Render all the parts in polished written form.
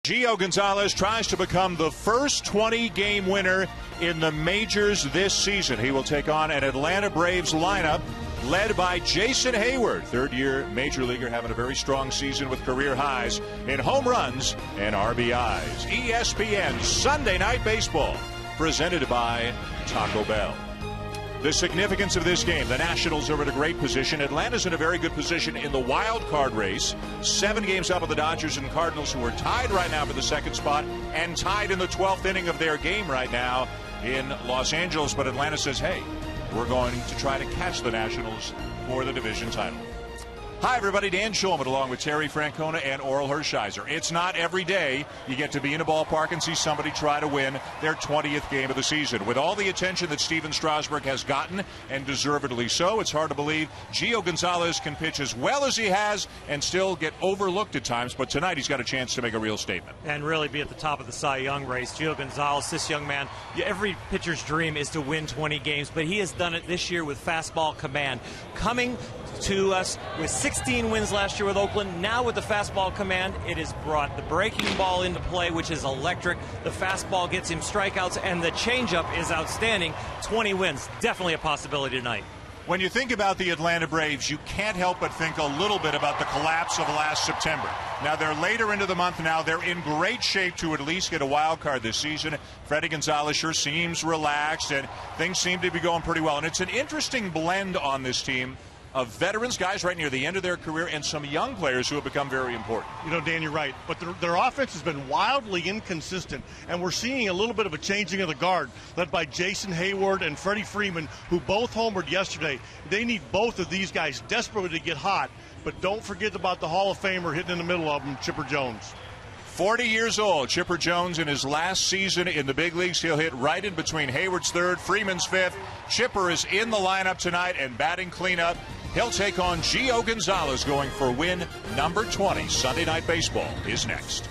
Gio Gonzalez tries to become the first 20-game winner in the majors this season. He will take on an Atlanta Braves lineup led by Jason Hayward, third-year major leaguer, having a very strong season with career highs in home runs and RBIs. ESPN Sunday Night Baseball, presented by Taco Bell. The significance of this game: the Nationals are in a great position. Atlanta's in a very good position in the wild card race. 7 games up on the Dodgers and Cardinals, who are tied right now for the second spot and tied in the 12th inning of their game right now in Los Angeles. But Atlanta says, hey, we're going to try to catch the Nationals for the division title. Hi, everybody. Dan Schulman along with Terry Francona and Oral Hershiser. It's not every day you get to be in a ballpark and see somebody try to win their 20th game of the season. With all the attention that Steven Strasburg has gotten, and deservedly so, it's hard to believe Gio Gonzalez can pitch as well as he has and still get overlooked at times. But tonight he's got a chance to make a real statement. And really be at the top of the Cy Young race. Gio Gonzalez, this young man, every pitcher's dream is to win 20 games, but he has done it this year with fastball command. Coming to us with 16 wins last year with Oakland. Now with the fastball command, it has brought the breaking ball into play, which is electric. The fastball gets him strikeouts, and the changeup is outstanding. 20 wins, definitely a possibility tonight. When you think about the Atlanta Braves, you can't help but think a little bit about the collapse of last September. Now, they're later into the month now. They're in great shape to at least get a wild card this season. Freddie Gonzalez sure seems relaxed, and things seem to be going pretty well. And it's an interesting blend on this team of veterans, guys right near the end of their career, and some young players who have become very important. You know, Dan, you're right. But their offense has been wildly inconsistent, and we're seeing a little bit of a changing of the guard, led by Jason Hayward and Freddie Freeman, who both homered yesterday. They need both of these guys desperately to get hot, but don't forget about the Hall of Famer hitting in the middle of them, Chipper Jones. 40 years old, Chipper Jones, in his last season in the big leagues. He'll hit right in between Hayward's third, Freeman's fifth. Chipper is in the lineup tonight and batting cleanup. He'll take on Gio Gonzalez, going for win number 20. Sunday Night Baseball is next.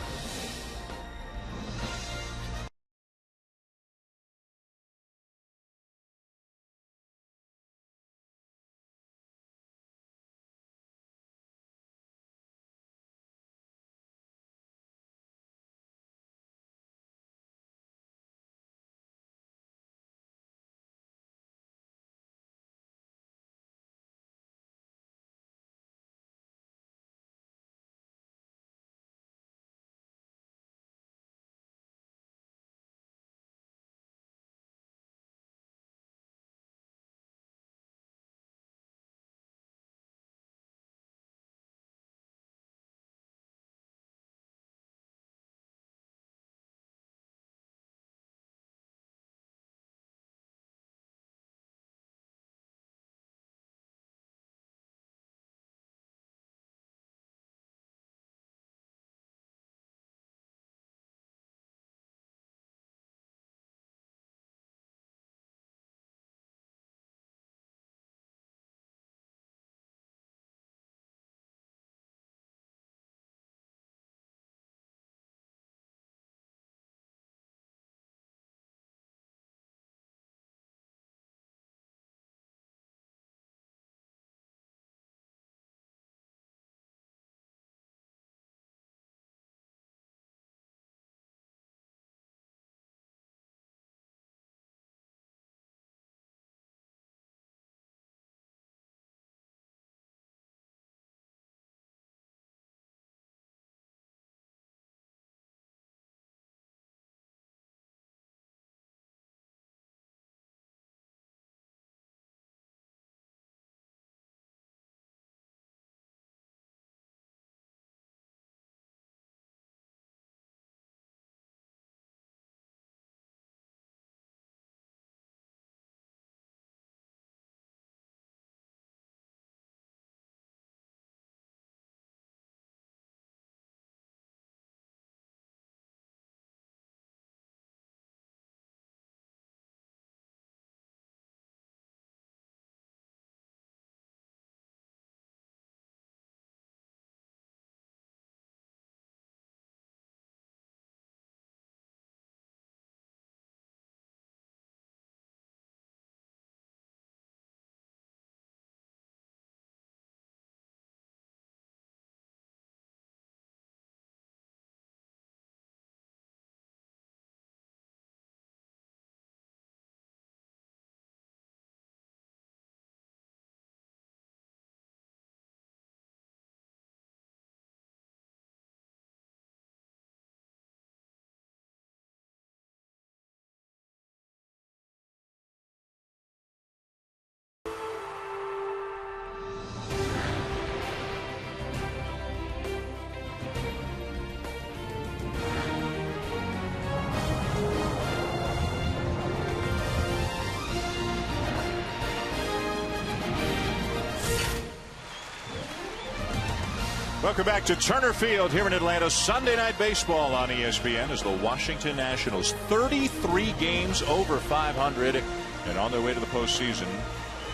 Welcome back to Turner Field here in Atlanta. Sunday Night Baseball on ESPN as the Washington Nationals 33 games over 500 and on their way to the postseason.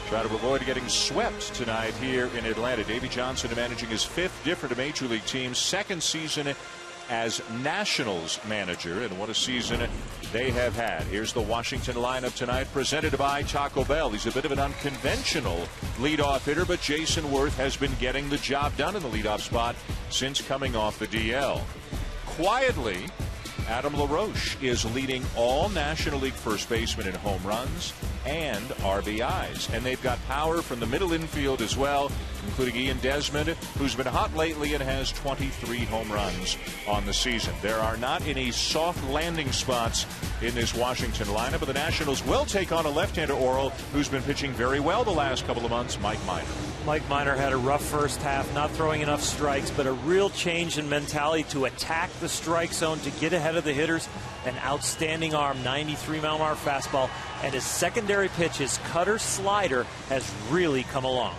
Try to avoid getting swept tonight here in Atlanta. Davey Johnson managing his 5th different Major League team, 2nd season as Nationals manager, and what a season they have had. Here's the Washington lineup tonight, presented by Taco Bell. He's a bit of an unconventional leadoff hitter, but Jason Worth has been getting the job done in the leadoff spot since coming off the DL. Quietly, Adam LaRoche is leading all National League first basemen in home runs and RBIs. And they've got power from the middle infield as well, including Ian Desmond, who's been hot lately and has 23 home runs on the season. There are not any soft landing spots in this Washington lineup, but the Nationals will take on a left-hander Oral who's been pitching very well the last couple of months, Mike Minor. Mike Minor had a rough first half, not throwing enough strikes, but a real change in mentality to attack the strike zone, to get ahead of the hitters. An outstanding arm, 93-mile-an-hour fastball, and his secondary pitch, his cutter slider, has really come along.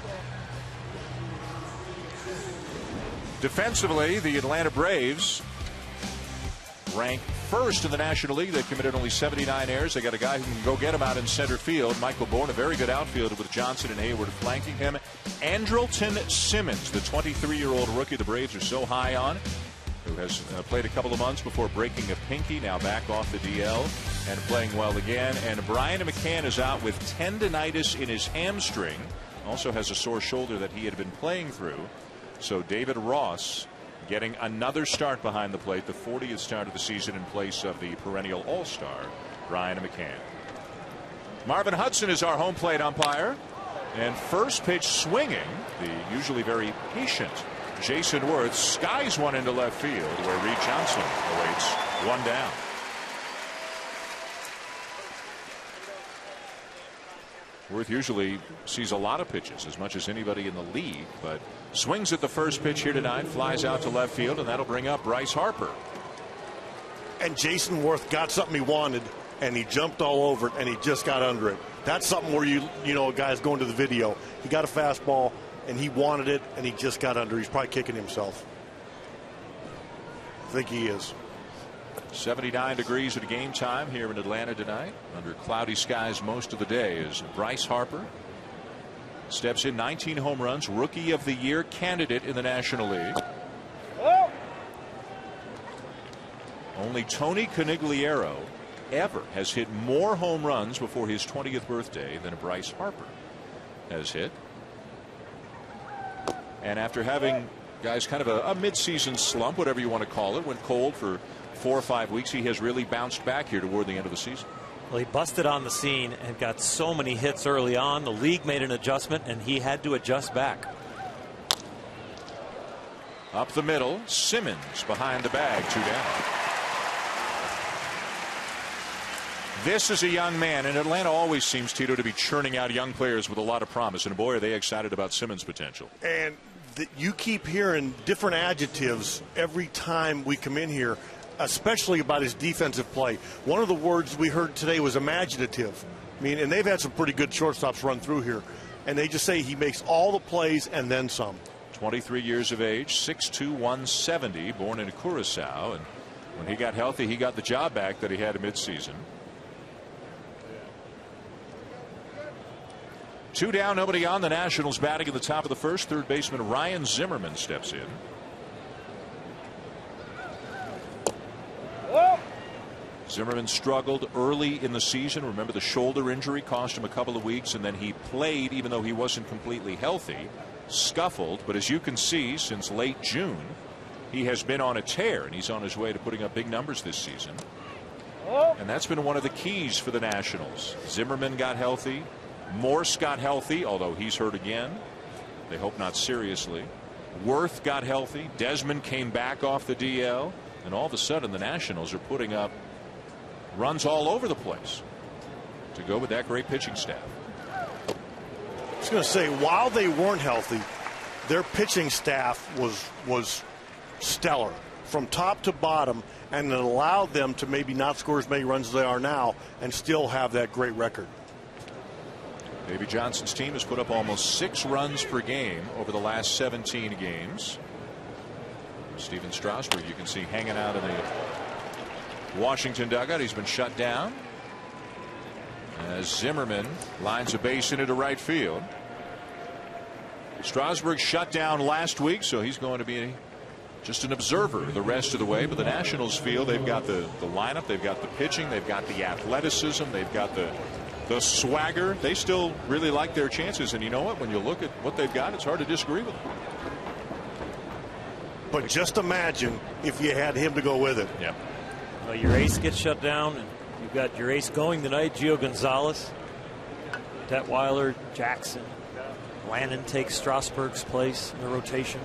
Defensively, the Atlanta Braves rank first in the National League. They committed only 79 errors. They got a guy who can go get him out in center field. Michael Bourne, a very good outfielder with Johnson and Hayward flanking him. Andrelton Simmons, the 23-year-old rookie the Braves are so high on, who has played a couple of months before breaking a pinky, now back off the DL and playing well again. And Brian McCann is out with tendinitis in his hamstring. Also has a sore shoulder that he had been playing through. So David Ross getting another start behind the plate, the 40th start of the season in place of the perennial all-star Brian McCann. Marvin Hudson is our home plate umpire, and first pitch swinging, the usually very patient Jason Worth skies one into left field where Reed Johnson awaits one down. Worth usually sees a lot of pitches, as much as anybody in the league, but swings at the first pitch here tonight, flies out to left field, and that'll bring up Bryce Harper. And Jason Worth got something he wanted, and he jumped all over it, and he just got under it. That's something where you know, a guy's going to the video. He got a fastball, and he wanted it, and he just got under. He's probably kicking himself. I think he is. 79 degrees at game time here in Atlanta tonight, under cloudy skies most of the day, as Bryce Harper steps in. 19 home runs, rookie of the year candidate in the National League. Only Tony Conigliaro ever has hit more home runs before his 20th birthday than Bryce Harper has hit. And after having, guys, kind of a midseason slump, whatever you want to call it, went cold for 4 or 5 weeks, he has really bounced back here toward the end of the season. Well, he busted on the scene and got so many hits early on. The league made an adjustment, and he had to adjust back. Up the middle, Simmons behind the bag, 2 down. This is a young man, and Atlanta always seems, Tito, to be churning out young players with a lot of promise, and boy, are they excited about Simmons' potential. And you keep hearing different adjectives every time we come in here, especially about his defensive play. One of the words we heard today was imaginative. I mean, and they've had some pretty good shortstops run through here, and they just say he makes all the plays and then some. 23 years of age, 6'2", 170, born in Curacao, and when he got healthy, he got the job back that he had midseason. 2 down, nobody on. The Nationals batting at the top of the first. Third baseman Ryan Zimmerman steps in. Zimmerman struggled early in the season. Remember, the shoulder injury cost him a couple of weeks, and then he played even though he wasn't completely healthy. Scuffled, but as you can see, since late June, he has been on a tear, and he's on his way to putting up big numbers this season. And that's been one of the keys for the Nationals. Zimmerman got healthy. Morse got healthy, although he's hurt again. They hope not seriously. Worth got healthy. Desmond came back off the DL. And all of a sudden, the Nationals are putting up runs all over the place to go with that great pitching staff. I was going to say, while they weren't healthy, their pitching staff was stellar from top to bottom, and it allowed them to maybe not score as many runs as they are now and still have that great record. Davey Johnson's team has put up almost 6 runs per game over the last 17 games. Steven Strasburg, you can see hanging out in the Washington dugout. He's been shut down as Zimmerman lines a base into right field. Strasburg shut down last week, so he's going to be just an observer the rest of the way. But the Nationals feel they've got the lineup, they've got the pitching, they've got the athleticism, they've got the swagger. They still really like their chances, and you know what? When you look at what they've got, it's hard to disagree with them. But just imagine if you had him to go with it. Yeah. Well, your ace gets shut down, and you've got your ace going tonight, Gio Gonzalez. Detweiler, Jackson. Landon takes Strasburg's place in the rotation.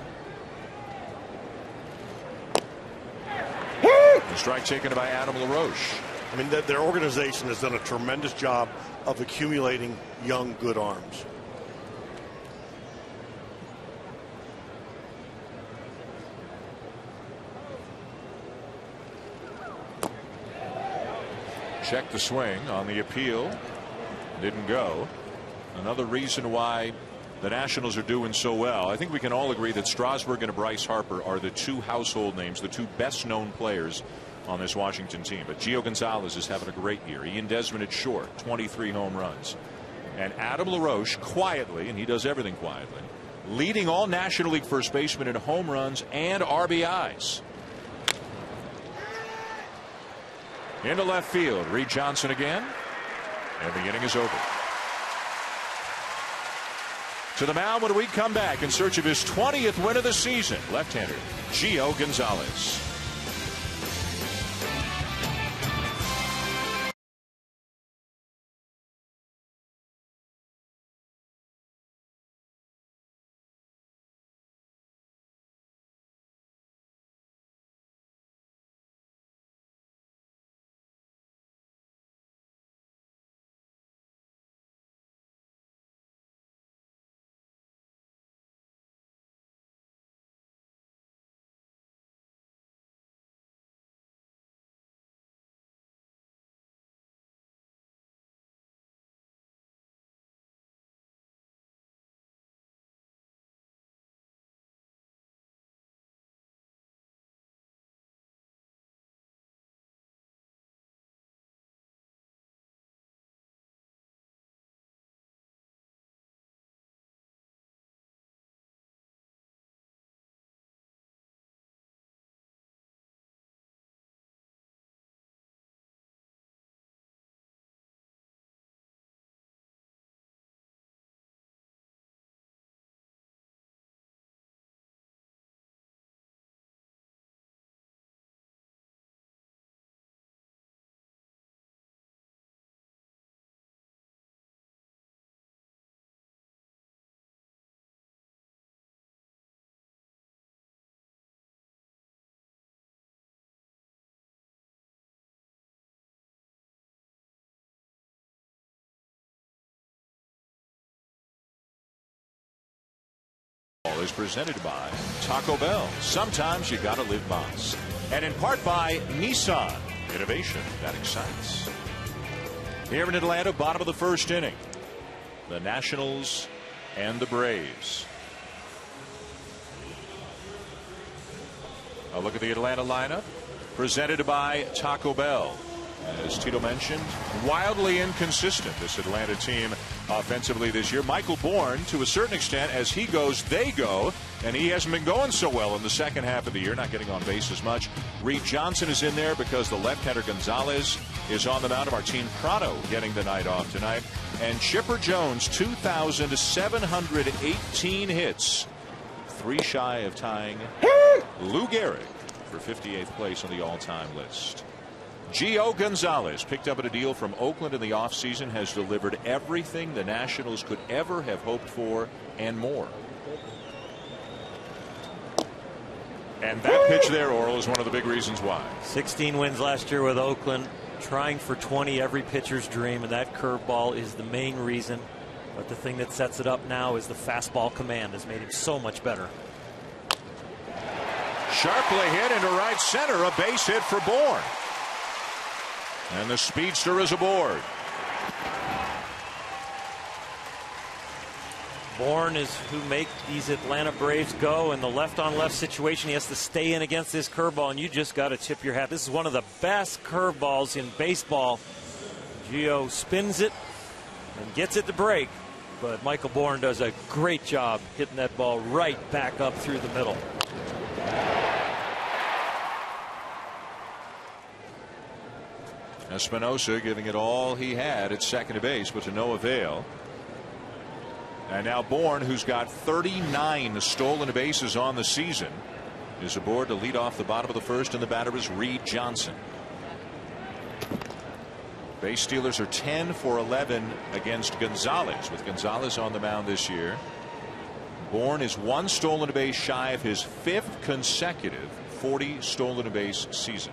The strike taken by Adam LaRoche. I mean, their organization has done a tremendous job of accumulating young, good arms. Check the swing on the appeal. Didn't go. Another reason why the Nationals are doing so well. I think we can all agree that Strasburg and Bryce Harper are the two household names, the two best known players on this Washington team. But Gio Gonzalez is having a great year. Ian Desmond at short, 23 home runs. And Adam LaRoche quietly, and he does everything quietly, leading all National League first basemen in home runs and RBIs. Into left field, Reed Johnson again, and the inning is over. To the mound when we come back in search of his 20th win of the season, left-hander Gio Gonzalez. Is presented by Taco Bell. Sometimes you gotta live Moss. And in part by Nissan. Innovation that excites. Here in Atlanta, bottom of the first inning. The Nationals and the Braves. A look at the Atlanta lineup. Presented by Taco Bell. As Tito mentioned, wildly inconsistent, this Atlanta team offensively this year. Michael Bourne, to a certain extent, as he goes, they go. And he hasn't been going so well in the second half of the year, not getting on base as much. Reed Johnson is in there because the left-hander Gonzalez is on the mound. Of Martin Prado getting the night off tonight. And Chipper Jones, 2,718 hits. 3 shy of tying Lou Gehrig for 58th place on the all-time list. Gio Gonzalez, picked up at a deal from Oakland in the offseason, has delivered everything the Nationals could ever have hoped for and more. And that pitch there, Orel, is one of the big reasons why. 16 wins last year with Oakland, trying for 20, every pitcher's dream, and that curveball is the main reason. But the thing that sets it up now is the fastball command has made him so much better. Sharply hit into right center, a base hit for Bourne. And the speedster is aboard. Bourne is who make these Atlanta Braves go. In the left-on-left situation, he has to stay in against this curveball, and you just got to tip your hat. This is one of the best curveballs in baseball. Gio spins it and gets it to break, but Michael Bourne does a great job hitting that ball right back up through the middle. Espinosa giving it all he had at second base, but to no avail. And now Bourne, who's got 39 stolen bases on the season, is aboard to lead off the bottom of the first, and the batter is Reed Johnson. Base stealers are 10 for 11 against Gonzalez, with Gonzalez on the mound this year. Bourne is one stolen base shy of his 5th consecutive 40 stolen base season.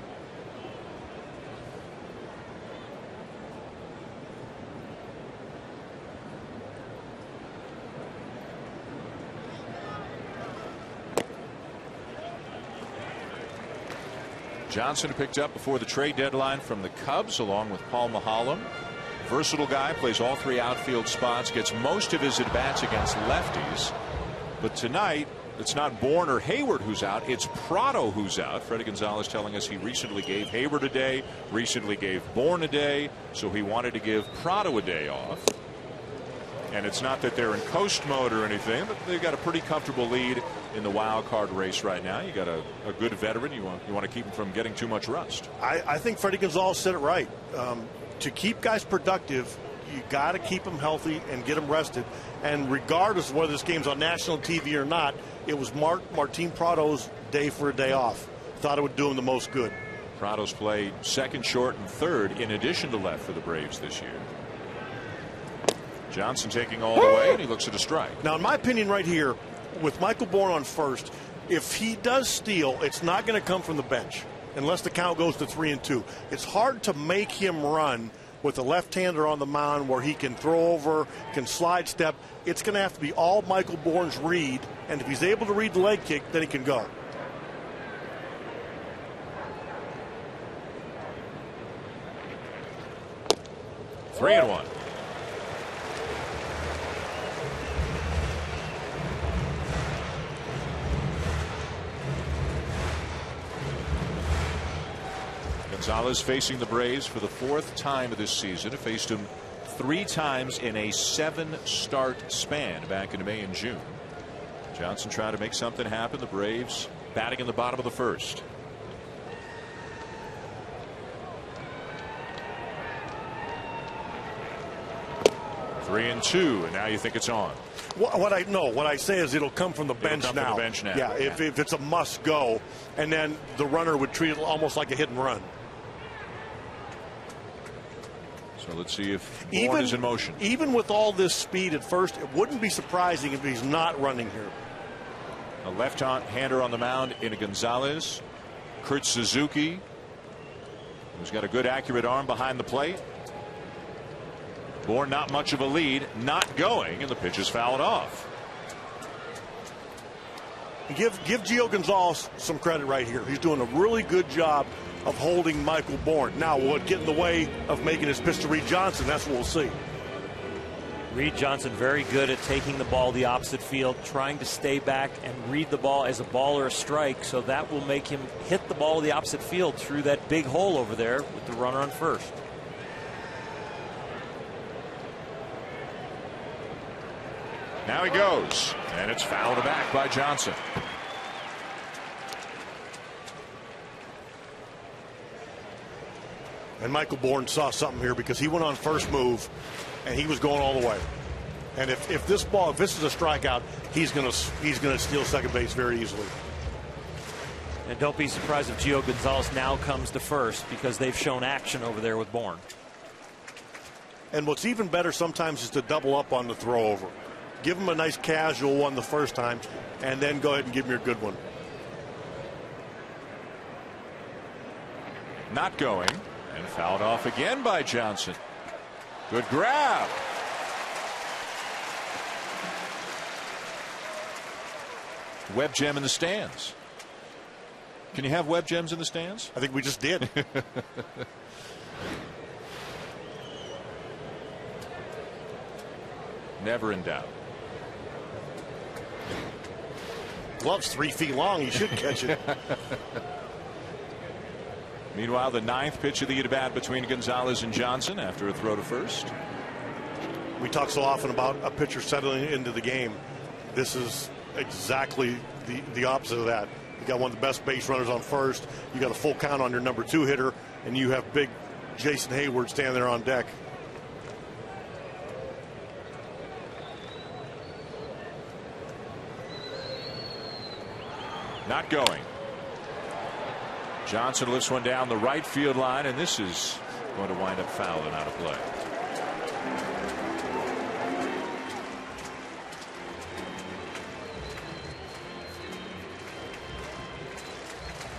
Johnson picked up before the trade deadline from the Cubs along with Paul Maholm. Versatile guy, plays all 3 outfield spots, gets most of his at-bats against lefties. But tonight, it's not Bourne or Hayward who's out, it's Prado who's out. Freddie Gonzalez telling us he recently gave Hayward a day, recently gave Bourne a day, so he wanted to give Prado a day off. And it's not that they're in coast mode or anything, but they've got a pretty comfortable lead in the wild card race right now. You got a good veteran. You want to keep him from getting too much rust. I think Freddie Gonzalez said it right. To keep guys productive, you got to keep them healthy and get them rested. And regardless of whether this game's on national TV or not, it was Martin Prado's day for a day off. Thought it would do him the most good. Prado's played second, short, and third in addition to left for the Braves this year. Johnson taking all the way, and he looks at a strike. Now, in my opinion, right here, with Michael Bourne on first, if he does steal, it's not going to come from the bench unless the count goes to 3-2. It's hard to make him run with a left-hander on the mound where he can throw over, can slide step. It's going to have to be all Michael Bourne's read, and if he's able to read the leg kick, then he can go. Three and one. Gonzalez facing the Braves for the 4th time of this season. It faced him 3 times in a 7-start span back in May and June. Johnson trying to make something happen. The Braves batting in the bottom of the first. Three and two, and now you think it's on. What I say is it'll come from the bench now. From the bench now. Yeah, if it's a must go, and then the runner would treat it almost like a hit and run. So let's see if Bourne is in motion. Even with all this speed at first, it wouldn't be surprising if he's not running here. A left-hander on the mound in Gonzalez. Kurt Suzuki, who's got a good accurate arm behind the plate. Bourne not much of a lead, not going, and the pitch is fouled off. Give Gio Gonzalez some credit right here. He's doing a really good job of holding Michael Bourne. Now, will it get in the way of making his pitch to Reed Johnson? That's what we'll see. Reed Johnson very good at taking the ball the opposite field, trying to stay back and read the ball as a ball or a strike, so that will make him hit the ball the opposite field through that big hole over there with the runner on first. Now he goes, and it's fouled back by Johnson. And Michael Bourne saw something here because he went on first move, and he was going all the way. And if this is a strikeout, he's gonna steal second base very easily. And don't be surprised if Gio Gonzalez now comes to first, because they've shown action over there with Bourne. And what's even better sometimes is to double up on the throw over. Give him a nice casual one the first time, and then go ahead and give him your good one. Not going, and fouled off again by Johnson. Good grab. Web gem in the stands. Can you have web gems in the stands? I think we just did. Never in doubt. Glove's 3 feet long. He should catch it. Meanwhile, the 9th pitch of the at-bat between Gonzalez and Johnson after a throw to first. We talk so often about a pitcher settling into the game. This is exactly the opposite of that. You got one of the best base runners on first. You got a full count on your number 2 hitter, and you have big Jason Hayward standing there on deck. Not going. Johnson lifts one down the right field line, and this is going to wind up foul and out of play.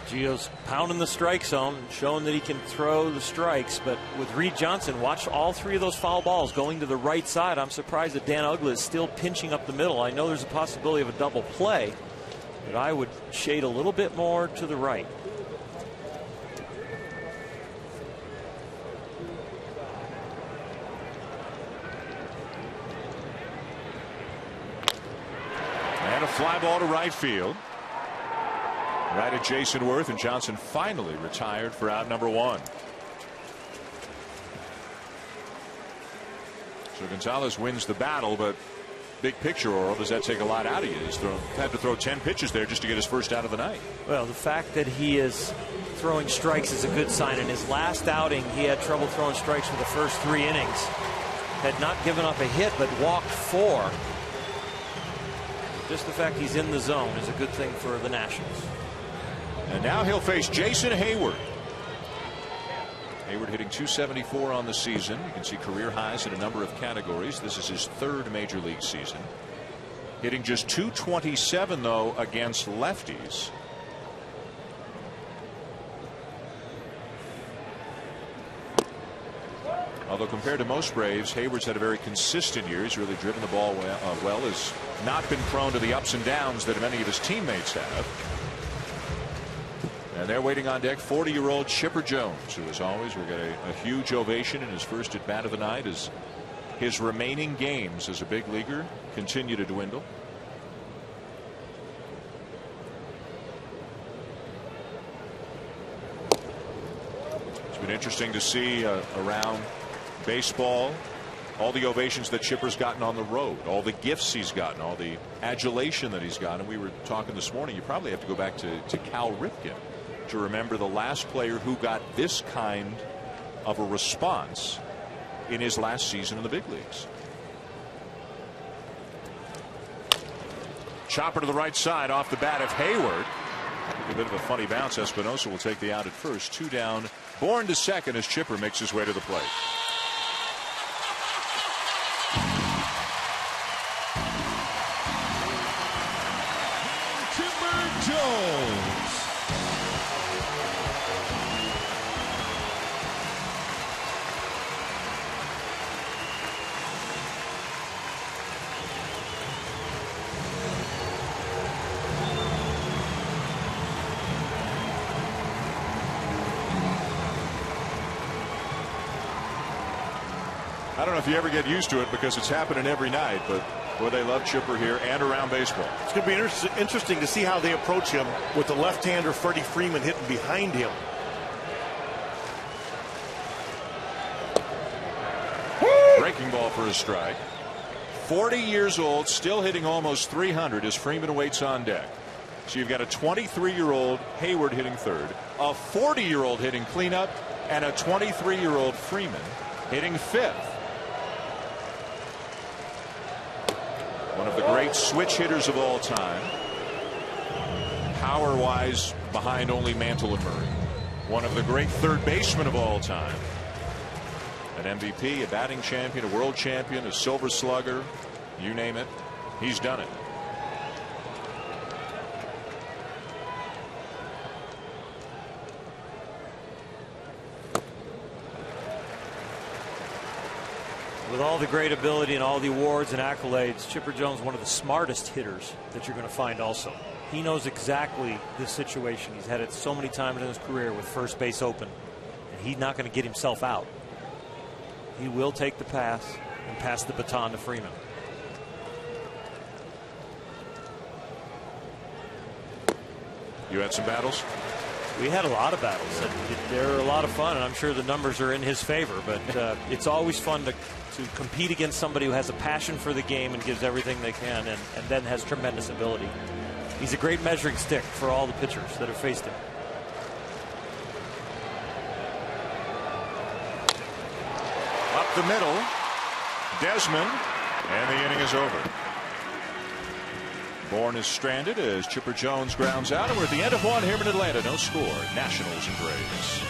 Gio's pounding the strike zone, showing that he can throw the strikes. But with Reed Johnson, watch all 3 of those foul balls going to the right side. I'm surprised that Dan Uggla is still pinching up the middle. I know there's a possibility of a double play, but I would shade a little bit more to the right. And a fly ball to right field. Right at Jason Worth, and Johnson finally retired for out number 1. So Gonzalez wins the battle, but big picture, Oral, does that take a lot out of you? He's had to throw 10 pitches there just to get his first out of the night. Well, the fact that he is throwing strikes is a good sign. In his last outing, he had trouble throwing strikes for the first 3 innings. Had not given up a hit, but walked 4. Just the fact he's in the zone is a good thing for the Nationals. And now he'll face Jason Hayward. Hayward hitting .274 on the season. You can see career highs in a number of categories. This is his 3rd major league season. Hitting just .227 though against lefties. Although compared to most Braves, Hayward's had a very consistent year. He's really driven the ball well, has not been prone to the ups and downs that many of his teammates have. And they're waiting on deck 40-year-old Chipper Jones, who as always will get a huge ovation in his first at bat of the night as his remaining games as a big leaguer continue to dwindle. It's been interesting to see around baseball all the ovations that Chipper's gotten on the road, all the gifts he's gotten, all the adulation that he's gotten. We were talking this morning, you probably have to go back to Cal Ripken to remember the last player who got this kind of a response in his last season in the big leagues. Chopper to the right side off the bat of Hayward. A bit of a funny bounce. Espinosa will take the out at first. 2 down. Bourne to second as Chipper makes his way to the plate. Chipper Jones. I don't know if you ever get used to it because it's happening every night, but boy, they love Chipper here and around baseball. It's going to be interesting to see how they approach him with the left-hander Freddie Freeman hitting behind him. Breaking ball for a strike. 40 years old, still hitting almost 300 as Freeman awaits on deck. So you've got a 23-year-old Hayward hitting third, a 40-year-old hitting cleanup, and a 23-year-old Freeman hitting fifth. One of the great switch hitters of all time. Power-wise, behind only Mantle and Murray. One of the great third basemen of all time. An MVP, a batting champion, a world champion, a silver slugger, you name it, he's done it. With all the great ability and all the awards and accolades, Chipper Jones, one of the smartest hitters that you're going to find also. He knows exactly this situation. He's had it so many times in his career with first base open, and he's not going to get himself out. He will take the pass and pass the baton to Freeman. You had some battles? We had a lot of battles. They're a lot of fun, and I'm sure the numbers are in his favor. But it's always fun to compete against somebody who has a passion for the game and gives everything they can, and then has tremendous ability. He's a great measuring stick for all the pitchers that have faced him. Up the middle, Desmond, and the inning is over. Bourne is stranded as Chipper Jones grounds out, and we're at the end of one here in Atlanta. No score. Nationals and Braves.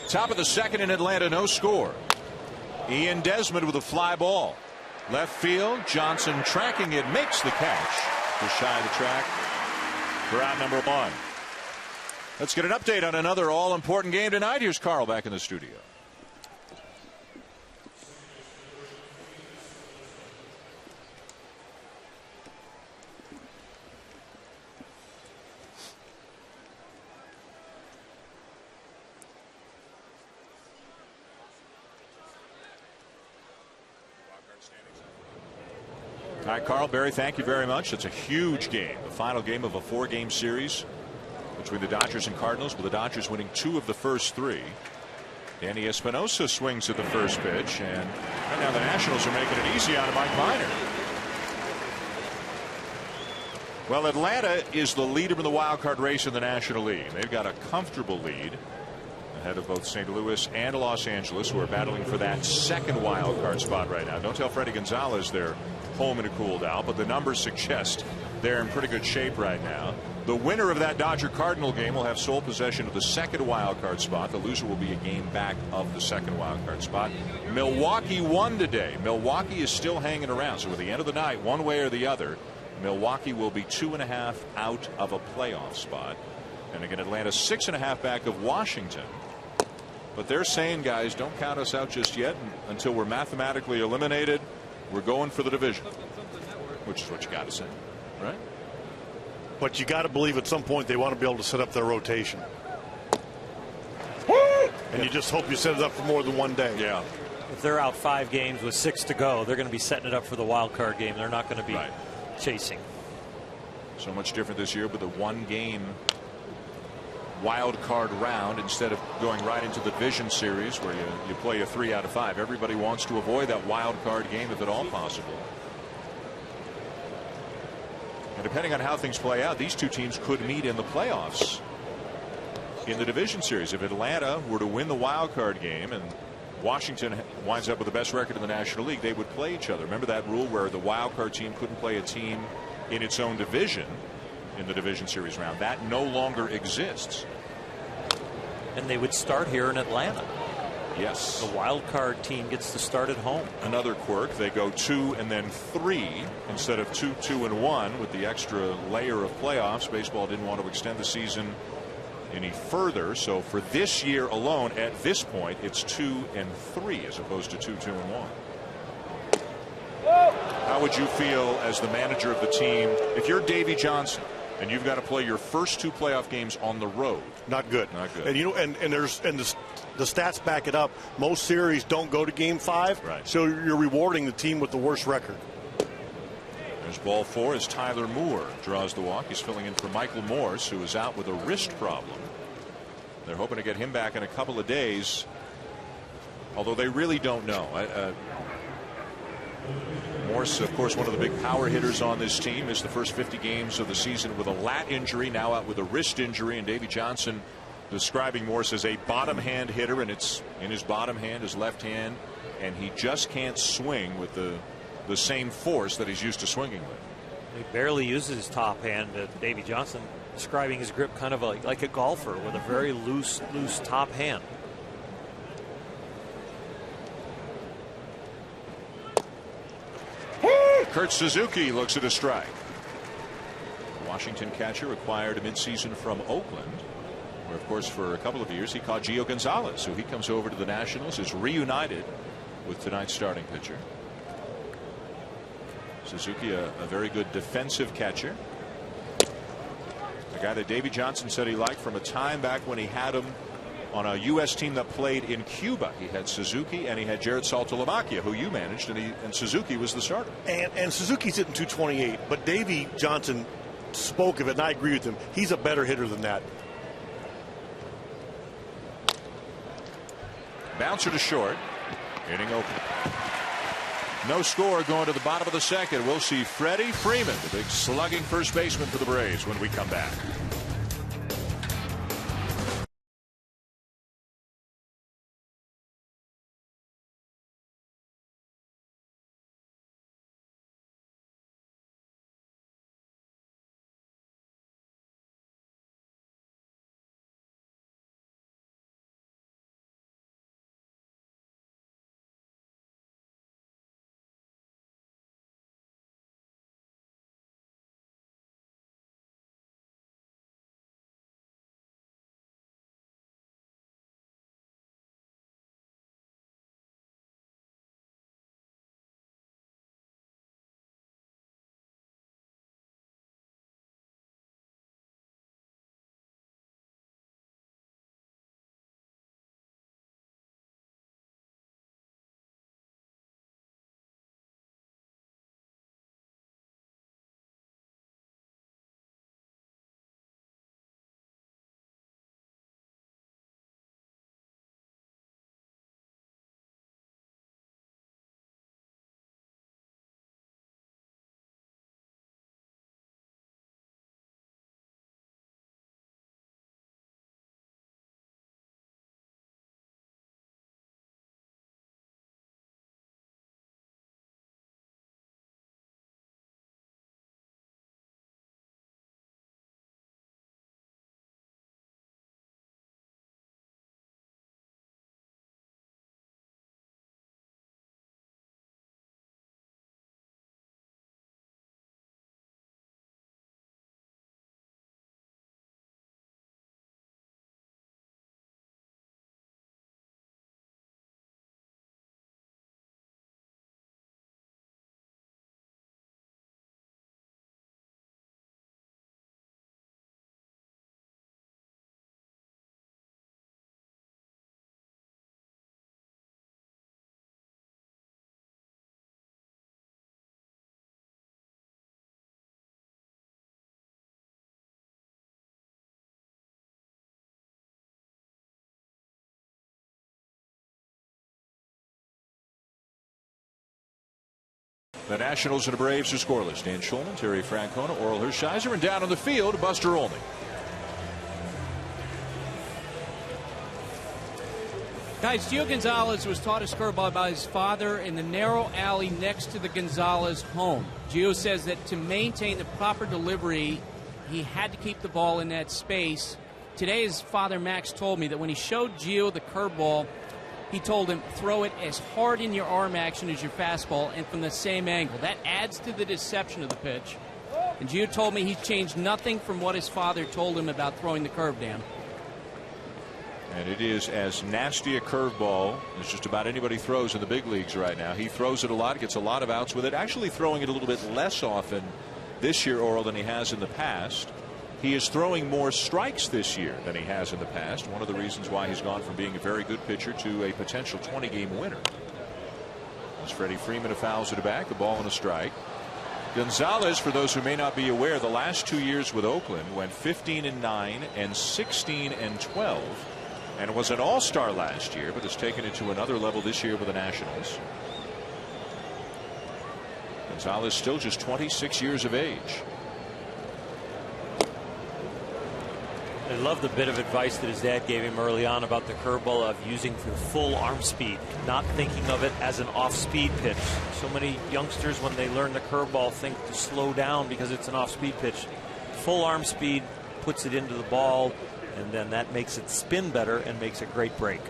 Top of the second in Atlanta, no score. Ian Desmond with a fly ball. Left field, Johnson tracking it, makes the catch. Just shy of the track for out number one. Let's get an update on another all-important game tonight. Here's Carl back in the studio. All right, Carl, Barry, thank you very much. It's a huge game, the final game of a four-game series between the Dodgers and Cardinals, with the Dodgers winning 2 of the first 3. Danny Espinosa swings at the first pitch, and right now the Nationals are making it easy on Mike Minor. Well, Atlanta is the leader in the wild card race in the National League. They've got a comfortable lead ahead of both St. Louis and Los Angeles, who are battling for that second wild card spot right now. Don't tell Freddie Gonzalez they're home and cooled out, but the numbers suggest they're in pretty good shape right now. The winner of that Dodger Cardinal game will have sole possession of the second wild card spot. The loser will be a game back of the second wild card spot. Milwaukee won today. Milwaukee is still hanging around, so at the end of the night, one way or the other, Milwaukee will be 2.5 out of a playoff spot. And again, Atlanta 6.5 back of Washington. But they're saying, guys, don't count us out just yet. Until we're mathematically eliminated, we're going for the division, which is what you got to say, right? But you got to believe at some point they want to be able to set up their rotation. And you just hope you set it up for more than one day. Yeah. If they're out 5 games with 6 to go, they're going to be setting it up for the wild card game. They're not going to be chasing. So much different this year with the one game wild card round instead of going right into the division series where you play a 3 out of 5. Everybody wants to avoid that wild card game if at all possible. And depending on how things play out, these two teams could meet in the playoffs in the division series. If Atlanta were to win the wild card game and Washington winds up with the best record in the National League, they would play each other. Remember that rule where the wild card team couldn't play a team in its own division in the division series round? That no longer exists. And they would start here in Atlanta. Yes. The wild card team gets to start at home. Another quirk, they go 2 and then 3 instead of 2, 2 and 1 with the extra layer of playoffs. Baseball didn't want to extend the season any further, so for this year alone at this point it's 2 and 3 as opposed to 2, 2 and 1. How would you feel as the manager of the team if you're Davey Johnson and you've got to play your first 2 playoff games on the road? Not good. Not good. And you know, and the stats back it up. Most series don't go to game 5, right. So you're rewarding the team with the worst record. There's ball 4 as Tyler Moore draws the walk. He's filling in for Michael Morse, who is out with a wrist problem. They're hoping to get him back in a couple of days, although they really don't know. Morse, of course, one of the big power hitters on this team, is the first 50 games of the season with a lat injury, now out with a wrist injury. And Davey Johnson describing Morse as a bottom hand hitter, and it's in his bottom hand, his left hand, and he just can't swing with the same force that he's used to swinging with. He barely uses his top hand. Davey Johnson describing his grip kind of like a golfer with a very loose top hand. Kurt Suzuki looks at a strike. Washington catcher acquired midseason from Oakland, where of course for a couple of years he caught Gio Gonzalez, so he comes over to the Nationals, is reunited with tonight's starting pitcher. Suzuki, a very good defensive catcher. A guy that Davey Johnson said he liked from a time back when he had him on a U.S. team that played in Cuba. He had Suzuki and he had Jared Saltalamacchia, who you managed, and Suzuki was the starter. And Suzuki's hitting 228, but Davey Johnson spoke of it, and I agree with him. He's a better hitter than that. Bouncer to short. Inning open. No score going to the bottom of the second. We'll see Freddie Freeman, the big slugging first baseman for the Braves, when we come back. The Nationals and the Braves are scoreless. Dan Schulman, Terry Francona, Oral Hershiser, and down on the field, Buster Olney. Guys, Gio Gonzalez was taught his curveball by his father in the narrow alley next to the Gonzalez home. Gio says that to maintain the proper delivery, he had to keep the ball in that space. Today, his father, Max, told me that when he showed Gio the curveball, he told him, throw it as hard in your arm action as your fastball and from the same angle. That adds to the deception of the pitch. And Gio told me he's changed nothing from what his father told him about throwing the curve, Dan. And it is as nasty a curveball as just about anybody throws in the big leagues right now. He throws it a lot, gets a lot of outs with it, actually throwing it a little bit less often this year, Oral, than he has in the past. He is throwing more strikes this year than he has in the past. One of the reasons why he's gone from being a very good pitcher to a potential 20-game winner. As Freddie Freeman fouls it back, the ball and a strike. Gonzalez, for those who may not be aware, the last 2 years with Oakland went 15-9 and 16-12. And was an all-star last year, but has taken it to another level this year with the Nationals. Gonzalez still just 26 years of age. I love the bit of advice that his dad gave him early on about the curveball of using the full arm speed, not thinking of it as an off-speed pitch. So many youngsters, when they learn the curveball, think to slow down because it's an off-speed pitch. Full arm speed puts it into the ball, and then that makes it spin better and makes a great break.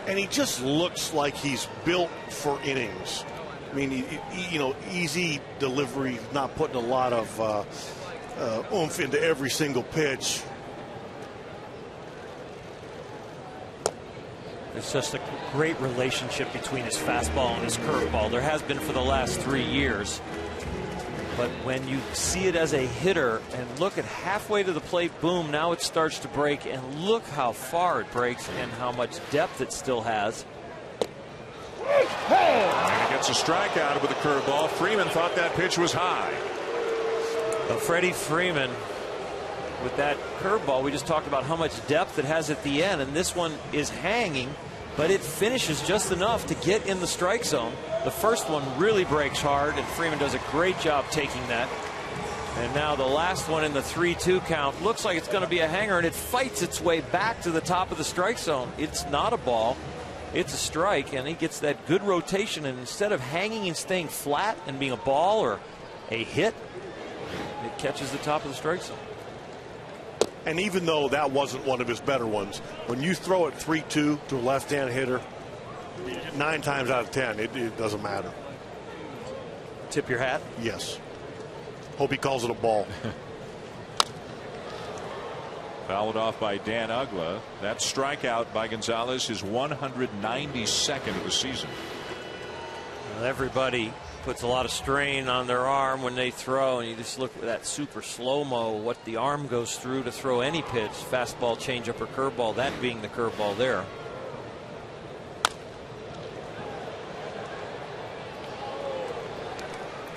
And he just looks like he's built for innings. I mean, you know, easy delivery, not putting a lot of oomph into every single pitch. There's just a great relationship between his fastball and his curveball. There has been for the last 3 years. But when you see it as a hitter and look at halfway to the plate, boom, now it starts to break, and look how far it breaks and how much depth it still has. And he gets a strikeout with a curveball. Freeman thought that pitch was high. But Freddie Freeman, with that curveball, we just talked about how much depth it has at the end, and this one is hanging, but it finishes just enough to get in the strike zone. The first one really breaks hard, and Freeman does a great job taking that. And now the last one in the 3-2 count looks like it's going to be a hanger, and it fights its way back to the top of the strike zone. It's not a ball, it's a strike, and he gets that good rotation, and instead of hanging and staying flat and being a ball or a hit, it catches the top of the strike zone. And even though that wasn't one of his better ones, when you throw it 3-2 to a left-hand hitter, 9 times out of 10, it doesn't matter. Tip your hat? Yes. Hope he calls it a ball. Fouled off by Dan Uggla. That strikeout by Gonzalez is 192nd of the season. Well, everybody puts a lot of strain on their arm when they throw, and you just look at that super slow-mo, what the arm goes through to throw any pitch, fastball, changeup, or curveball, that being the curveball there.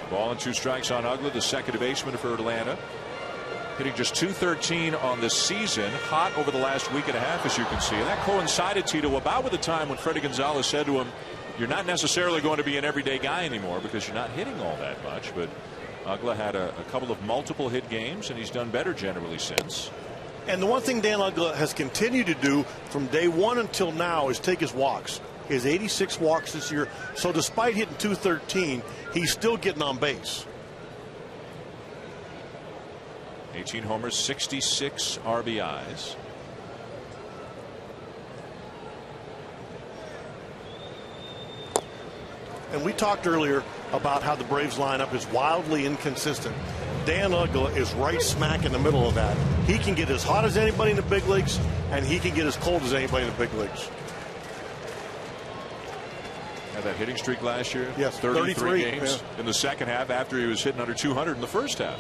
Ball and 2 strikes on Uggla, the second baseman for Atlanta. Hitting just .213 on the season. Hot over the last week and a half, as you can see. And that coincided, Tito, about with the time when Freddie Gonzalez said to him, you're not necessarily going to be an everyday guy anymore because you're not hitting all that much. But Uggla had a couple of multiple hit games, and he's done better generally since. And the one thing Dan Uggla has continued to do from day one until now is take his walks. He has 86 walks this year. So despite hitting .213, he's still getting on base. 18 homers, 66 RBIs. And we talked earlier about how the Braves lineup is wildly inconsistent. Dan Uggla is right smack in the middle of that. He can get as hot as anybody in the big leagues, and he can get as cold as anybody in the big leagues. Had that hitting streak last year. Yes, 33 games yeah. in the second half after he was hitting under 200 in the first half.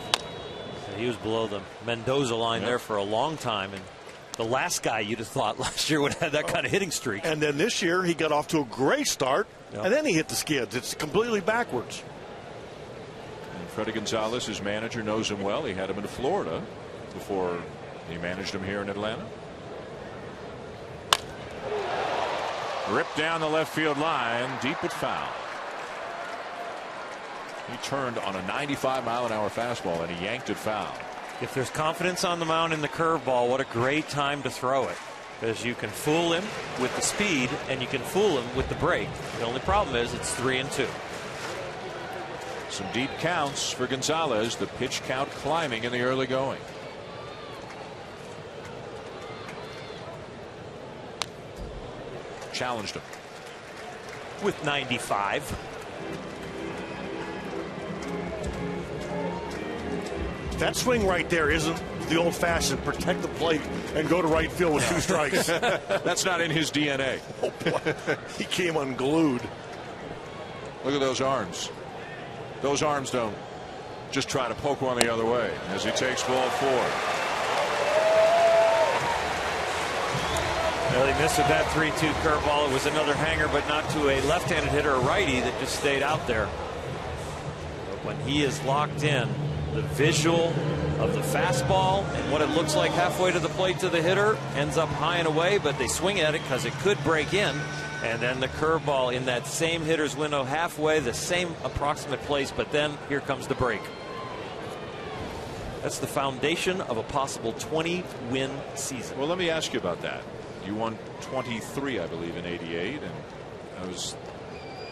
He was below the Mendoza line there for a long time, and the last guy you'd have thought last year would have had that kind of hitting streak. And then this year he got off to a great start, and then he hit the skids. It's completely backwards. And Freddie Gonzalez, his manager, knows him well. He had him in Florida before he managed him here in Atlanta. Ripped down the left field line, deep but foul. He turned on a 95-mile-an-hour fastball and he yanked it foul. If there's confidence on the mound in the curveball, what a great time to throw it. Because you can fool him with the speed and you can fool him with the break. The only problem is it's 3-2. Some deep counts for Gonzalez. The pitch count climbing in the early going. Challenged him with 95. That swing right there isn't the old-fashioned protect the plate and go to right field with 2 strikes. That's not in his DNA. Oh boy, he came unglued. Look at those arms. Those arms don't just try to poke one the other way as he takes ball 4. Well, he missed with that 3-2 curveball. It was another hanger, but not to a left-handed hitter, a righty that just stayed out there. But when he is locked in, the visual of the fastball and what it looks like halfway to the plate to the hitter ends up high and away, but they swing at it because it could break in. And then the curveball in that same hitter's window halfway, the same approximate place, but then here comes the break. That's the foundation of a possible 20-win season. Well, let me ask you about that. You won 23, I believe, in '88, and I was,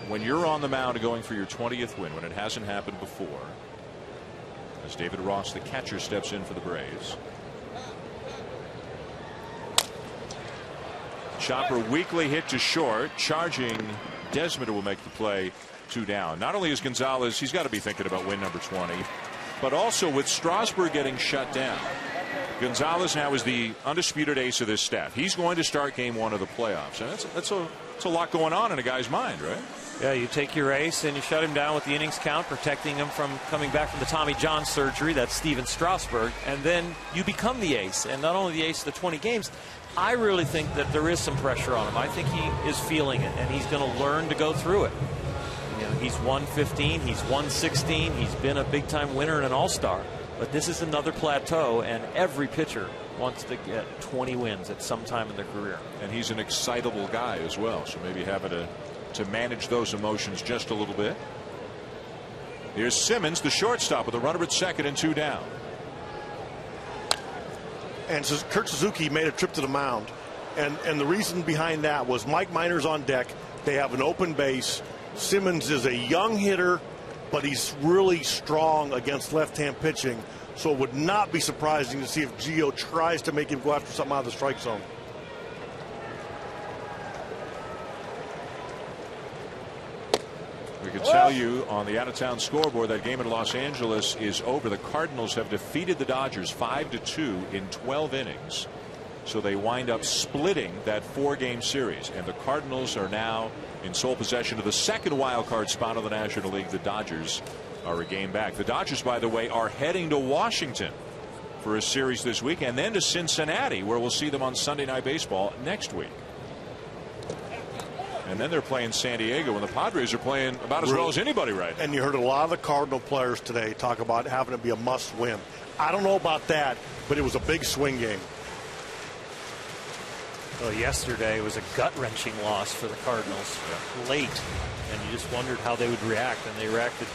when you're on the mound going for your 20th win, when it hasn't happened before, as David Ross, the catcher, steps in for the Braves. Chopper weakly hit to short. Charging Desmond will make the play, 2 down. Not only is Gonzalez, he's got to be thinking about win number 20, but also with Strasburg getting shut down, Gonzalez now is the undisputed ace of this staff. He's going to start game 1 of the playoffs. And that's a lot going on in a guy's mind, right? Yeah, you take your ace and you shut him down with the innings count, protecting him from coming back from the Tommy John surgery. That's Steven Strasburg. And then you become the ace, and not only the ace of the 20 games. I really think that there is some pressure on him. I think he is feeling it, and he's going to learn to go through it. You know, he's won 15, he's won 16, he's been a big-time winner and an all-star. But this is another plateau, and every pitcher wants to get 20 wins at some time in their career. And he's an excitable guy as well, so maybe having to manage those emotions just a little bit. Here's Simmons, the shortstop, with a runner at second and 2 down. And Kurt Suzuki made a trip to the mound, and the reason behind that was Mike Minor's on deck. They have an open base. Simmons is a young hitter, but he's really strong against left-hand pitching, so it would not be surprising to see if Gio tries to make him go after something out of the strike zone. We can tell you on the out-of-town scoreboard that game in Los Angeles is over. The Cardinals have defeated the Dodgers 5-2 in 12 innings. So they wind up splitting that 4-game series. And the Cardinals are now in sole possession of the second wild card spot of the National League. The Dodgers are a game back. The Dodgers, by the way, are heading to Washington for a series this week, and then to Cincinnati, where we'll see them on Sunday Night Baseball next week. And then they're playing San Diego, and the Padres are playing about as well as anybody right now. And you heard a lot of the Cardinal players today talk about having to be a must-win. I don't know about that, but it was a big swing game. Well, yesterday was a gut-wrenching loss for the Cardinals late, and you just wondered how they would react, and they reacted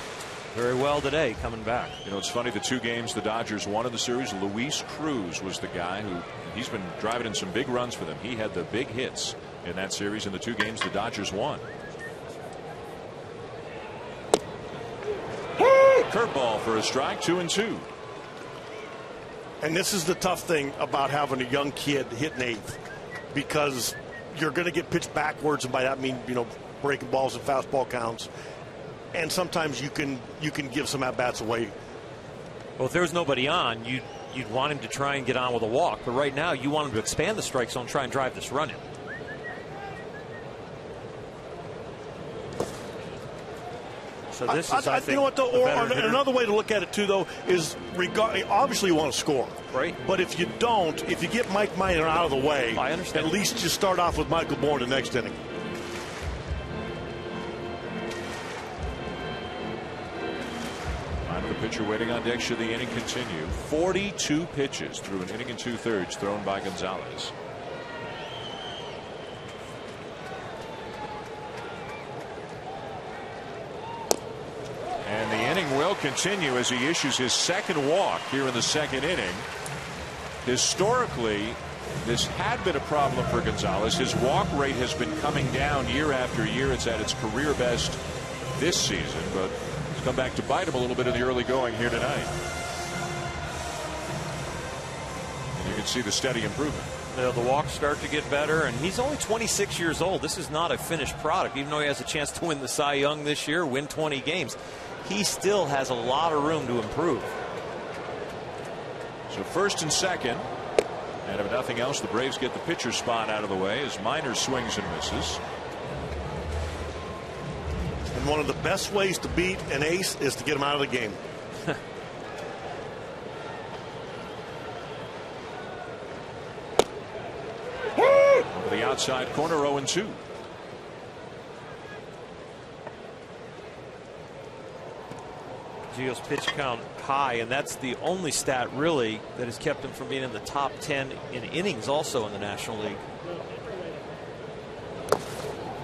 very well today coming back. You know, it's funny, the 2 games the Dodgers won in the series, Luis Cruz was the guy who, he's been driving in some big runs for them. He had the big hits in that series in the 2 games the Dodgers won. Curveball for a strike, 2-2. And this is the tough thing about having a young kid hitting 8th, because you're going to get pitched backwards, and by that I mean, you know, breaking balls and fastball counts. And sometimes you can give some at-bats away. Well, if there was nobody on, you'd want him to try and get on with a walk. But right now, you want him to expand the strike zone, try and drive this run in. So this is, I think, you know what, though, or another way to look at it too, though, is obviously you want to score, right? But if you don't, if you get Mike Minor out of the way, I understand. At least you start off with Michael Bourne the next inning. The pitcher waiting on deck should the inning continue. 42 pitches through an inning and 2/3 thrown by Gonzalez. will continue as he issues his second walk here in the second inning. Historically, this had been a problem for Gonzalez. His walk rate has been coming down year after year. It's at its career best this season, but it's come back to bite him a little bit in the early going here tonight. And you can see the steady improvement. The walks start to get better, and he's only 26 years old. This is not a finished product. Even though he has a chance to win the Cy Young this year, win 20 games, he still has a lot of room to improve. So first and second, and if nothing else, the Braves get the pitcher spot out of the way as Minor swings and misses. And one of the best ways to beat an ace is to get him out of the game. Over the outside corner, 0-2. Gio's pitch count high, and that's the only stat really that has kept him from being in the top 10 in innings also in the National League.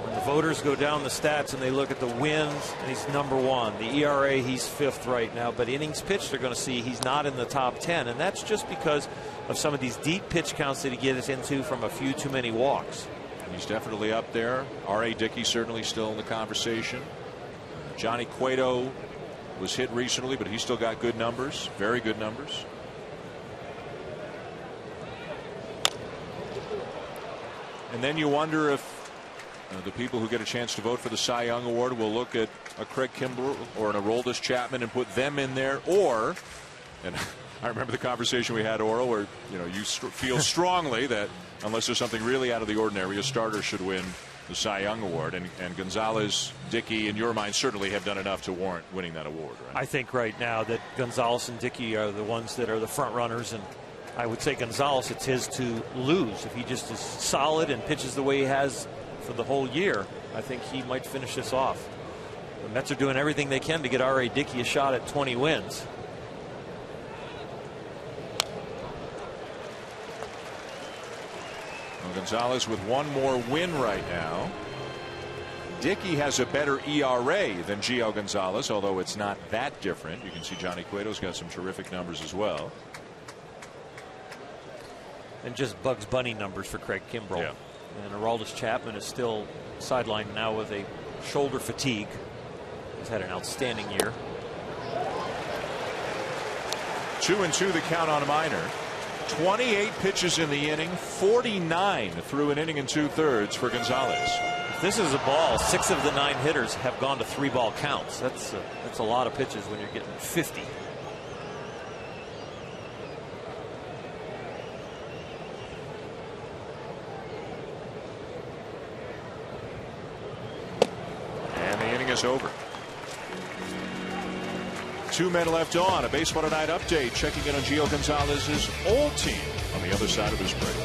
When the voters go down the stats and they look at the wins, and he's #1. The ERA, he's 5th right now, but innings pitched, they're going to see he's not in the top 10, and that's just because of some of these deep pitch counts that he gets into from a few too many walks. He's definitely up there. R.A. Dickey certainly still in the conversation. Johnny Cueto was hit recently, but he's still got good numbers, very good numbers. And then you wonder if the people who get a chance to vote for the Cy Young Award will look at a Craig Kimbrell or an Aroldis Chapman and put them in there, or, and I remember the conversation we had, Oral, where you feel strongly that unless there's something really out of the ordinary, a starter should win the Cy Young Award, and Gonzalez, Dickey, in your mind, certainly have done enough to warrant winning that award, right? I think right now that Gonzalez and Dickey are the ones that are the front runners, and I would say Gonzalez, it's his to lose. If he just is solid and pitches the way he has for the whole year, I think he might finish this off. The Mets are doing everything they can to get R.A. Dickey a shot at 20 wins. Gonzalez with one more win right now. Dickey has a better ERA than Gio Gonzalez, although it's not that different. You can see Johnny Cueto's got some terrific numbers as well. And just Bugs Bunny numbers for Craig Kimbrell. Yeah. And Aroldis Chapman is still sidelined now with a shoulder fatigue. He's had an outstanding year. 2-2 the count on Minor. 28 pitches in the inning, 49 through an inning and 2/3 for Gonzalez. If this is a ball, 6 of the 9 hitters have gone to 3-ball counts. That's a lot of pitches when you're getting 50. And the inning is over. 2 men left on. A Baseball Tonight update. Checking in on Gio Gonzalez's old team on the other side of his break.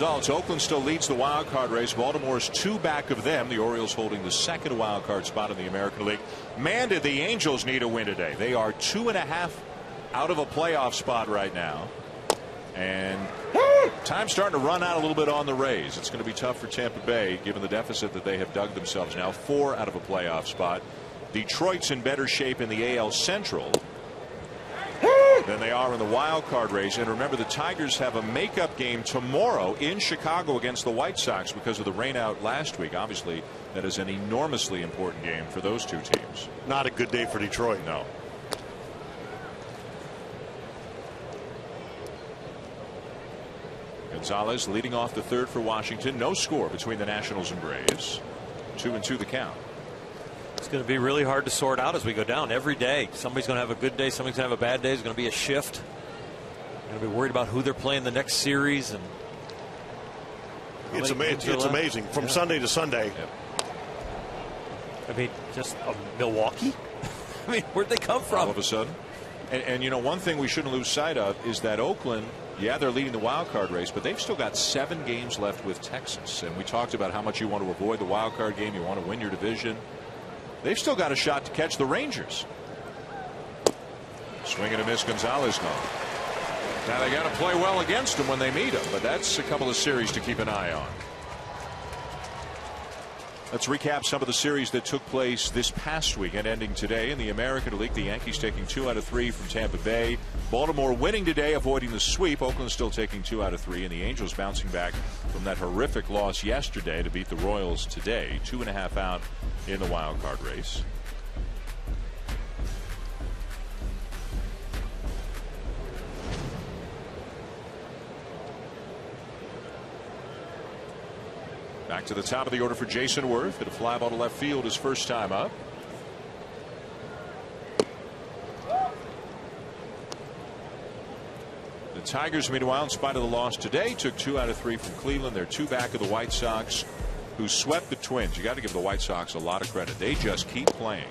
Results. Oakland still leads the wild card race. Baltimore's 2 back of them. The Orioles holding the 2nd wild card spot in the American League. Man, did the Angels need a win today. They are 2.5 out of a playoff spot right now. And time's starting to run out a little bit on the Rays. It's going to be tough for Tampa Bay given the deficit that they have dug themselves now. 4 out of a playoff spot. Detroit's in better shape in the AL Central than they are in the wild card race. And remember, the Tigers have a makeup game tomorrow in Chicago against the White Sox because of the rain out last week. Obviously, that is an enormously important game for those 2 teams. Not a good day for Detroit. No. Gonzalez leading off the 3rd for Washington. No score between the Nationals and Braves. 2-2 the count. It's going to be really hard to sort out as we go down every day. Somebody's going to have a good day. Somebody's going to have a bad day. There's going to be a shift. You're going to be worried about who they're playing the next series. And it's amazing from Sunday to Sunday. Yep. I mean, just Milwaukee. I mean, where'd they come from? All of a sudden. And you know, one thing we shouldn't lose sight of is that Oakland, yeah, they're leading the wild card race, but they've still got 7 games left with Texas. And we talked about how much you want to avoid the wild card game. You want to win your division. They've still got a shot to catch the Rangers. Swing and a miss. Gonzalez gone. Now they got to play well against them when they meet them, but that's a couple of series to keep an eye on. Let's recap some of the series that took place this past week and ending today in the American League. The Yankees taking 2 out of 3 from Tampa Bay. Baltimore winning today, avoiding the sweep. Oakland still taking 2 out of 3, and the Angels bouncing back from that horrific loss yesterday to beat the Royals today. 2.5 out in the wild card race. Back to the top of the order for Jason Worth. Hit a fly ball to left field his first time up. The Tigers, meanwhile, in spite of the loss today, took 2 out of 3 from Cleveland. They're 2 back of the White Sox, who swept the Twins. You got to give the White Sox a lot of credit. They just keep playing.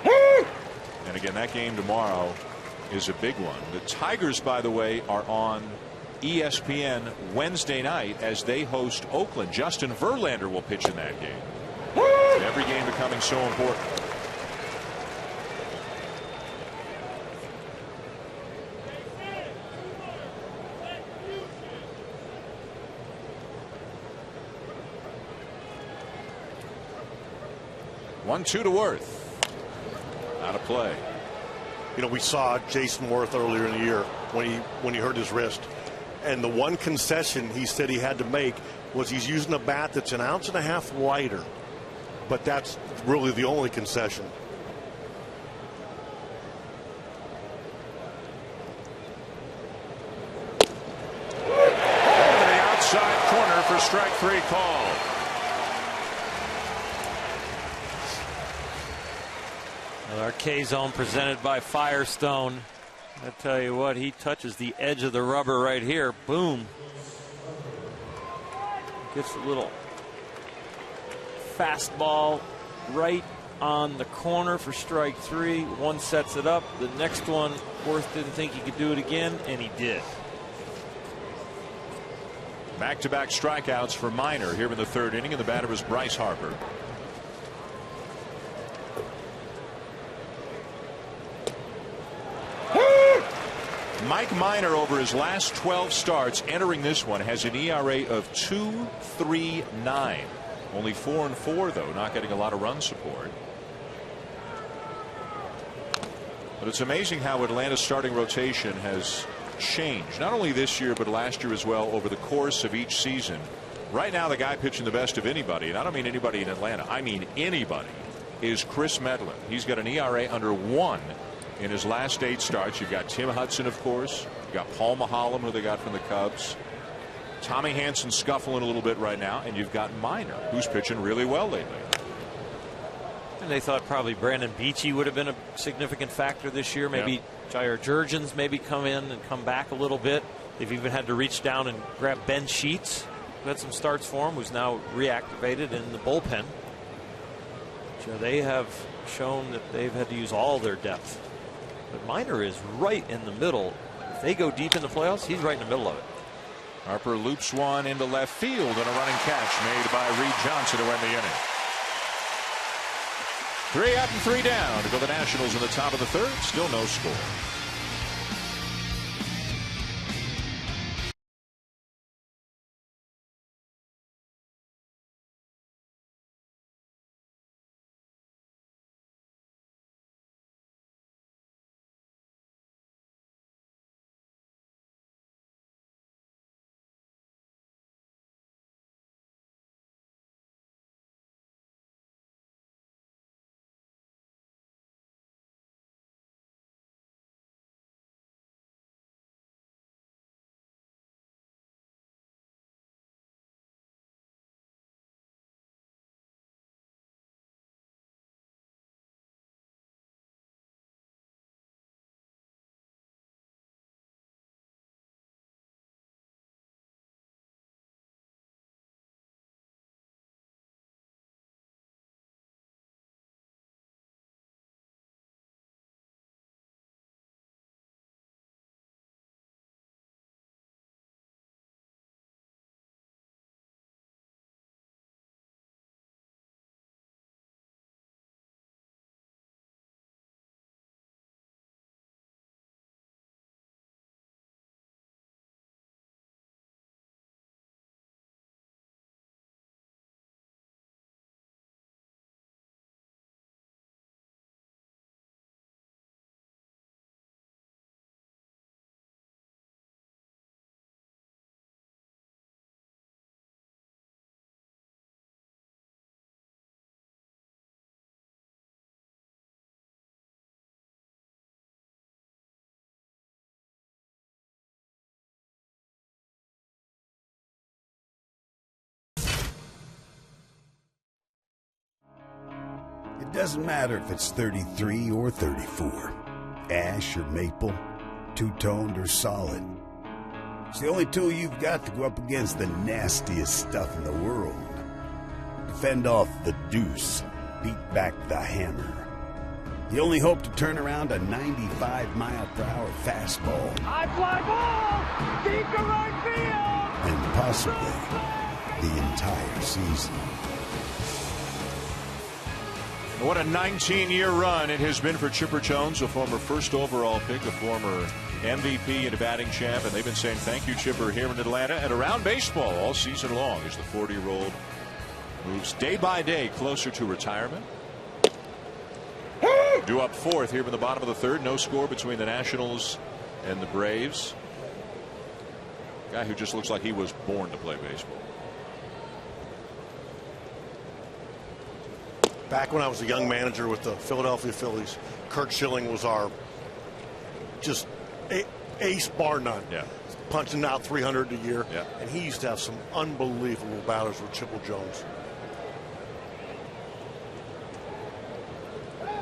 And again, that game tomorrow is a big one. The Tigers, by the way, are on ESPN Wednesday night as they host Oakland. Justin Verlander will pitch in that game. Every game becoming so important. One, 2 to Worth. Out of play. You know, we saw Jason Worth earlier in the year when he hurt his wrist. And the one concession he said he had to make was he's using a bat that's 1.5 ounces lighter. But that's really the only concession. Over the outside corner for strike 3 call. Well, our K-Zone presented by Firestone. I tell you what, he touches the edge of the rubber right here. Boom. Gets a little fastball right on the corner for strike 3. One sets it up. The next one, Worth didn't think he could do it again, and he did. Back-to-back strikeouts for Minor here in the 3rd inning, and the batter is Bryce Harper. Mike Minor, over his last 12 starts, entering this one, has an ERA of 2.39. Only 4-4, though, not getting a lot of run support. But it's amazing how Atlanta's starting rotation has changed, not only this year, but last year as well, over the course of each season. Right now, the guy pitching the best of anybody, and I don't mean anybody in Atlanta, I mean anybody, is Chris Medlin. He's got an ERA under 1 in his last 8 starts. You've got Tim Hudson, of course. You've got Paul Maholm, who they got from the Cubs. Tommy Hanson scuffling a little bit right now, and you've got Minor, who's pitching really well lately. And they thought probably Brandon Beachy would have been a significant factor this year. Maybe Jair Jurgens maybe come in and come back a little bit. They've even had to reach down and grab Ben Sheets, who had some starts for him, who's now reactivated in the bullpen. So they have shown that they've had to use all their depth. But Minor is right in the middle. If they go deep in the playoffs, he's right in the middle of it. Harper loops one into left field, and a running catch made by Reed Johnson to win the inning. 3 up and 3 down to go the Nationals in the top of the third. Still no score. It doesn't matter if it's 33 or 34, ash or maple, two-toned or solid. It's the only tool you've got to go up against the nastiest stuff in the world. Defend off the deuce, beat back the hammer. The only hope to turn around a 95-mile-per-hour fastball. High fly ball! Deep to right field! And possibly the entire season. What a 19-year run it has been for Chipper Jones, a former first overall pick, a former MVP and a batting champ. And they've been saying thank you, Chipper, here in Atlanta and around baseball all season long as the 40-year-old moves day by day closer to retirement. Due up fourth here in the bottom of the third. No score between the Nationals and the Braves. Guy who just looks like he was born to play baseball. Back when I was a young manager with the Philadelphia Phillies, Kurt Schilling was our just ace bar none. Yeah. Punching out 300 a year. Yeah. And he used to have some unbelievable batters with Chipper Jones.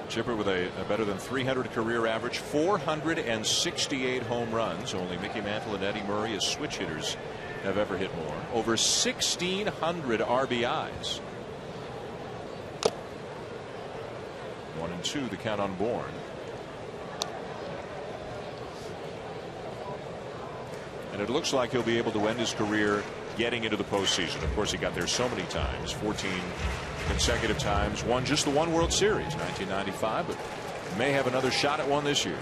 Chipper with a better than 300 career average, 468 home runs. Only Mickey Mantle and Eddie Murray as switch hitters have ever hit more. Over 1,600 RBIs. 1-2 the count on Bourne. And it looks like he'll be able to end his career getting into the postseason. Of course, he got there so many times, 14 consecutive times, won just the one World Series, 1995, but may have another shot at one this year.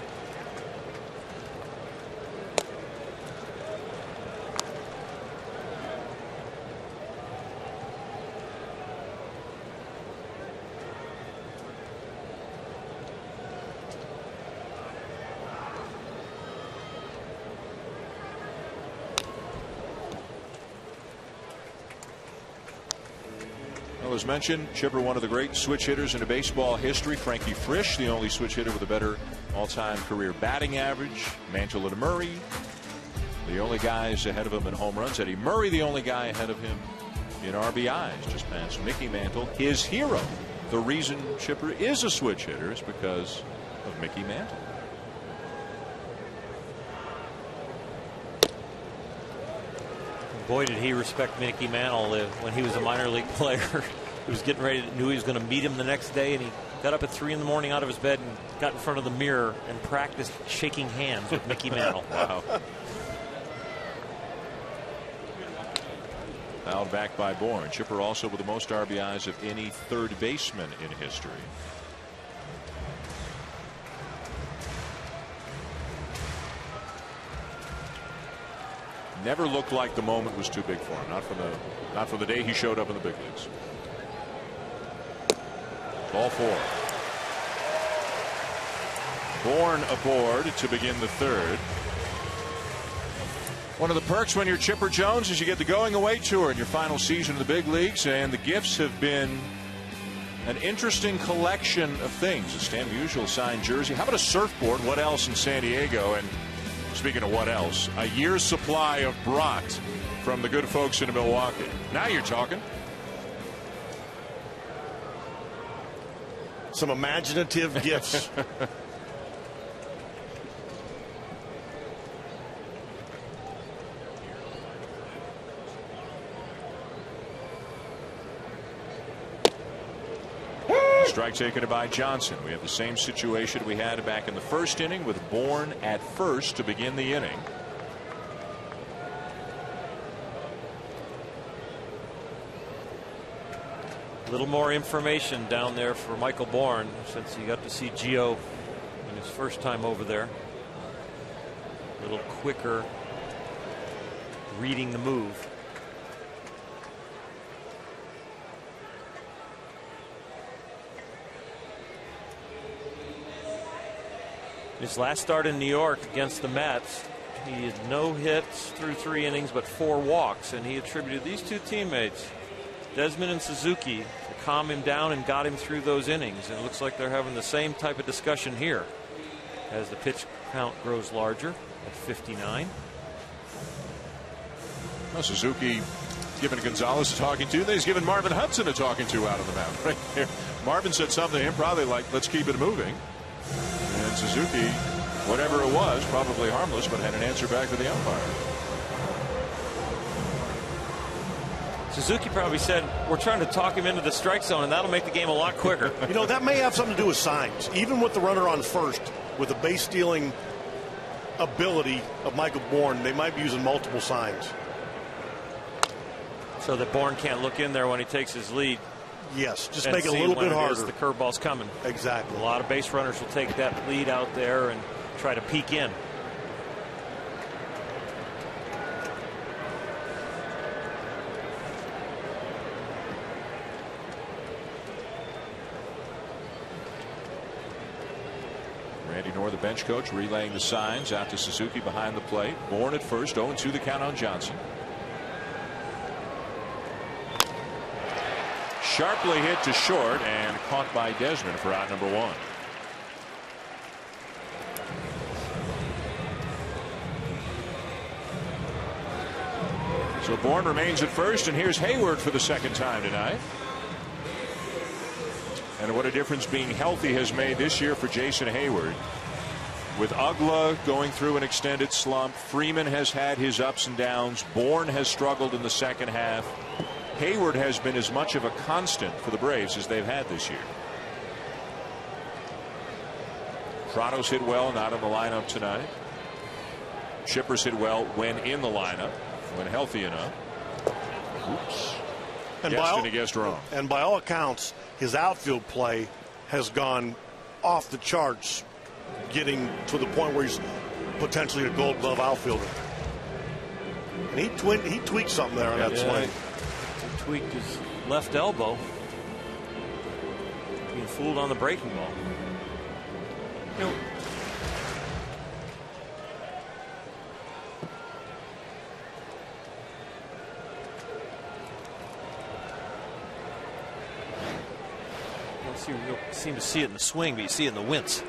As mentioned, Chipper, one of the great switch hitters in baseball history. Frankie Frisch, the only switch hitter with a better all-time career batting average. Mantle and Murray, the only guys ahead of him in home runs. Eddie Murray, the only guy ahead of him in RBIs, just past Mickey Mantle. His hero. The reason Chipper is a switch hitter is because of Mickey Mantle. Boy, did he respect Mickey Mantle when he was a minor league player. He was getting ready, knew he was going to meet him the next day, and he got up at 3 in the morning out of his bed and got in front of the mirror and practiced shaking hands with Mickey Mantle. Wow. Fouled back by Bourne. Chipper also with the most RBIs of any third baseman in history. Never looked like the moment was too big for him. Not from the day he showed up in the big leagues. Ball 4. Bourne aboard to begin the third. One of the perks when you're Chipper Jones is you get the going away tour in your final season in the big leagues, and the gifts have been an interesting collection of things. A Stan Musial signed jersey. How about a surfboard? What else in San Diego? And speaking of what else, a year's supply of brat from the good folks in Milwaukee. Now you're talking. Some imaginative gifts. Strike taken by Johnson. We have the same situation we had back in the first inning with Bourne at first to begin the inning. A little more information down there for Michael Bourne since he got to see Gio in his first time over there. A little quicker reading the move. His last start in New York against the Mets, he had no hits through 3 innings but 4 walks, and he attributed these two teammates, Desmond and Suzuki, to calm him down and got him through those innings. And it looks like they're having the same type of discussion here as the pitch count grows larger at 59. Well, Suzuki giving Gonzalez a talking to. Then he's giving Marvin Hudson a talking to out on the mound right there. Marvin said something to him probably like, let's keep it moving. And Suzuki, whatever it was, probably harmless, but had an answer back to the umpire. Suzuki probably said, we're trying to talk him into the strike zone, and that'll make the game a lot quicker. You know, that may have something to do with signs. Even with the runner on first, with the base stealing ability of Michael Bourne, they might be using multiple signs. So that Bourne can't look in there when he takes his lead. Yes, just make it a little bit harder. The curveball's coming. Exactly. A lot of base runners will take that lead out there and try to peek in. Randy Knorr, the bench coach, relaying the signs out to Suzuki behind the plate. Bourne at first, 0-2 the count on Johnson. Sharply hit to short and caught by Desmond for out number 1. So Bourne remains at first, and here's Hayward for the second time tonight. And what a difference being healthy has made this year for Jason Hayward. With Ugla going through an extended slump, Freeman has had his ups and downs. Bourne has struggled in the second half. Hayward has been as much of a constant for the Braves as they've had this year. Prado's hit well, not in the lineup tonight. Chipper's hit well when in the lineup, when healthy enough. Oops. And he guessed wrong. And by all accounts, his outfield play has gone off the charts, getting to the point where he's potentially a Gold Glove outfielder. And he tweaked something there on that swing. Tweaked his left elbow, being fooled on the breaking ball. Nope. You don't seem to see it in the swing, but you see it in the wince.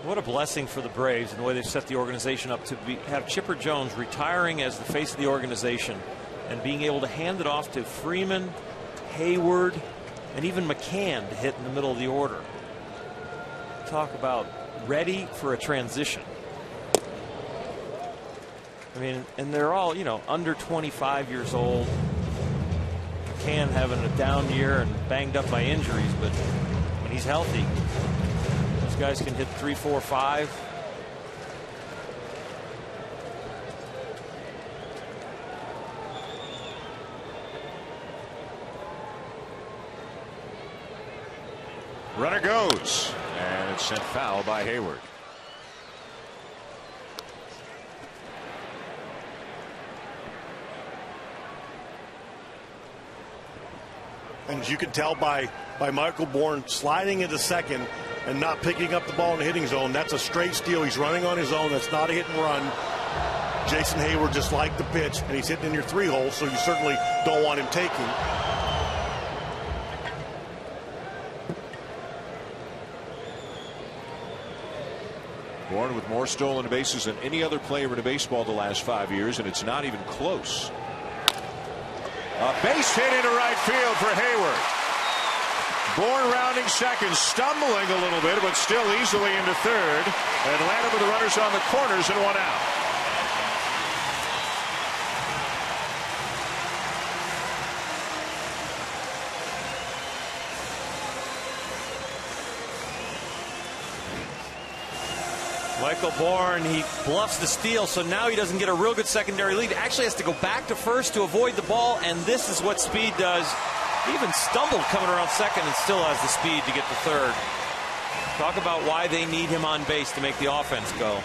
What a blessing for the Braves and the way they've set the organization up to have Chipper Jones retiring as the face of the organization and being able to hand it off to Freeman, Hayward, and even McCann to hit in the middle of the order. Talk about ready for a transition. I mean, and they're all, you know, under 25 years old. McCann having a down year and banged up by injuries, but when he's healthy, those guys can hit 3, 4, 5. Runner goes, and it's sent foul by Hayward. And as you can tell by Michael Bourne sliding into second and not picking up the ball in the hitting zone, that's a straight steal. He's running on his own. That's not a hit and run. Jason Hayward just liked the pitch, and he's hitting in your 3 hole, so you certainly don't want him taking. Bourne with more stolen bases than any other player in baseball the last 5 years, and it's not even close. A base hit into right field for Hayward. Bourne rounding second, stumbling a little bit, but still easily into third. Atlanta with the runners on the corners and 1 out. Michael Bourne, he bluffs the steal, so now he doesn't get a real good secondary lead. Actually has to go back to first to avoid the ball, and this is what speed does. He even stumbled coming around second and still has the speed to get to third. Talk about why they need him on base to make the offense go.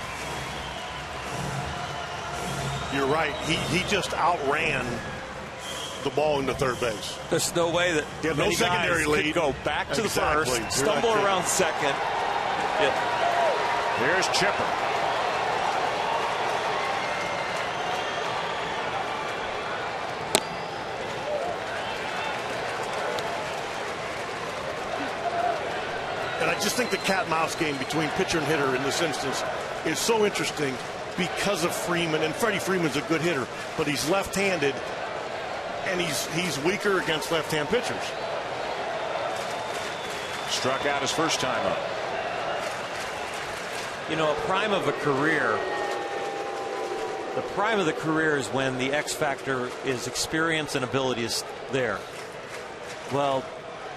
You're right. He just outran the ball into third base. There's no way that no secondary lead. Go back to the first, stumble around second. Here's Chipper. And I just think the cat-mouse game between pitcher and hitter in this instance is so interesting because of Freeman. And Freddie Freeman's a good hitter, but he's left-handed, and he's weaker against left-hand pitchers. Struck out his first time up. You know, a prime of a career, the prime of the career is when the X factor is experience and ability is there. Well,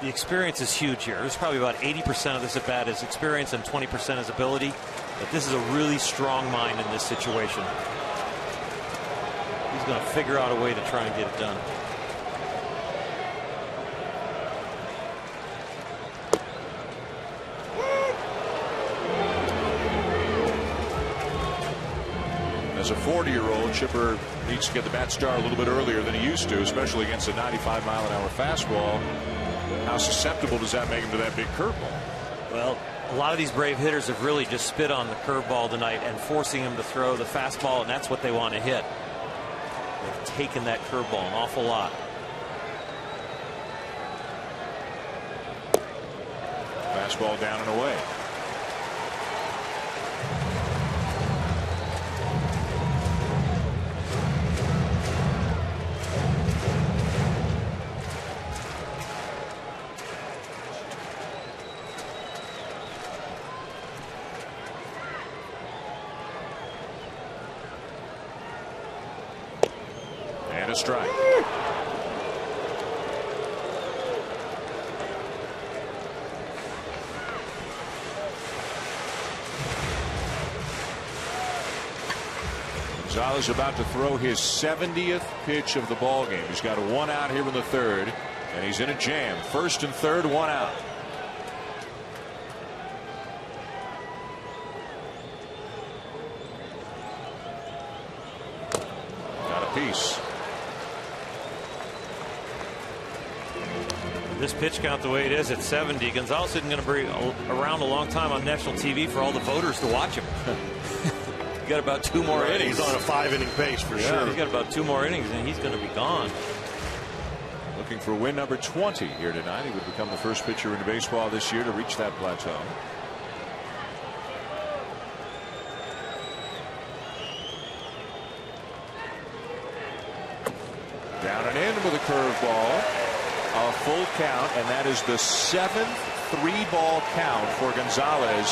the experience is huge here. There's probably about 80% of this at bat is experience and 20% is ability. But this is a really strong mind in this situation. He's going to figure out a way to try and get it done. As a 40-year-old, Chipper needs to get the bat start a little bit earlier than he used to, especially against a 95-mile-an-hour fastball. How susceptible does that make him to that big curveball? Well, a lot of these Brave hitters have really just spit on the curveball tonight and forcing him to throw the fastball, and that's what they want to hit. They've taken that curveball an awful lot. Fastball down and away. A strike. Gonzalez about to throw his 70th pitch of the ball game. He's got a 1 out here in the third, and he's in a jam. First and third, 1 out. Got a piece. This pitch count the way it is at 70, Gonzalez isn't going to be around a long time on national TV for all the voters to watch him. He's got about 2 more innings. He's on a 5-inning pace for sure. He's got about 2 more innings and he's going to be gone. Looking for win number 20 here tonight. He would become the first pitcher in baseball this year to reach that plateau. Down and in with a curveball. A full count, and that is the 7th 3-ball count for Gonzalez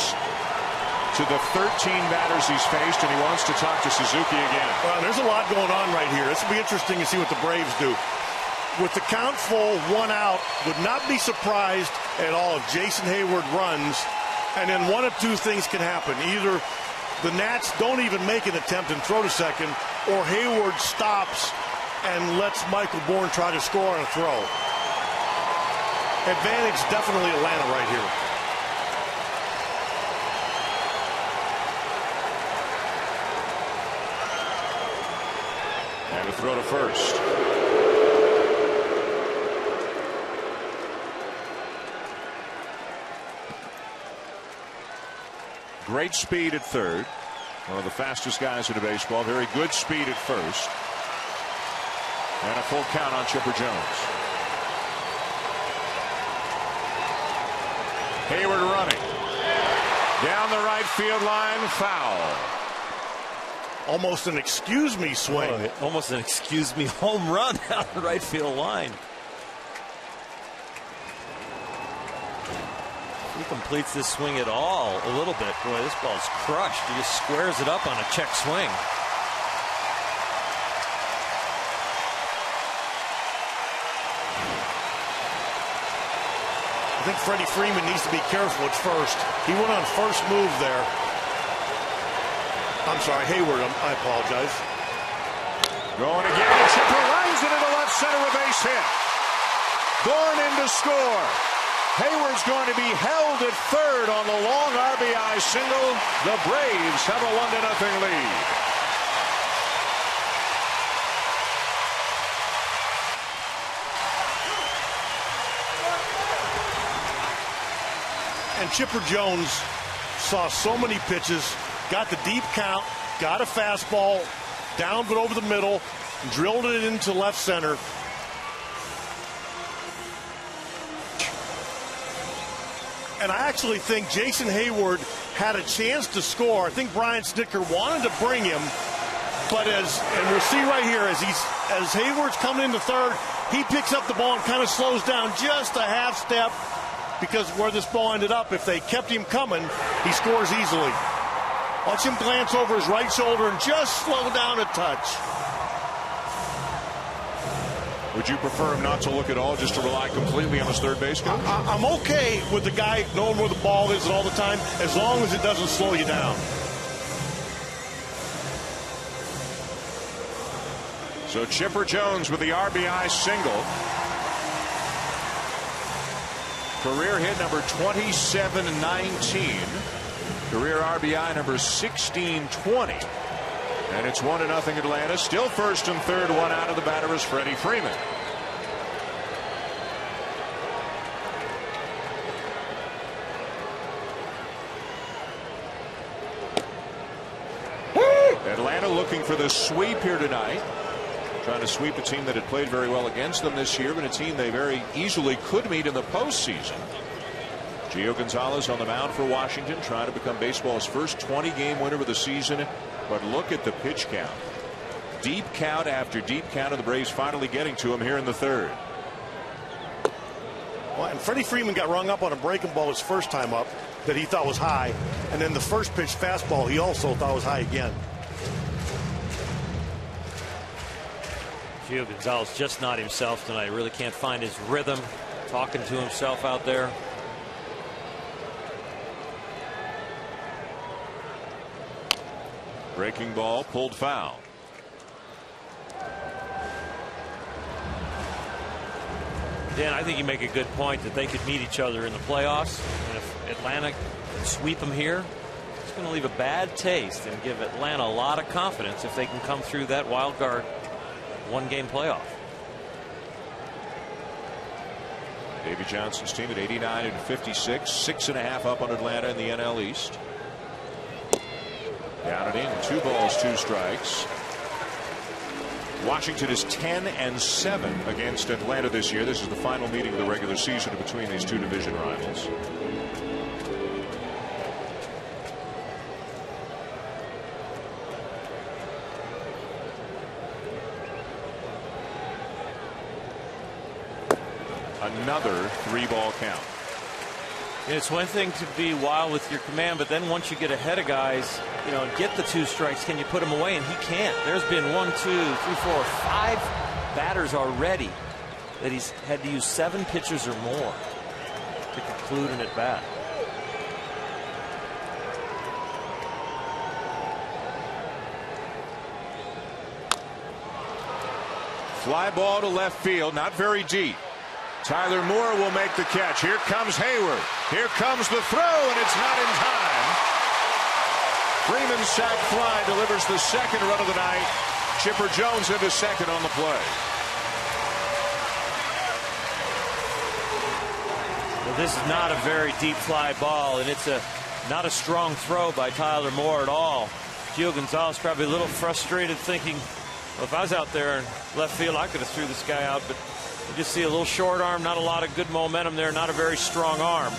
to the 13 batters he's faced, and he wants to talk to Suzuki again. Well, there's a lot going on right here. This will be interesting to see what the Braves do. With the count full, 1 out, would not be surprised at all if Jason Hayward runs, and then one of 2 things can happen. Either the Nats don't even make an attempt and throw to second, or Hayward stops and lets Michael Bourne try to score on a throw. Advantage definitely Atlanta right here. The throw to first. Great speed at third. One of the fastest guys in the baseball. Very good speed at first. And a full count on Chipper Jones. Hayward running. Down the right field line, foul. Almost an excuse me swing. Almost an excuse me home run down the right field line. He completes this swing at all a little bit. Boy, this ball's crushed. He just squares it up on a check swing. I think Freddie Freeman needs to be careful at first. He went on first move there. I'm sorry, Hayward. I apologize. Going again. Chipper lines it into left center, a base hit. Bourne in to score. Hayward's going to be held at third on the long RBI single. The Braves have a 1-0 lead. And Chipper Jones saw so many pitches, got the deep count, got a fastball, down but over the middle, drilled it into left center. And I actually think Jason Hayward had a chance to score. I think Brian Snitker wanted to bring him, but and we'll see right here as Hayward's coming into third, he picks up the ball and kind of slows down just a half step, because where this ball ended up, if they kept him coming, he scores easily. Watch him glance over his right shoulder and just slow down a touch. Would you prefer him not to look at all, just to rely completely on his third base coach? I'm okay with the guy knowing where the ball is all the time, as long as it doesn't slow you down. So Chipper Jones with the RBI single. Career hit number 2719. Career RBI number 1620. And it's 1-0 Atlanta. Still first and third, one out of the batter is Freddie Freeman. Atlanta looking for the sweep here tonight. Trying to sweep a team that had played very well against them this year, but a team they very easily could meet in the postseason. Gio Gonzalez on the mound for Washington, trying to become baseball's first 20-game winner of the season. But look at the pitch count. Deep count after deep count of the Braves finally getting to him here in the third. Well, and Freddie Freeman got rung up on a breaking ball his first time up that he thought was high. And then the first pitch fastball he also thought was high again. Gio Gonzalez just not himself tonight. Really can't find his rhythm. Talking to himself out there. Breaking ball pulled foul. Dan, I think you make a good point that they could meet each other in the playoffs. And if Atlanta can sweep them here, it's going to leave a bad taste and give Atlanta a lot of confidence if they can come through that wild card one-game playoff. Davey Johnson's team at 89-56, 6.5 up on Atlanta in the NL East. Down and in, 2 balls, 2 strikes. Washington is 10-7 against Atlanta this year. This is the final meeting of the regular season between these two division rivals. Another 3-ball count. It's one thing to be wild with your command, but then once you get ahead of guys, you know, and get the 2 strikes, can you put him away? And he can't. There's been 1, 2, 3, 4, 5 batters already that he's had to use 7 pitches or more to conclude an at bat. Fly ball to left field, not very deep. Tyler Moore will make the catch. Here comes Hayward. Here comes the throw, and it's not in time. Freeman's sac fly delivers the second run of the night Chipper Jones into second on the play. Well, this is not a very deep fly ball, and it's not a strong throw by Tyler Moore at all. Gio Gonzalez probably a little frustrated, thinking, well, if I was out there in left field, I could have threw this guy out. But you just see a little short arm, not a lot of good momentum there, not a very strong arm.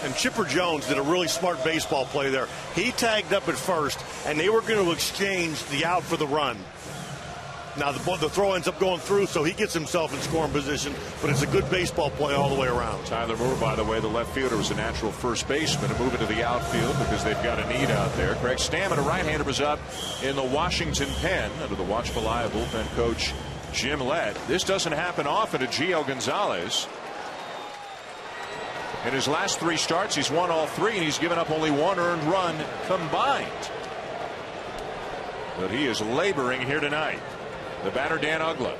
And Chipper Jones did a really smart baseball play there. He tagged up at first, and they were going to exchange the out for the run. Now the throw ends up going through, so he gets himself in scoring position, but it's a good baseball play all the way around. Tyler Moore, by the way, the left fielder, was a natural first baseman to move into the outfield because they've got a need out there. Craig Stammen, a right-hander, was up in the Washington pen under the watchful eye of bullpen coach Jim Lett. This doesn't happen often to Gio Gonzalez. In his last 3 starts, he's won all 3, and he's given up only 1 earned run combined. But he is laboring here tonight. The batter, Dan Uggla.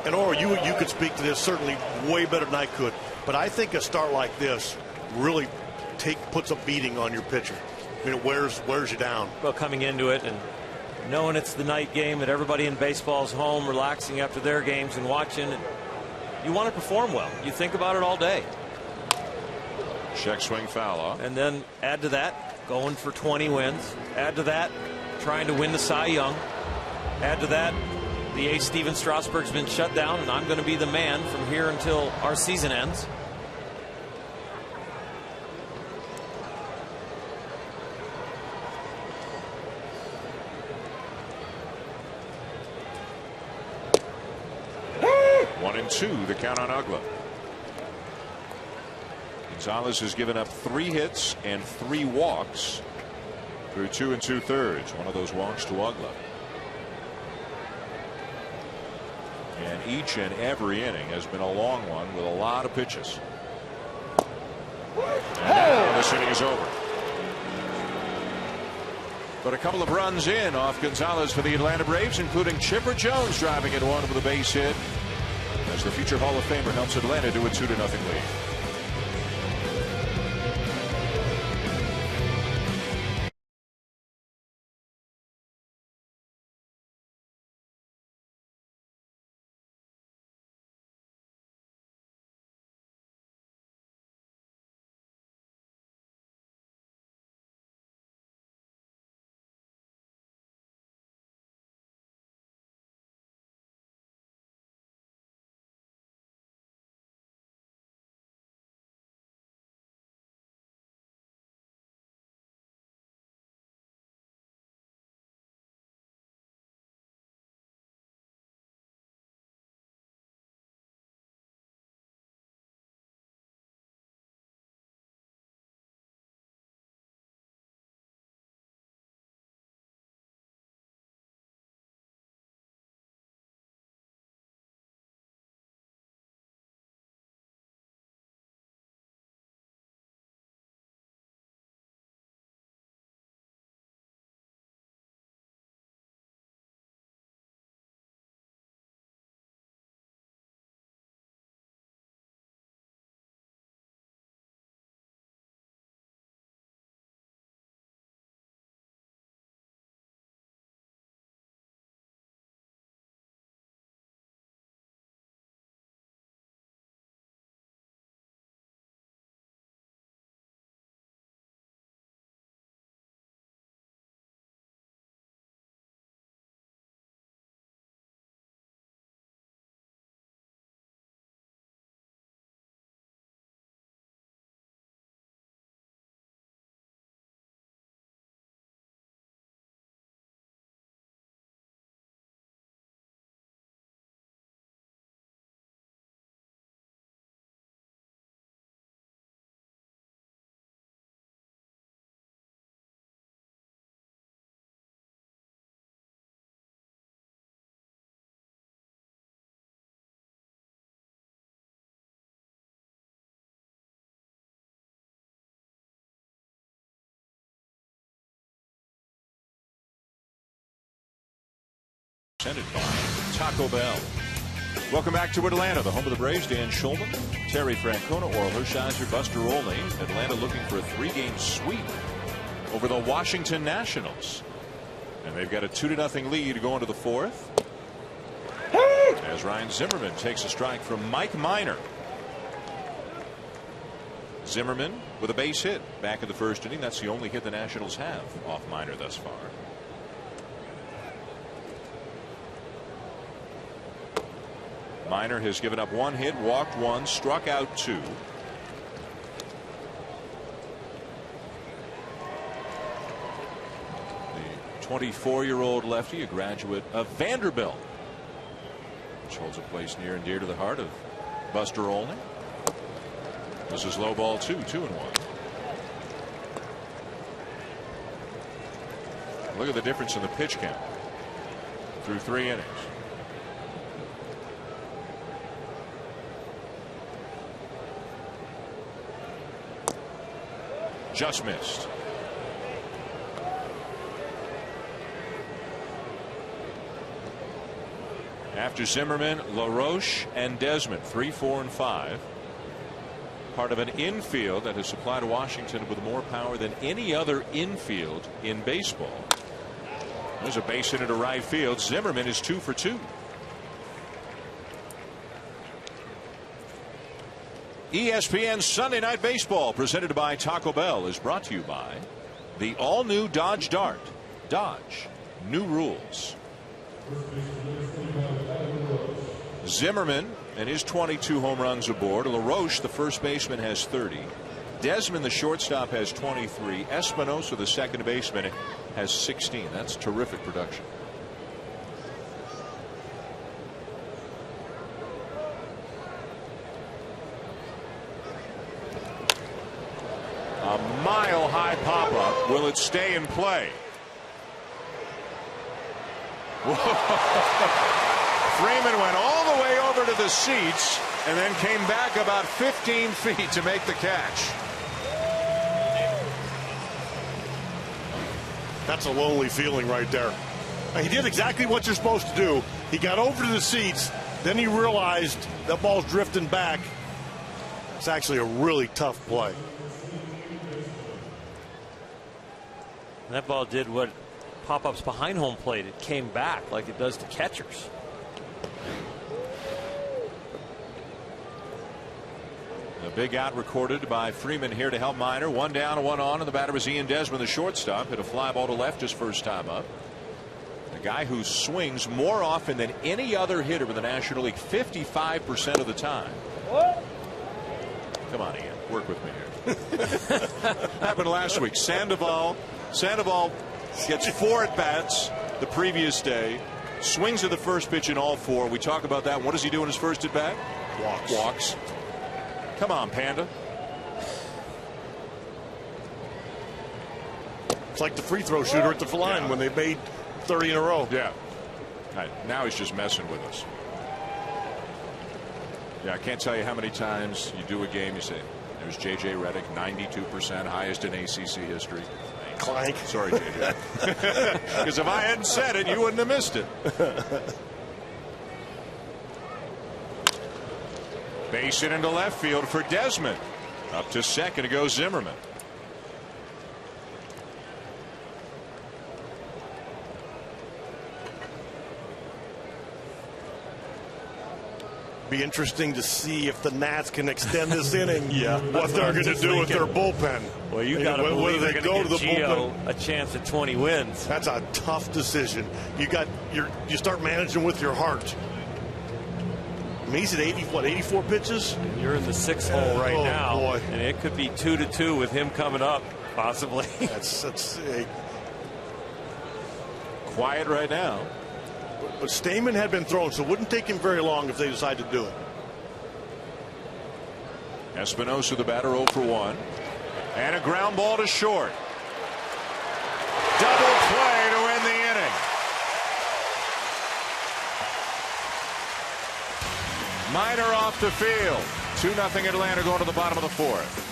And Or, you could speak to this certainly way better than I could, but I think a start like this really puts a beating on your pitcher. I mean, it wears you down. Well, coming into it and knowing it's the night game, that everybody in baseball's home relaxing after their games and watching, you want to perform well. You think about it all day. Check swing, foul off. And then add to that, going for 20 wins. Add to that, trying to win the Cy Young. Add to that, the ace Steven Strasburg's been shut down, and I'm going to be the man from here until our season ends. One and 2, the count on Uggla. Gonzalez has given up 3 hits and 3 walks through 2 2/3. One of those walks to Uggla. And each and every inning has been a long one with a lot of pitches. And now this inning is over. But a couple of runs in off Gonzalez for the Atlanta Braves, including Chipper Jones driving in one with a base hit, as the future Hall of Famer helps Atlanta to a 2-0 lead. Presented by Taco Bell. Welcome back to Atlanta, the home of the Braves. Dan Schulman, Terry Francona, Oral Hershiser, Buster Olney. Atlanta looking for a 3-game sweep over the Washington Nationals. And they've got a 2-0 lead going to the fourth. As Ryan Zimmerman takes a strike from Mike Minor. Zimmerman with a base hit back in the first inning. That's the only hit the Nationals have off Minor thus far. Minor has given up 1 hit, walked 1, struck out 2. The 24-year-old lefty, a graduate of Vanderbilt, which holds a place near and dear to the heart of Buster Olney. This is low ball 2-1. Look at the difference in the pitch count through 3 innings. Just missed. After Zimmerman, LaRoche and Desmond, 3, 4, and 5. Part of an infield that has supplied Washington with more power than any other infield in baseball. There's a base hit into right field. Zimmerman is 2 for 2. ESPN Sunday Night Baseball, presented by Taco Bell, is brought to you by the all-new Dodge Dart. Dodge, new rules. Zimmerman and his 22 home runs aboard. LaRoche, the first baseman, has 30. Desmond, the shortstop, has 23. Espinosa, the second baseman, has 16. That's terrific production. A mile-high pop-up. Will it stay in play? Freeman went all the way over to the seats and then came back about 15 feet to make the catch. That's a lonely feeling right there. He did exactly what you're supposed to do. He got over to the seats, then he realized that ball's drifting back. It's actually a really tough play. That ball did what pop-ups behind home plate. It came back like it does to catchers. A big out recorded by Freeman here to help Minor. 1 down, 1 on, and the batter was Ian Desmond, the shortstop. Hit a fly ball to left his first time up. A guy who swings more often than any other hitter in the National League, 55% of the time. Come on, Ian, work with me here. Happened last week. Sandoval gets 4 at-bats the previous day. Swings at the first pitch in all 4. We talk about that. What does he do in his first at-bat? Walks. Come on, Panda. It's like the free throw shooter at the line when they made 30 in a row. Yeah. Now he's just messing with us. Yeah, I can't tell you how many times you do a game, you say, there's J.J. Redick, 92%, highest in ACC history. Clank. Sorry, J.J. Because if I hadn't said it, you wouldn't have missed it. Base hit into left field for Desmond. Up to second goes Zimmerman. Be interesting to see if the Nats can extend this inning. What they're going to do with their bullpen. Well, you got to believe they're going to give Gio a chance at 20 wins. That's a tough decision. You start managing with your heart. I mean, he's at 84 pitches. You're in the 6th hole right now, boy. And it could be 2-2 with him coming up, possibly. That's quiet right now. But Stamen had been thrown, so it wouldn't take him very long if they decide to do it. Espinosa, the batter, 0 for 1. And a ground ball to short. Double play to win the inning. Minor off the field. 2-0 Atlanta going to the bottom of the 4th.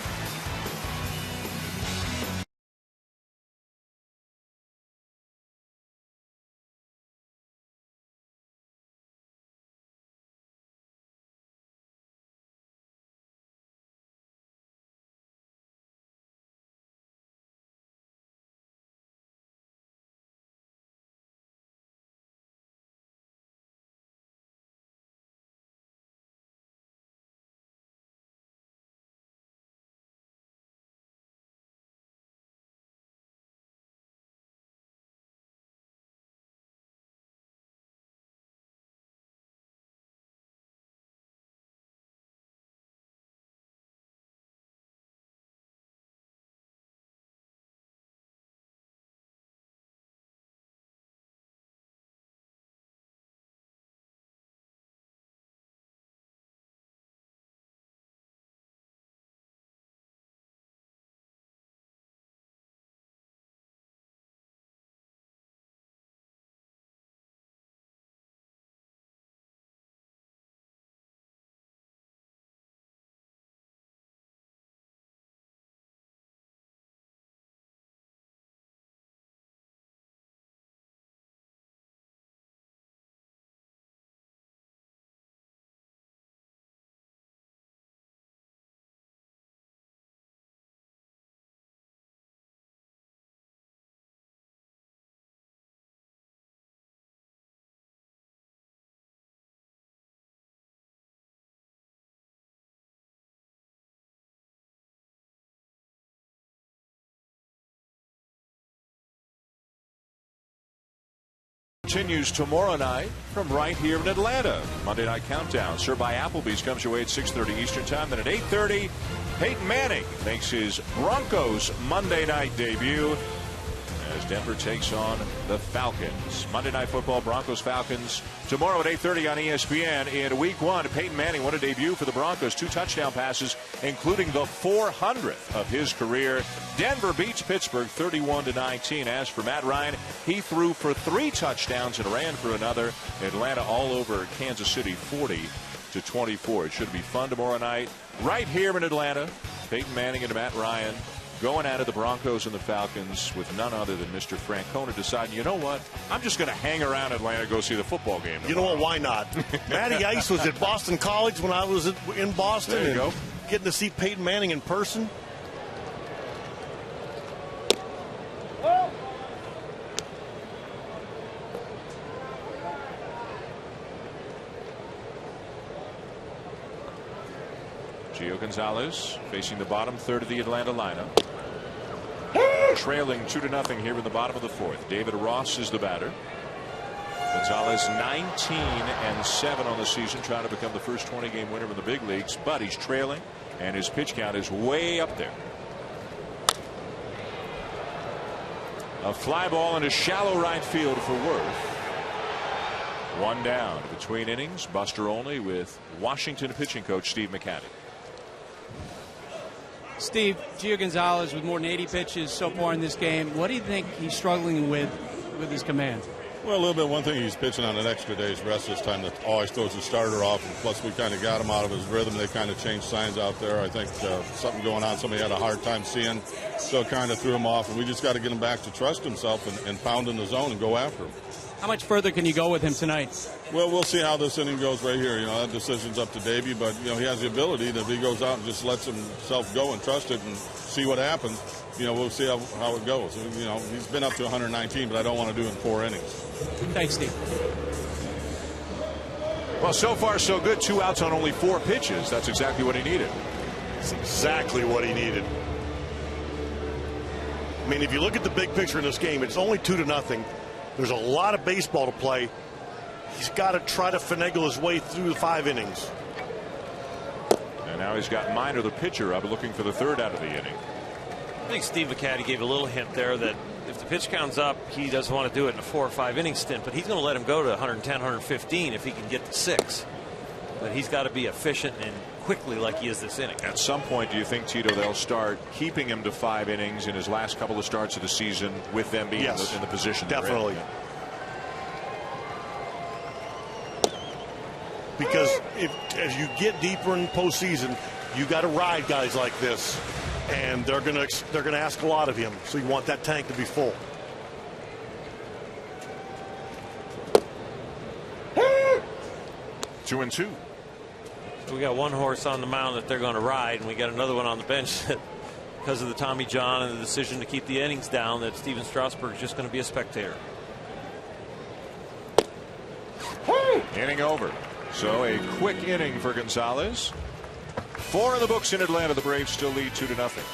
continues tomorrow night from right here in Atlanta. Monday Night Countdown, served by Applebee's, comes your way at 6:30 Eastern Time. Then at 8:30, Peyton Manning makes his Broncos Monday night debut as Denver takes on the Falcons. Monday Night Football, Broncos Falcons tomorrow at 8:30 on ESPN. In Week 1, Peyton Manning, what a debut for the Broncos. 2 touchdown passes, including the 400th of his career. Denver beats Pittsburgh 31-19. As for Matt Ryan, he threw for 3 touchdowns and ran for another. Atlanta all over Kansas City 40-24. It should be fun tomorrow night right here in Atlanta. Peyton Manning and Matt Ryan going at it, the Broncos and the Falcons, with none other than Mr. Francona deciding, you know what, I'm just going to hang around Atlanta, go see the football game tomorrow. You know what, why not? Matty Ice was at Boston College when I was in Boston. There you go. Getting to see Peyton Manning in person. Gio Gonzalez facing the bottom third of the Atlanta lineup. Trailing 2-0 here in the bottom of the 4th. David Ross is the batter. Gonzalez 19-7 on the season, trying to become the first 20-game winner in the big leagues, but he's trailing, and his pitch count is way up there. A fly ball into shallow right field for Worth. 1 down between innings. Buster Olney with Washington pitching coach Steve McCatty. Steve, Gio Gonzalez with more than 80 pitches so far in this game. What do you think he's struggling with his command? Well, a little bit. One thing, he's pitching on an extra day's rest this time. That always throws the starter off, and plus we kind of got him out of his rhythm. They kind of changed signs out there. I think something going on. Somebody had a hard time seeing, so it kind of threw him off. And we just got to get him back to trust himself and pound in the zone and go after him. How much further can you go with him tonight? Well, we'll see how this inning goes right here. You know, that decision's up to Davey, but you know he has the ability that if he goes out and just lets himself go and trust it and see what happens. You know, we'll see how it goes. You know, he's been up to 119, but I don't want to do it in 4 innings. Thanks, Steve. Well, so far so good. 2 outs on only 4 pitches. That's exactly what he needed. That's exactly what he needed. I mean, if you look at the big picture in this game, it's only 2-0. There's a lot of baseball to play. He's got to try to finagle his way through the 5 innings. And now he's got Minor, the pitcher, up looking for the 3rd out of the inning. I think Steve McCatty gave a little hint there that if the pitch count's up, he doesn't want to do it in a 4 or 5 inning stint, but he's going to let him go to 110, 115 if he can get to 6. But he's got to be efficient and quickly like he is this inning. At some point, do you think, Tito, they'll start keeping him to 5 innings in his last couple of starts of the season with them being in the position? Definitely. Because as you get deeper in postseason, you got to ride guys like this, and they're gonna ask a lot of him. So you want that tank to be full. Two and two. We got one horse on the mound that they're going to ride, and we got another one on the bench that, because of the Tommy John and the decision to keep the innings down, that Steven Strasburg is just going to be a spectator. Inning over. So a quick inning for Gonzalez. 4 in the books in Atlanta. The Braves still lead 2-0.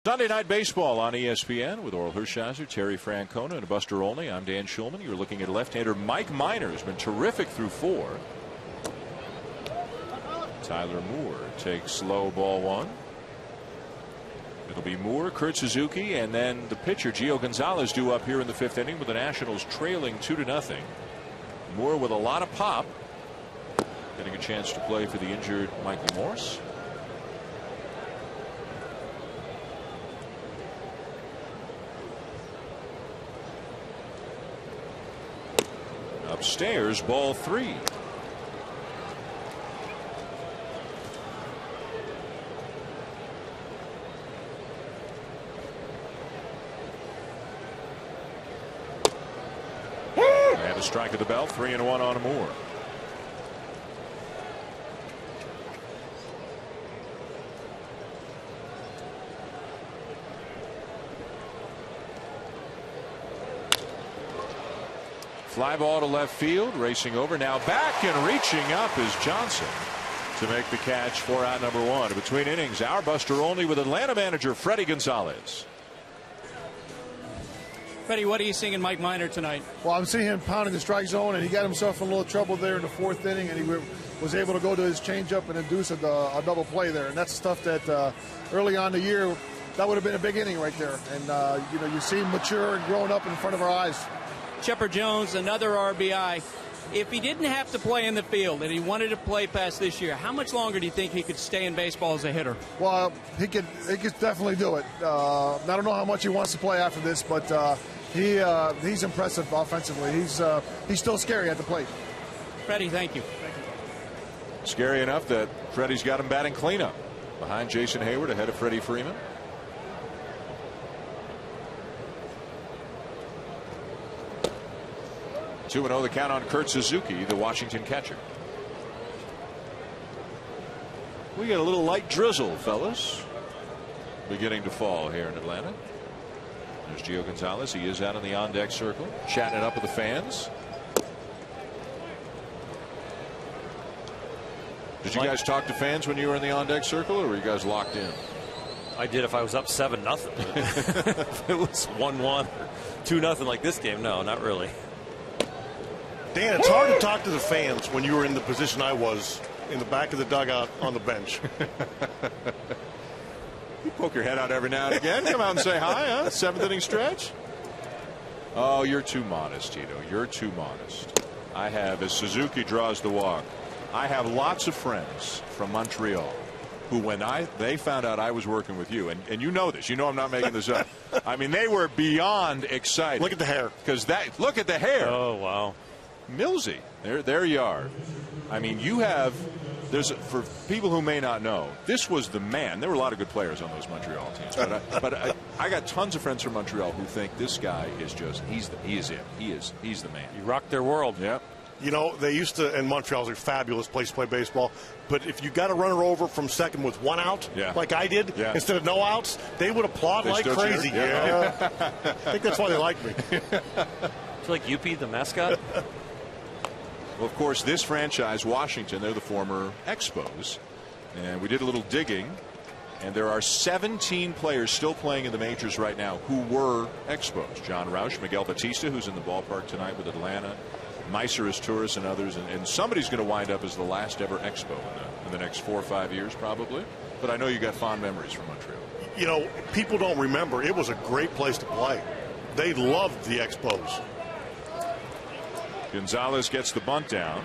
Sunday Night Baseball on ESPN with Oral Hershiser, Terry Francona, and Buster Olney. I'm Dan Schulman. You're looking at left-hander Mike Minor, who's been terrific through 4. Tyler Moore takes slow ball 1. It'll be Moore, Kurt Suzuki, and then the pitcher Gio Gonzalez due up here in the 5th inning with the Nationals trailing 2-0. Moore with a lot of pop, getting a chance to play for the injured Michael Morse. Upstairs, ball 3. And a strike at the belt, 3-1 on Moore. Fly ball to left field, racing over, now back and reaching up is Johnson to make the catch for out number 1. Between innings, our Buster Olney with Atlanta manager Freddie Gonzalez. Freddie, what are you seeing in Mike Minor tonight? Well, I'm seeing him pounding the strike zone, and he got himself in a little trouble there in the 4th inning, and he was able to go to his changeup and induce a double play there. And that's stuff that early on in the year, that would have been a big inning right there. And, you see him mature and growing up in front of our eyes. Chipper Jones, another RBI. If he didn't have to play in the field and he wanted to play past this year, how much longer do you think he could stay in baseball as a hitter? Well, he could definitely do it. I don't know how much he wants to play after this, but he's impressive offensively. He's still scary at the plate. Freddie, thank you. Scary enough that Freddie's got him batting cleanup behind Jason Hayward, ahead of Freddie Freeman. 2-0 the count on Kurt Suzuki, the Washington catcher. We got a little light drizzle, fellas, beginning to fall here in Atlanta. There's Gio Gonzalez. He is out in the on-deck circle, chatting it up with the fans. Did you guys talk to fans when you were in the on-deck circle, or were you guys locked in? I did if I was up 7-0. If it was 1-1 or 2-0 like this game, no, not really. Dan, it's hard to talk to the fans when you were in the position I was, in the back of the dugout on the bench. You poke your head out every now and again. Come out and say hi, huh? 7th inning stretch. Oh, you're too modest, Tito. You're too modest. I have, as Suzuki draws the walk, I have lots of friends from Montreal who, when they found out I was working with you, and you know this, you know I'm not making this up. I mean, they were beyond excited. Look at the hair. Look at the hair. Oh, wow. Millsy, there you are. I mean, for people who may not know, this was the man. There were a lot of good players on those Montreal teams, but I got tons of friends from Montreal who think this guy is just he's the man. You rocked their world. Yeah. You know, they used to, and Montreal's a fabulous place to play baseball, but if you got a runner over from second with 1 out, like I did, instead of no outs, they would applaud like crazy. Yeah. I think that's why they like me. It's like Yuppie, the mascot. Well, of course, this franchise, Washington, they're the former Expos. And we did a little digging, and there are 17 players still playing in the majors right now who were Expos. John Roush, Miguel Batista, who's in the ballpark tonight with Atlanta, Meiser Torres, and others. And somebody's going to wind up as the last ever Expo in the next 4 or 5 years, probably. But I know you got fond memories from Montreal. You know, people don't remember. It was a great place to play. They loved the Expos. Gonzalez gets the bunt down,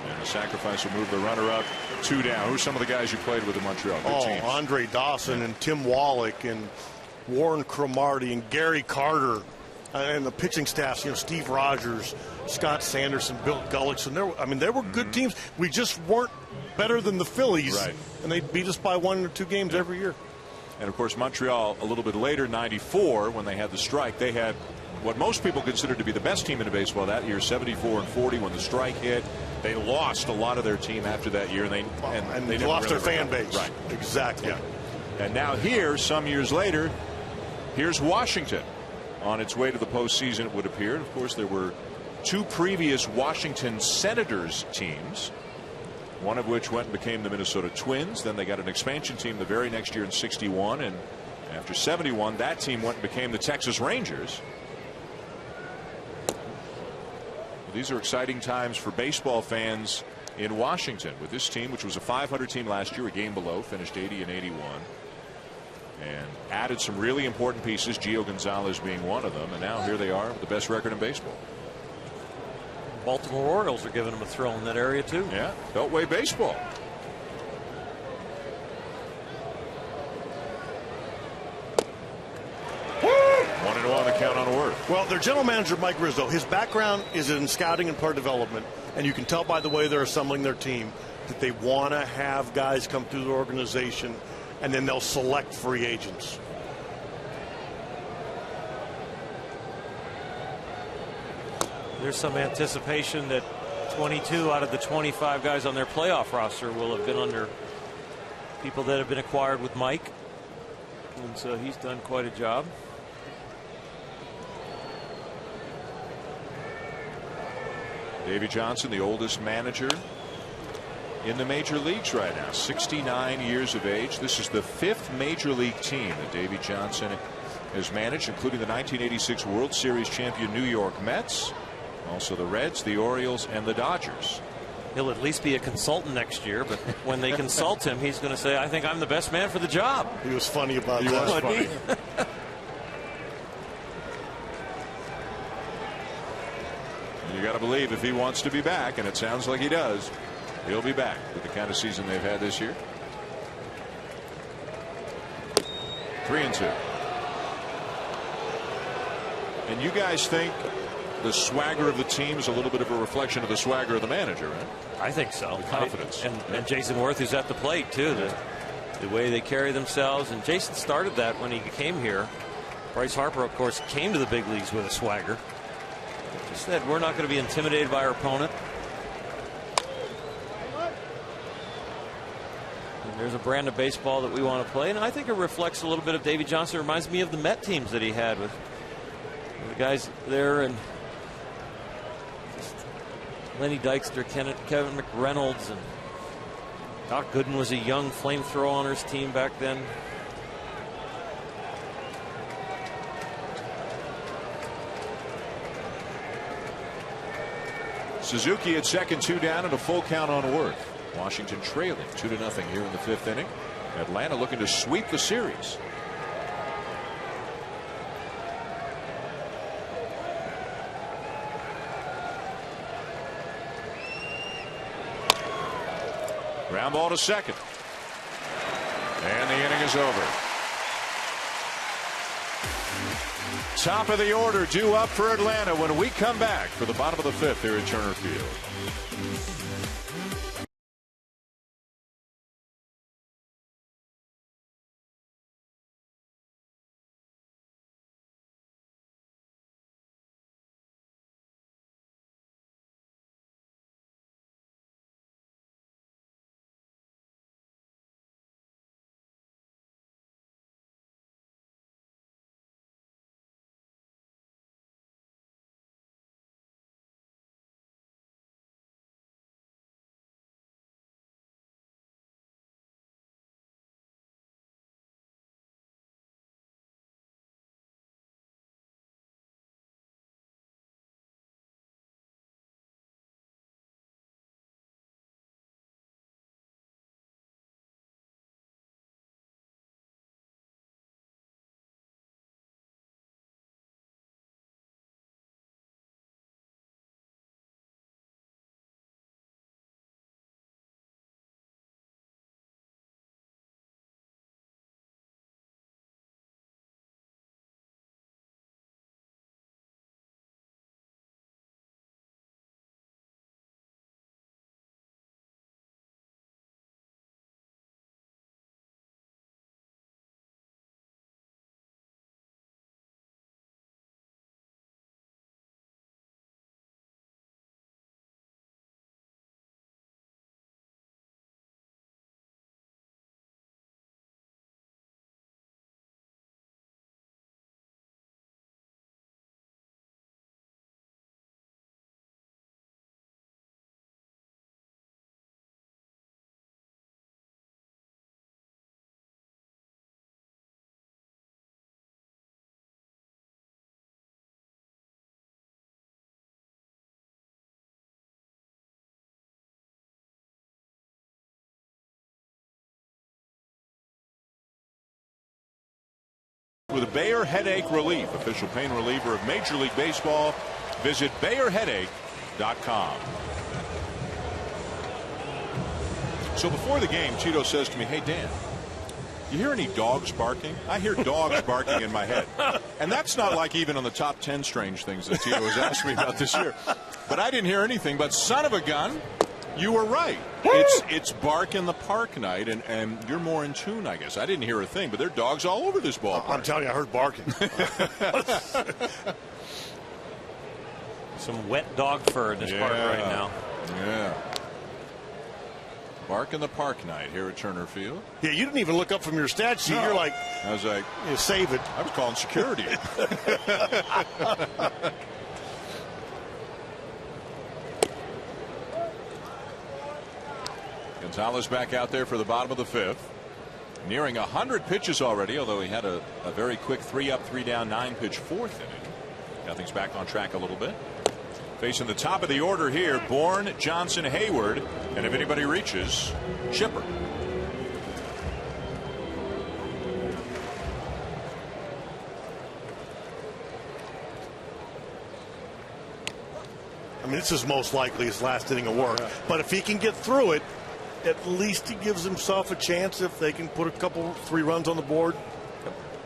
and the sacrifice will move the runner up 2 down. Who's some of the guys you played with in Montreal? Good teams. Andre Dawson and Tim Wallach and Warren Cromartie and Gary Carter and the pitching staffs. You know, Steve Rogers, Scott Sanderson, Bill Gullickson. They were good teams. We just weren't better than the Phillies, and they beat us by 1 or 2 games every year. And of course, Montreal a little bit later, '94, when they had the strike, they had what most people considered to be the best team in baseball that year, 74-40. When the strike hit, they lost a lot of their team after that year, and they lost really their fan base. Right, exactly. Yeah. And now here, some years later, here's Washington on its way to the postseason, it would appear. And of course, there were 2 previous Washington Senators teams, one of which went and became the Minnesota Twins. Then they got an expansion team the very next year in '61, and After 71, that team went and became the Texas Rangers. Well, these are exciting times for baseball fans in Washington with this team, which was a 500 team last year, a game below, finished 80 and 81. And added some really important pieces, Gio Gonzalez being one of them, and now here they are with the best record in baseball. Baltimore Orioles are giving them a thrill in that area too. Yeah, Beltway baseball. One and one, the count on Worth. Well, their general manager, Mike Rizzo, his background is in scouting and player development, and you can tell by the way they're assembling their team that they want to have guys come through the organization, and then they'll select free agents. There's some anticipation that 22 out of the 25 guys on their playoff roster will have been under people that have been acquired with Mike. And so he's done quite a job. Davey Johnson, the oldest manager in the major leagues right now, 69 years of age. This is the 5th major league team that Davey Johnson has managed, including the 1986 World Series champion New York Mets, also the Reds, the Orioles, and the Dodgers. He'll at least be a consultant next year, but when they consult him, he's going to say, I think I'm the best man for the job. He was funny about that. He was funny. You got to believe if he wants to be back, and it sounds like he does, he'll be back with the kind of season they've had this year. 3-2. And you guys think the swagger of the team is a little bit of a reflection of the swagger of the manager, right? I think so. The confidence. And Jason Worth, who's at the plate, too. The way they carry themselves. And Jason started that when he came here. Bryce Harper, of course, came to the big leagues with a swagger. Just said, we're not going to be intimidated by our opponent. And there's a brand of baseball that we want to play. And I think it reflects a little bit of Davey Johnson. It reminds me of the Met teams that he had with the guys there, and Lenny Dykstra, Kevin McReynolds, and Doc Gooden was a young flamethrower on his team back then. Suzuki at second, 2 down, and a full count on Worth. Washington trailing 2-0 here in the 5th inning. Atlanta looking to sweep the series. Ground ball to second. And the inning is over. Top of the order due up for Atlanta when we come back for the bottom of the 5th here at Turner Field. with Bayer Headache Relief, official pain reliever of Major League Baseball. Visit BayerHeadache.com. So before the game, Tito says to me, "Hey, Dan, you hear any dogs barking?" I hear dogs barking in my head. And that's not like even on the top 10 strange things that Tito has asked me about this year. But I didn't hear anything. But son of a gun, you were right. It's bark in the park night, and you're more in tune, I guess. I didn't hear a thing, but there are dogs all over this ballpark. I'm telling you, I heard barking. Some wet dog fur in this park right now. Yeah. Bark in the park night here at Turner Field. Yeah, you didn't even look up from your stat sheet. No. You're like, I was like, you save it. I was calling security. Gonzalez back out there for the bottom of the fifth. Nearing 100 pitches already, although he had a very quick 3-up, 3-down, 9-pitch fourth inning. Nothing's back on track a little bit. Facing the top of the order here, Bourne, Johnson, Hayward, and if anybody reaches, Chipper. I mean, this is most likely his last inning of work. Yeah. But if he can get through it, at least he gives himself a chance if they can put 3 runs on the board.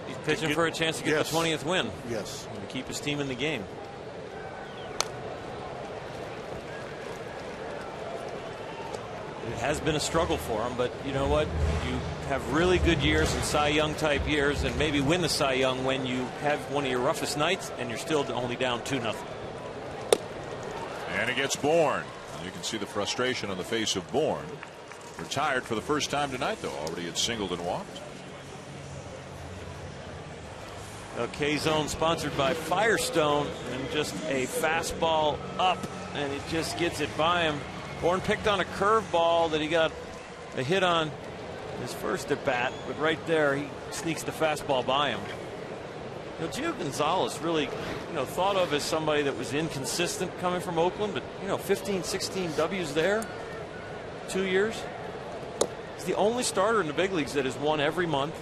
He's pitching for a chance to get the 20th win. Yes. And to keep his team in the game. It has been a struggle for him, but you know what? You have really good years and Cy Young type years, and maybe win the Cy Young when you have one of your roughest nights and you're still only down 2-0. And it gets Bourne. You can see the frustration on the face of Bourne. Retired for the first time tonight, though. Already had singled and walked. K-Zone sponsored by Firestone, and just a fastball up, and it just gets it by him. Bourne picked on a curveball that he got a hit on his first at bat, but right there he sneaks the fastball by him. You know, Gio Gonzalez really, thought of as somebody that was inconsistent coming from Oakland, but 15, 16 W's there, 2 years. He's the only starter in the big leagues that has won every month.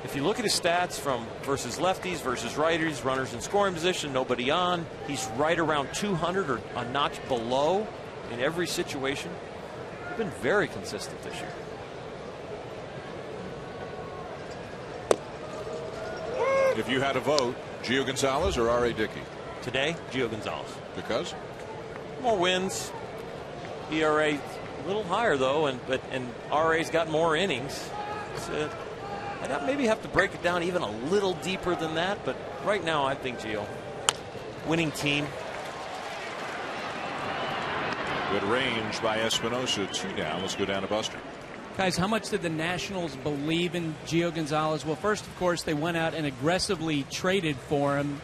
If you look at his stats from versus lefties versus righties, runners in scoring position, nobody on, he's right around 200 or a notch below in every situation. He's been very consistent this year. If you had a vote, Gio Gonzalez or R.A. Dickey? Today, Gio Gonzalez. Because? More wins. ERA a little higher, though, and R.A.'s got more innings. So I'd maybe have to break it down even a little deeper than that, but right now I think Gio. Winning team. Good range by Espinosa. 2 down. Let's go down to Buster. Guys, how much did the Nationals believe in Gio Gonzalez? Well, first, of course, they went out and aggressively traded for him.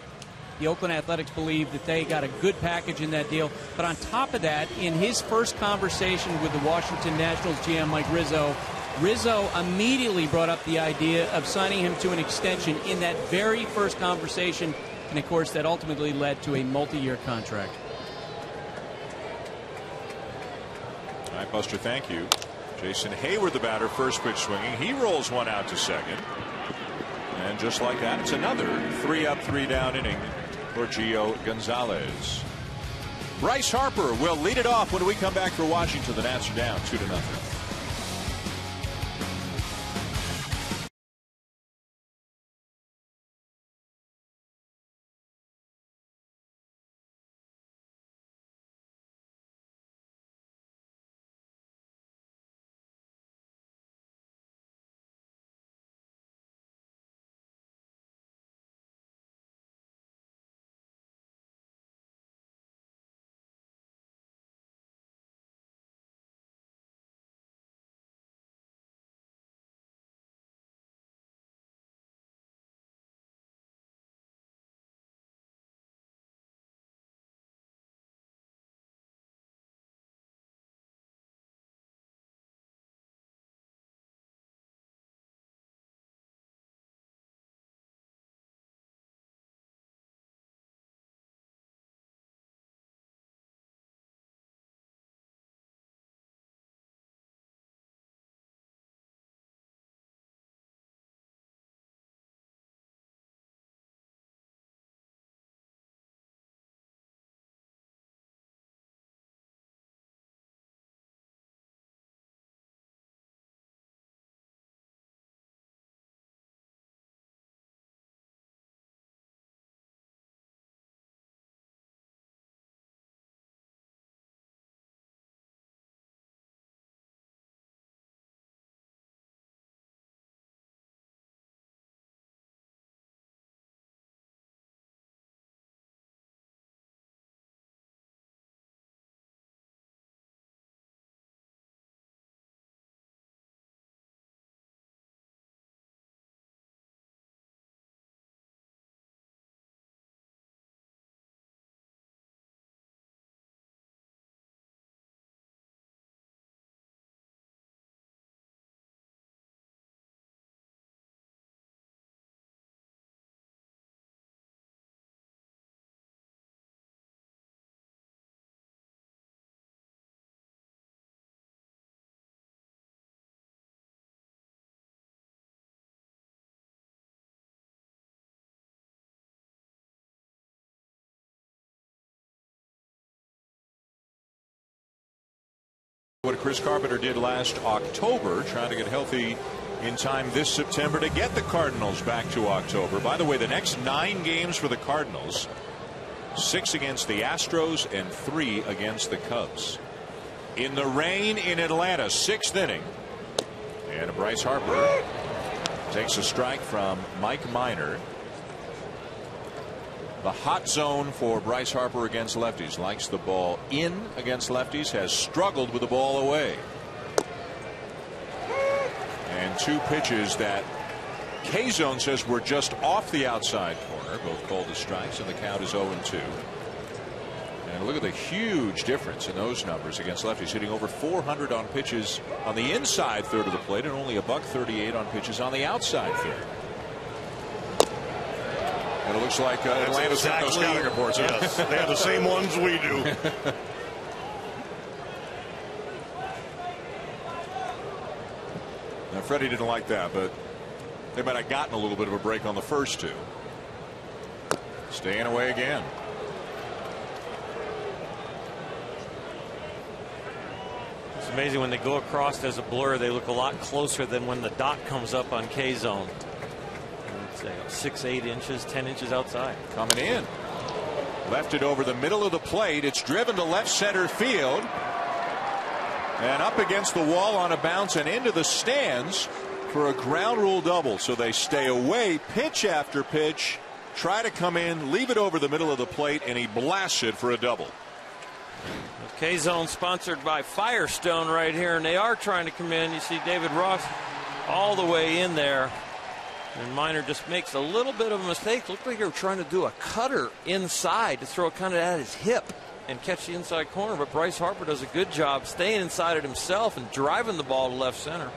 The Oakland Athletics believe that they got a good package in that deal. But on top of that, in his first conversation with the Washington Nationals GM Mike Rizzo immediately brought up the idea of signing him to an extension in that very first conversation. And, of course, that ultimately led to a multi-year contract. All right, Buster, thank you. Jason Hayward, the batter, first pitch swinging. He rolls one out to second. And just like that, it's another 3-up, 3-down inning for Gio Gonzalez. Bryce Harper will lead it off when we come back for Washington. The Nats are down 2-0. What Chris Carpenter did last October, trying to get healthy in time this September to get the Cardinals back to October. By the way, the next 9 games for the Cardinals, 6 against the Astros and 3 against the Cubs. In the rain in Atlanta, 6th inning. And Bryce Harper takes a strike from Mike Minor. The hot zone for Bryce Harper against lefties. Likes the ball in against lefties. Has struggled with the ball away. And 2 pitches that K-Zone says were just off the outside corner. Both called as strikes, and the count is 0-2. And look at the huge difference in those numbers against lefties. Hitting over 400 on pitches on the inside third of the plate, and only $138 on pitches on the outside third. And it looks like Atlanta's got those scouting reports. Yes, they have the same ones we do. Now, Freddie didn't like that, but they might have gotten a little bit of a break on the first 2. Staying away again. It's amazing when they go across as a blur, they look a lot closer than when the dot comes up on K-Zone. 6-8 inches, 10 inches outside. Coming in. Left it over the middle of the plate. It's driven to left center field. And up against the wall on a bounce and into the stands for a ground rule double. So they stay away pitch after pitch. Try to come in, leave it over the middle of the plate, and he blasts it for a double. K-Zone sponsored by Firestone right here, and they are trying to come in. You see David Ross all the way in there. And Minor just makes a little bit of a mistake. Looked like they were trying to do a cutter inside to throw it kind of at his hip and catch the inside corner. But Bryce Harper does a good job staying inside it himself and driving the ball to left center.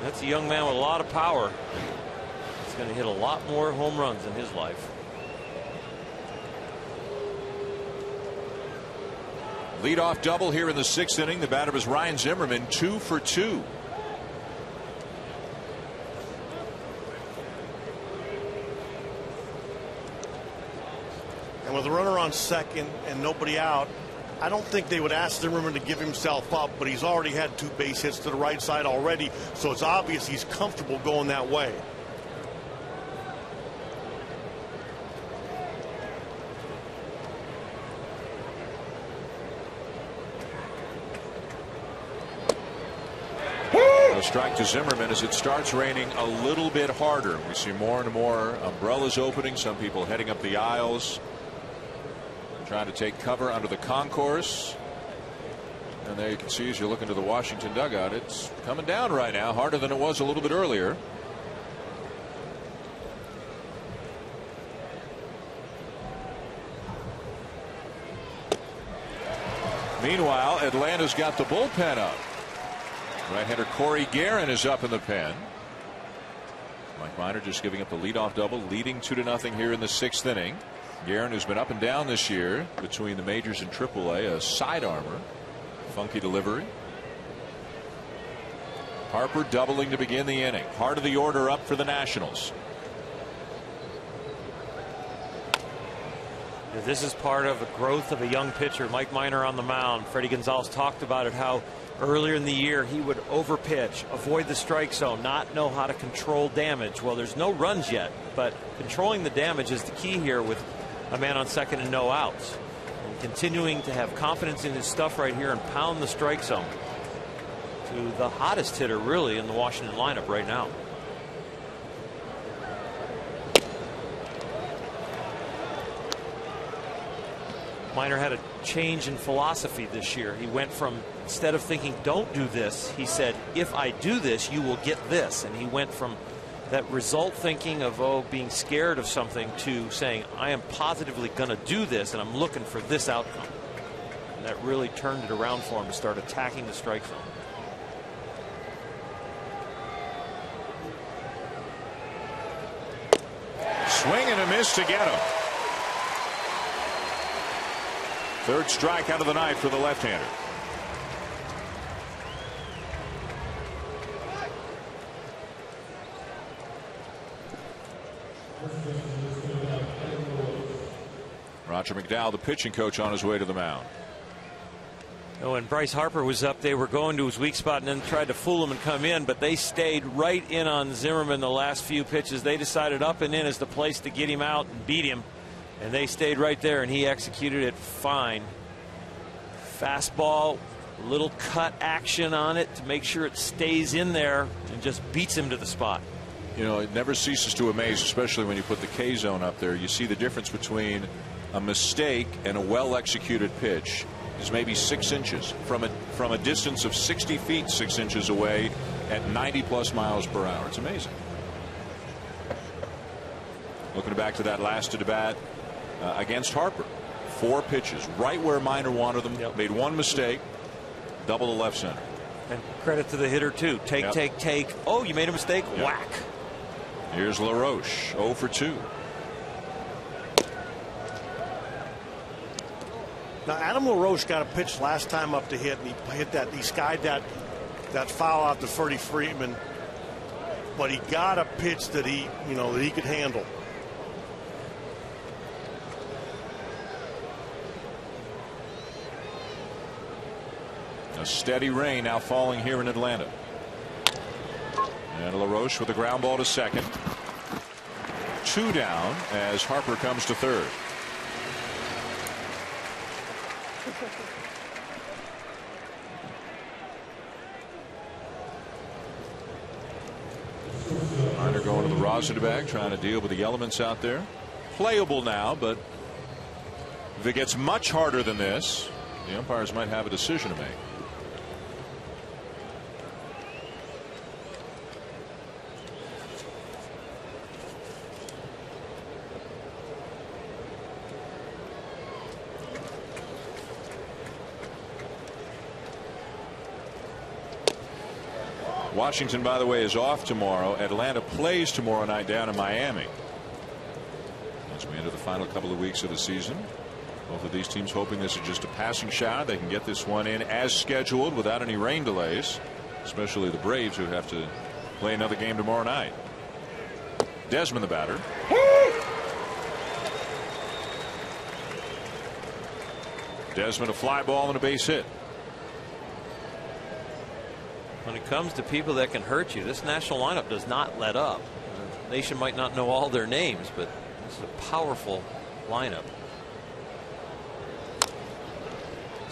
That's a young man with a lot of power. He's going to hit a lot more home runs in his life. Leadoff double here in the 6th inning. The batter was Ryan Zimmerman, 2 for 2. And with a runner on second and nobody out, I don't think they would ask Zimmerman to give himself up, but he's already had 2 base hits to the right side already, so it's obvious he's comfortable going that way. A strike to Zimmerman as it starts raining a little bit harder. We see more and more umbrellas opening. Some people heading up the aisles, trying to take cover under the concourse. And there you can see, as you look into the Washington dugout, it's coming down right now, harder than it was a little bit earlier. Meanwhile, Atlanta's got the bullpen up. Right-hander Corey Guerin is up in the pen. Mike Minor just giving up the leadoff double, leading 2-0 here in the 6th inning. Guerin, who's been up and down this year between the majors and AAA, a side armor, funky delivery. Harper doubling to begin the inning. Heart of the order up for the Nationals. This is part of the growth of a young pitcher. Mike Minor on the mound. Freddie Gonzalez talked about it, how earlier in the year he would overpitch, avoid the strike zone, not know how to control damage. Well, there's no runs yet, but controlling the damage is the key here with a man on second and no outs. And continuing to have confidence in his stuff right here and pound the strike zone to the hottest hitter really in the Washington lineup right now. Minor had a change in philosophy this year. He went from, instead of thinking don't do this, he said if I do this you will get this, and he went from that result thinking of being scared of something to saying I am positively going to do this and I'm looking for this outcome. And that really turned it around for him to start attacking the strike zone. Swing and a miss to get him. Third strike out of the night for the left-hander. Roger McDowell, the pitching coach, on his way to the mound. Oh, when Bryce Harper was up, they were going to his weak spot and then tried to fool him and come in, but they stayed right in on Zimmerman the last few pitches. They decided up and in is the place to get him out and beat him, and they stayed right there, and he executed it fine. Fastball, little cut action on it to make sure it stays in there and just beats him to the spot. You know, it never ceases to amaze, especially when you put the K zone up there. You see the difference between a mistake and a well-executed pitch is maybe 6 inches from a distance of 60 feet, 6 inches away at 90+ miles per hour. It's amazing. Looking back to that last at bat against Harper, 4 pitches right where Minor wanted them. Yep. Made 1 mistake, double the left center. And credit to the hitter too. Take, yep. Take. Oh, you made a mistake. Yep. Whack. Here's LaRoche, 0 for 2. Now, Adam LaRoche got a pitch last time up to hit, and he hit that. He skied that foul out to Freddie Freeman, but he got a pitch that he could handle. A steady rain now falling here in Atlanta. And LaRoche with a ground ball to second. 2 down as Harper comes to third. Minor going to the rosin bag, trying to deal with the elements out there. Playable now, but if it gets much harder than this, the umpires might have a decision to make. Washington, by the way, is off tomorrow. Atlanta plays tomorrow night down in Miami. As we enter the final couple of weeks of the season, both of these teams hoping this is just a passing shot. They can get this one in as scheduled without any rain delays, especially the Braves, who have to play another game tomorrow night. Desmond, the batter. Desmond, a fly ball and a base hit. When it comes to people that can hurt you, this national lineup does not let up. The nation might not know all their names, but this is a powerful lineup.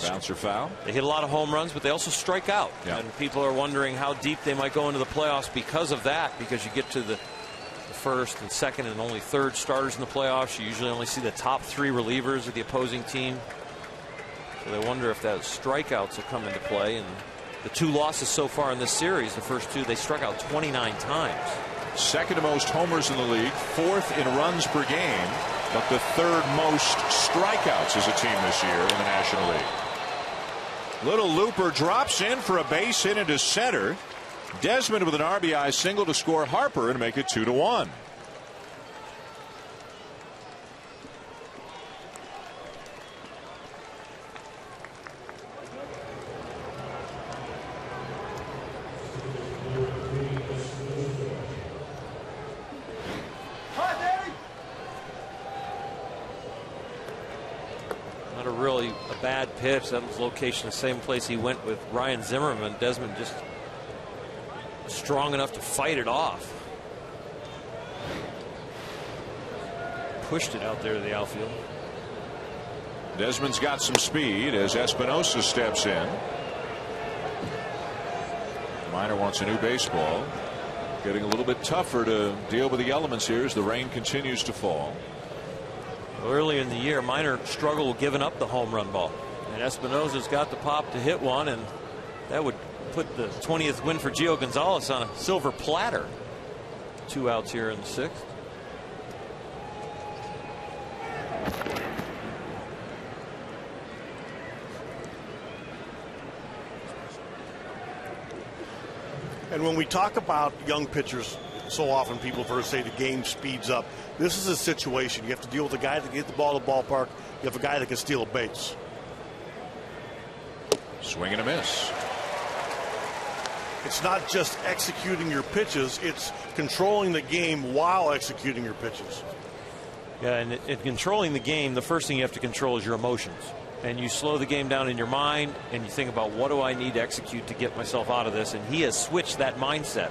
Bouncer foul. They hit a lot of home runs, but they also strike out. Yeah. And people are wondering how deep they might go into the playoffs because of that, because you get to the first and second and only third starters in the playoffs. You usually only see the top 3 relievers of the opposing team. So they wonder if those strikeouts will come into play. And the 2 losses so far in this series, the first 2, they struck out 29 times. Second to most homers in the league, 4th in runs per game, but the 3rd most strikeouts as a team this year in the National League. Little looper drops in for a base hit into center. Desmond with an RBI single to score Harper and make it 2-1. Bad pitch. That was location the same place he went with Ryan Zimmerman. Desmond just strong enough to fight it off. Pushed it out there to the outfield. Desmond's got some speed as Espinosa steps in. Minor wants a new baseball. Getting a little bit tougher to deal with the elements here as the rain continues to fall. Earlier in the year, Minor struggled with giving up the home run ball, and Espinosa's got the pop to hit one, and that would put the 20th win for Gio Gonzalez on a silver platter. 2 outs here in the 6th. And when we talk about young pitchers, so often people first say the game speeds up. This is a situation. You have to deal with a guy that can get the ball to the ballpark. You have a guy that can steal a base. Swing and a miss. It's not just executing your pitches, it's controlling the game while executing your pitches. Yeah, and in controlling the game, the first thing you have to control is your emotions. and you slow the game down in your mind and you think about what do I need to execute to get myself out of this, and he has switched that mindset,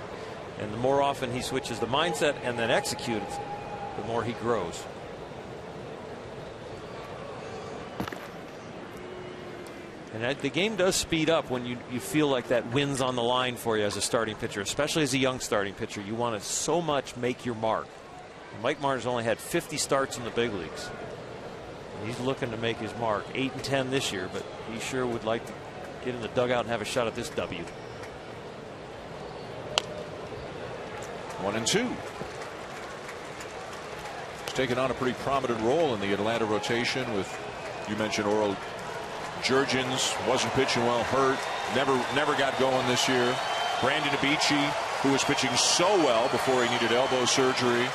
and the more often he switches the mindset and then executes, the more he grows. And the game does speed up when you feel like that win's on the line for you as a starting pitcher, especially as a young starting pitcher. You want to so much make your mark. Mike Martin's only had 50 starts in the big leagues. He's looking to make his mark. 8-10 this year, but he sure would like to get in the dugout and have a shot at this W. 1-2. He's taken on a pretty prominent role in the Atlanta rotation with, you mentioned Oral Jurgens, wasn't pitching well, hurt, never got going this year. Brandon Abici, who was pitching so well before he needed elbow surgery.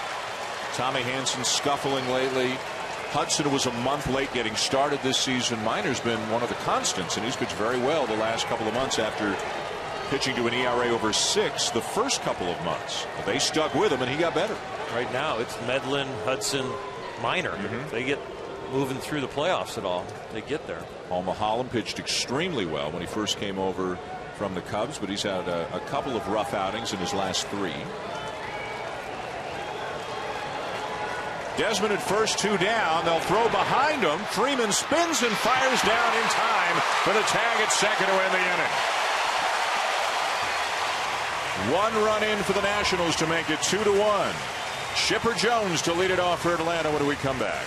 Tommy Hansen scuffling lately. Hudson was a month late getting started this season. Minor's been one of the constants, and he's pitched very well the last couple of months after pitching to an ERA over 6 the first couple of months. Well, they stuck with him, and he got better. Right now, it's Medlin, Hudson, Minor. If they get moving through the playoffs at all, they get there. Paul Maholm pitched extremely well when he first came over from the Cubs, but he's had a couple of rough outings in his last 3. Desmond at first, 2 down. They'll throw behind him. Freeman spins and fires down in time for the tag at second to end the inning. 1 run in for the Nationals to make it 2-1. Chipper Jones to lead it off for Atlanta when we come back.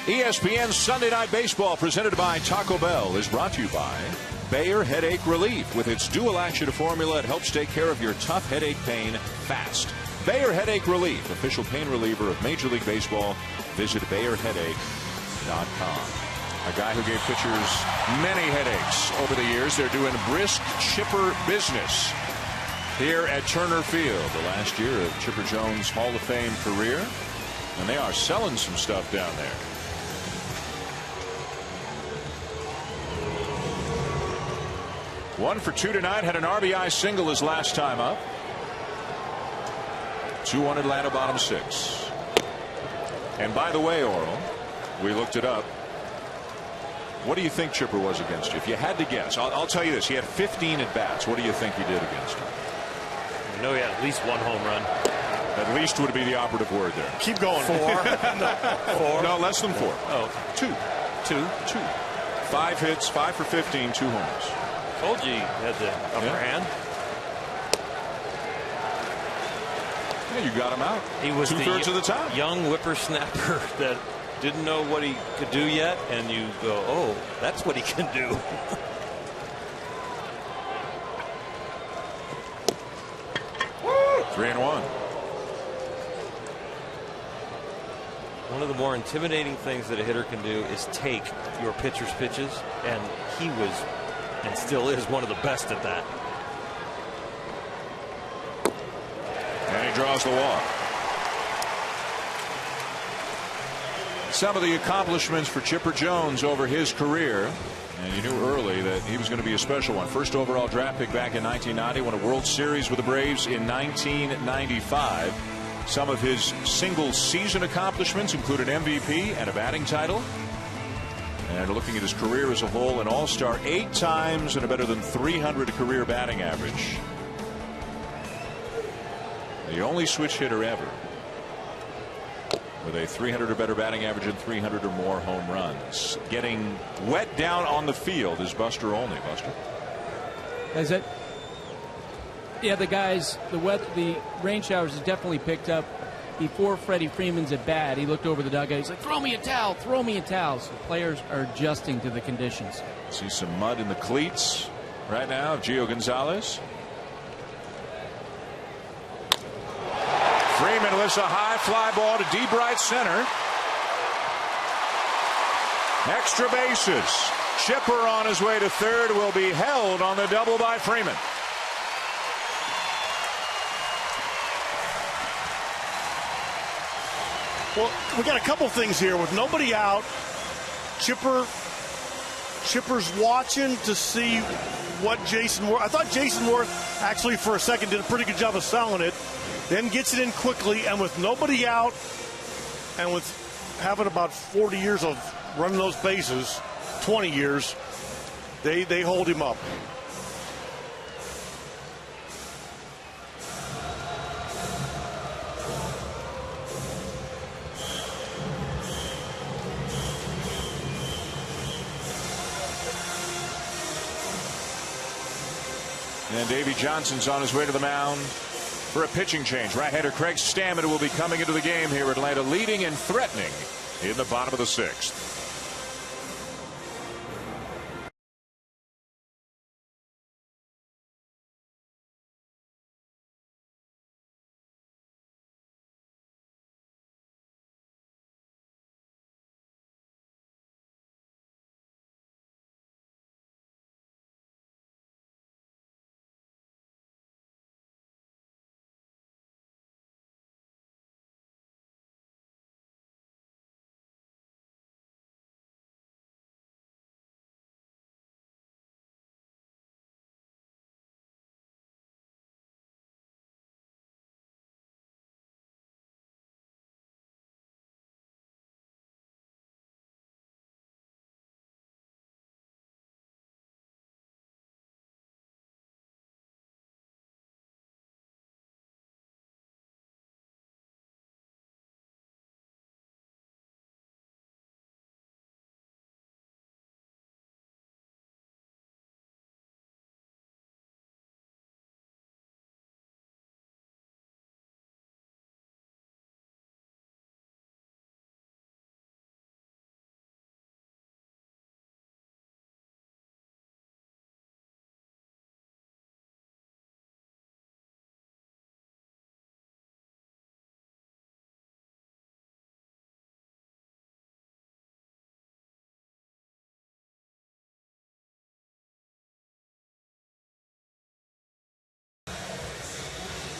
ESPN's Sunday Night Baseball, presented by Taco Bell, is brought to you by Bayer Headache Relief. With its dual action formula, it helps take care of your tough headache pain fast. Bayer Headache Relief, official pain reliever of Major League Baseball. Visit BayerHeadache.com. A guy who gave pitchers many headaches over the years. They're doing brisk chipper business here at Turner Field. The last year of Chipper Jones' Hall of Fame career. And they are selling some stuff down there. One for 2 tonight. Had an RBI single his last time up. 2-1 Atlanta, bottom 6. And by the way, Oral, we looked it up. What do you think Chipper was against you? If you had to guess, I'll tell you this. He had 15 at bats. What do you think he did against him? I know he had at least 1 home run. At least would be the operative word there. Keep going. 4. No. 4. No, less than 4. Oh, 2. 5 hits, 5 for 15, 2 homers. Told you he had the upper hand. Yeah, you got him out. He was two-thirds of the time. Young whippersnapper that didn't know what he could do yet, and you go, oh, that's what he can do. Three and one. One of the more intimidating things that a hitter can do is take your pitcher's pitches, and he was and still is one of the best at that. And he draws the walk. Some of the accomplishments for Chipper Jones over his career, and you knew early that he was going to be a special one. First overall draft pick back in 1990, won a World Series with the Braves in 1995. Some of his single season accomplishments include an MVP and a batting title. And looking at his career as a whole, an all-star 8 times and a better than 300 career batting average. The only switch hitter ever with a 300 or better batting average and 300 or more home runs. Getting wet down on the field is Buster Olney. Buster. Is it? Yeah, the guys, the rain showers has definitely picked up. Before Freddie Freeman's at bat, he looked over the dugout. He's like, throw me a towel, throw me a towel. So players are adjusting to the conditions. See some mud in the cleats right now of Gio Gonzalez. Freeman lifts a high fly ball to deep right center. Extra bases. Chipper on his way to third will be held on the double by Freeman. Well, we got a couple things here. With nobody out, Chipper's watching to see what Jason Worth. I thought Jason Worth actually for a second did a pretty good job of selling it. Then gets it in quickly, and with nobody out, and with having about 40 years of running those bases, 20 years, they hold him up. And Davey Johnson's on his way to the mound for a pitching change. Right-hander Craig Stammen will be coming into the game here. Atlanta leading and threatening in the bottom of the 6th.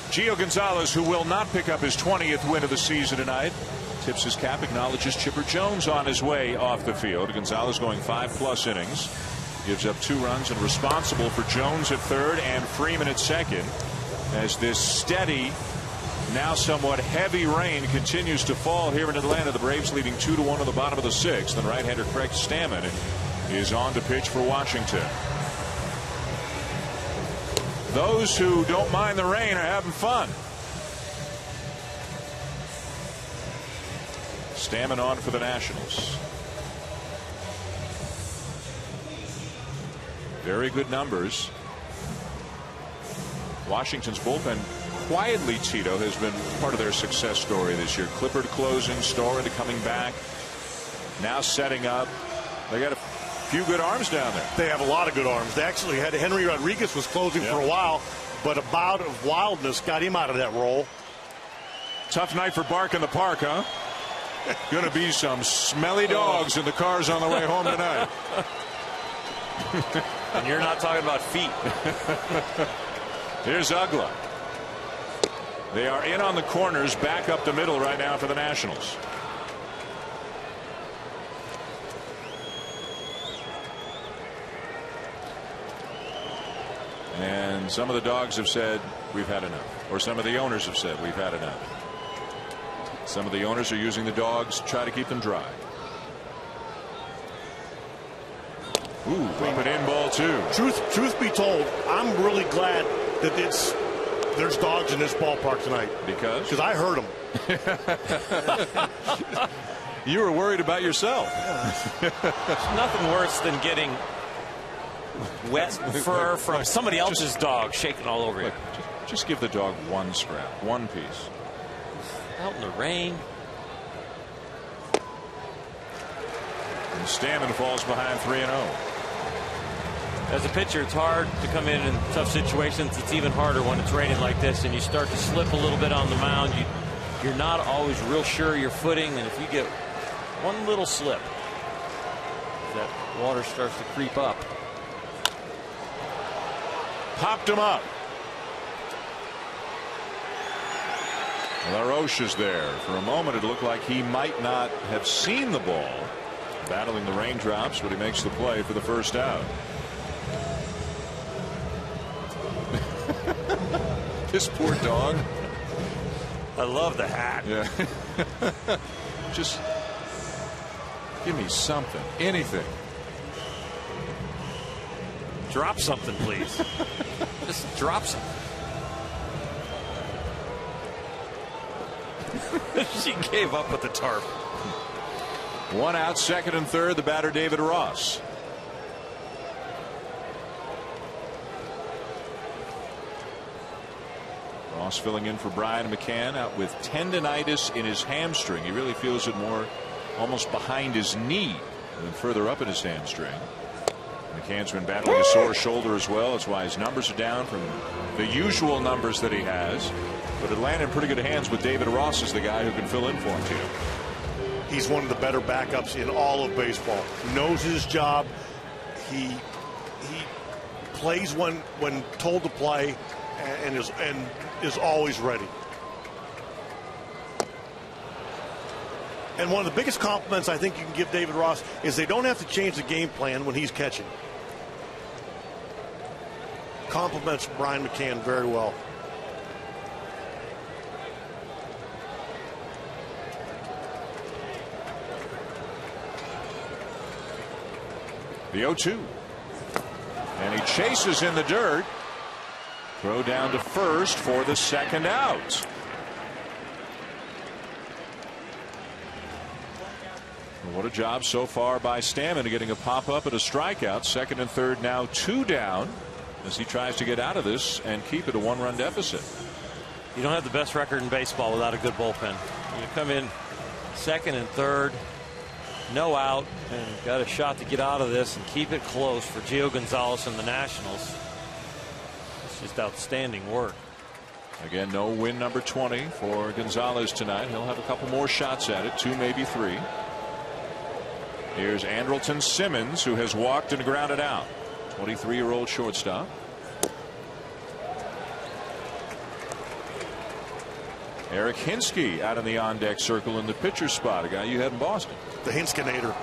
Gio Gonzalez, who will not pick up his 20th win of the season tonight, tips his cap, acknowledges Chipper Jones on his way off the field. Gonzalez going 5+ innings, gives up 2 runs and responsible for Jones at third and Freeman at second, as this steady, now somewhat heavy rain continues to fall here in Atlanta. The Braves leading 2-1 in the bottom of the 6th, and right-hander Craig Stammen is on to pitch for Washington. Those who don't mind the rain are having fun. Stammen on for the Nationals. Very good numbers. Washington's bullpen quietly, Tito, has been part of their success story this year. Clippard closing, Storer coming back, now setting up. They got a few good arms down there. They have a lot of good arms. They actually had Henry Rodriguez was closing for a while, but a bout of wildness got him out of that role. Tough night for Bark in the park, huh? Going to be some smelly dogs in the cars on the way home tonight. And you're not talking about feet. Here's Ugla. They are in on the corners, back up the middle right now for the Nationals. And some of the dogs have said, we've had enough. Or some of the owners have said, we've had enough. Some of the owners are using the dogs to try to keep them dry. Ooh, up an in ball too. Truth be told, I'm really glad that there's dogs in this ballpark tonight. Because I heard them. You were worried about yourself. There's nothing worse than getting wet fur from somebody else's dog shaking all over you. Just give the dog one scrap, one piece. Out in the rain. And Stammen falls behind 3-0. As a pitcher, it's hard to come in tough situations. It's even harder when it's raining like this and you start to slip a little bit on the mound. You're not always real sure of your footing, and if you get one little slip, that water starts to creep up. Popped him up. LaRoche is there. For a moment it looked like he might not have seen the ball. Battling the raindrops, but he makes the play for the first out. This poor dog. I love the hat. Yeah. Just give me something, anything. Drop something, please. Just drop something. She gave up with the tarp. One out, second and third, the batter David Ross. Ross filling in for Brian McCann, out with tendonitis in his hamstring. He really feels it more almost behind his knee than further up in his hamstring. McCann's been battling a sore shoulder as well. That's why his numbers are down from the usual numbers that he has. But it landed in pretty good hands with David Ross as the guy who can fill in for him, too. He's one of the better backups in all of baseball. He knows his job. He plays when told to play, and is always ready. And one of the biggest compliments I think you can give David Ross is they don't have to change the game plan when he's catching. Compliments Brian McCann very well. The 0-2. And he chases in the dirt. Throw down to first for the second out. What a job so far by Stammen getting a pop-up and a strikeout. Second and third now 2 down as he tries to get out of this and keep it a 1-run deficit. You don't have the best record in baseball without a good bullpen. You come in second and third, no out, and got a shot to get out of this and keep it close for Gio Gonzalez and the Nationals. It's just outstanding work. Again, no win number 20 for Gonzalez tonight. He'll have a couple more shots at it, 2, maybe 3. Here's Andrelton Simmons, who has walked and grounded out. 23-year-old shortstop. Eric Hinsky out in the on-deck circle in the pitcher spot, a guy you had in Boston. The Hinskinator.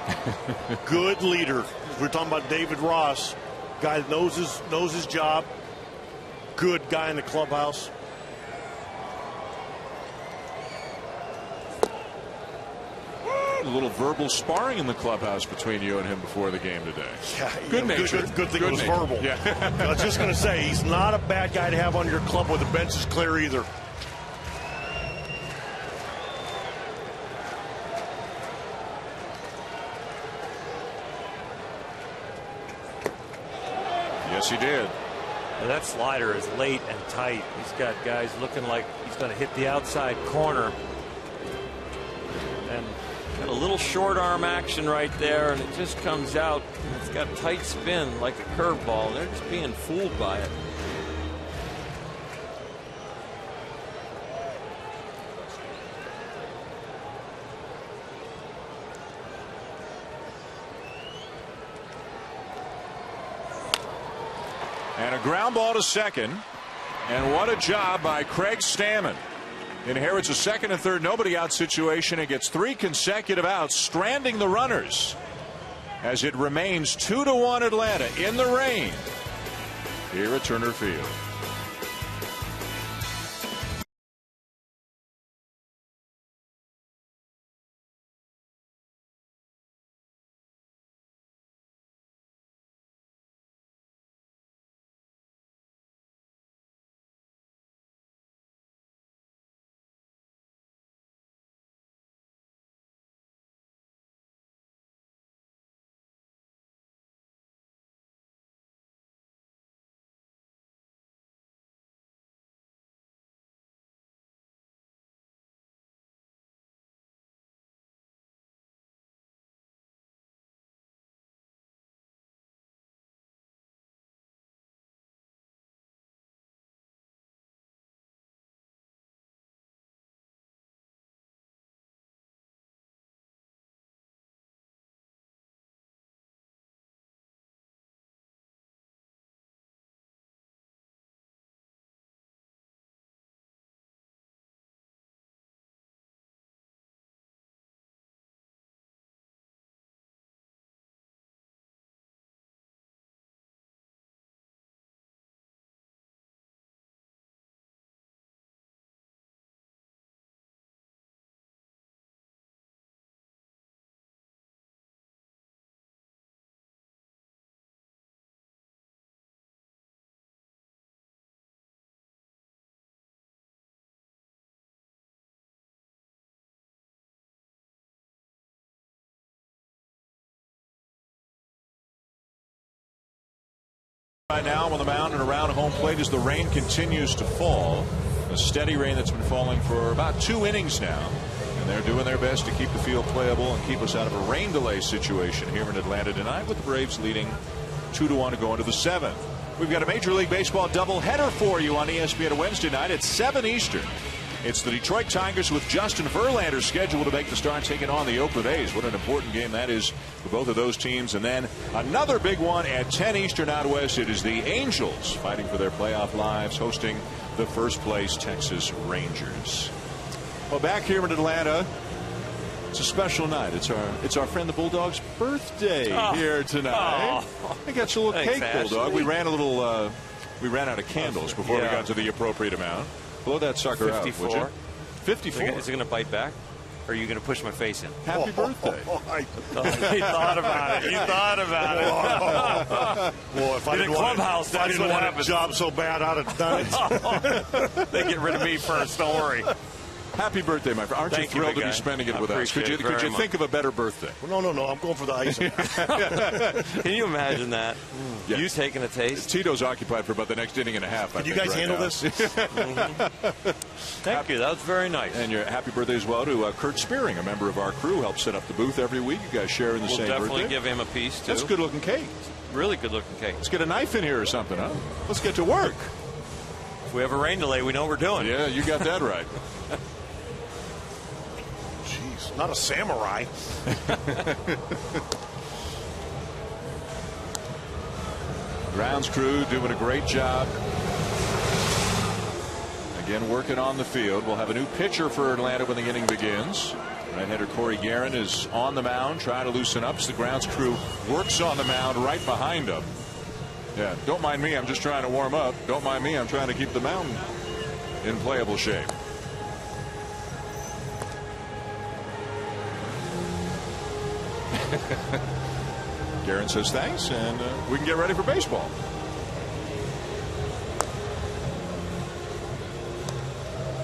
Good leader. We're talking about David Ross, guy that knows his job. Good guy in the clubhouse. A little verbal sparring in the clubhouse between you and him before the game today. Yeah, good nature. Good thing it was verbal. Yeah. I was just going to say, he's not a bad guy to have on your club where the bench is clear either. Yes, he did. That slider is late and tight. He's got guys looking like he's going to hit the outside corner. And got a little short arm action right there, and it just comes out. It's got tight spin like a curveball. They're just being fooled by it. And a ground ball to second. And what a job by Craig Stammen. Inherits a second and third nobody out situation and gets 3 consecutive outs, stranding the runners as it remains 2-1 Atlanta in the rain here at Turner Field. Right now on the mound and around home plate as the rain continues to fall. A steady rain that's been falling for about 2 innings now. And they're doing their best to keep the field playable and keep us out of a rain delay situation here in Atlanta tonight, with the Braves leading 2-1 to go into the 7th. We've got a Major League Baseball doubleheader for you on ESPN Wednesday night at 7 Eastern. It's the Detroit Tigers with Justin Verlander scheduled to make the start, taking on the Oakland A's. What an important game that is for both of those teams. And then another big one at 10 Eastern out west. It is the Angels fighting for their playoff lives, hosting the first place Texas Rangers. Well, back here in Atlanta, it's a special night. It's our friend the Bulldog's birthday here tonight. I got you a little cake, Bulldog. We ran out of candles before we got to the appropriate amount. Blow that sucker 54. Out, would you? 54. Is it going to bite back? Or are you going to push my face in? Happy birthday. He thought about it. He thought about it. Well, if I didn't want a job so bad, I'd have done it. They get rid of me first. Don't worry. Happy birthday, my friend. Aren't you thrilled to be spending it with us? Could you think of a better birthday? Well, no. I'm going for the icing. Can you imagine that? Yes. You taking a taste? Tito's occupied for about the next inning and a half. Can you guys handle this? Thank you. That was very nice. And your happy birthday as well to Kurt Spearing, a member of our crew, helps set up the booth every week. You guys share in the same birthday. We'll definitely give him a piece, too. That's a good-looking cake. Really good-looking cake. Let's get a knife in here or something, huh? Let's get to work. If we have a rain delay, we know what we're doing. Yeah, you got that right. Jeez, not a samurai. Grounds crew doing a great job. Again, working on the field. We'll have a new pitcher for Atlanta when the inning begins. Right-hander Corey Guerin is on the mound, trying to loosen up as the grounds crew works on the mound right behind him. Yeah, don't mind me. I'm just trying to warm up. Don't mind me. I'm trying to keep the mound in playable shape. Guerin says thanks, and we can get ready for baseball.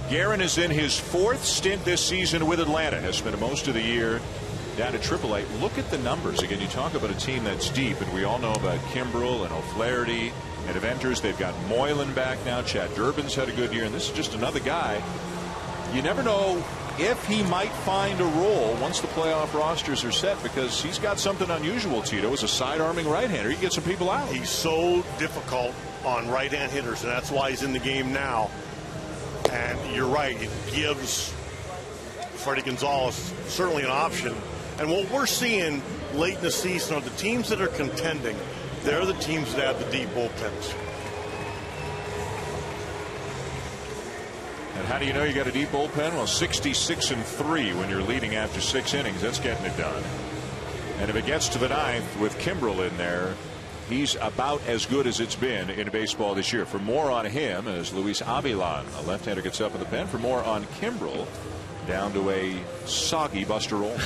Guerin is in his 4th stint this season with Atlanta. Has spent most of the year down to AAA. Look at the numbers. Again, you talk about a team that's deep, and we all know about Kimbrel and O'Flaherty And if enters, they've got Moylan back now. Chad Durbin's had a good year, and this is just another guy. You never know if he might find a role once the playoff rosters are set, because he's got something unusual, Tito, as a side-arming right-hander. He can get some people out. He's so difficult on right-hand hitters, and that's why he's in the game now. And you're right, it gives Freddie Gonzalez certainly an option. And what we're seeing late in the season are the teams that are contending. They're the teams that have the deep bullpens. And how do you know you got a deep bullpen? Well, 66-3 when you're leading after 6 innings. That's getting it done. And if it gets to the 9th with Kimbrel in there, he's about as good as it's been in baseball this year. For more on him, as Luis Avilan, a left-hander, gets up in the pen. For more on Kimbrel, down to a soggy Buster Olney.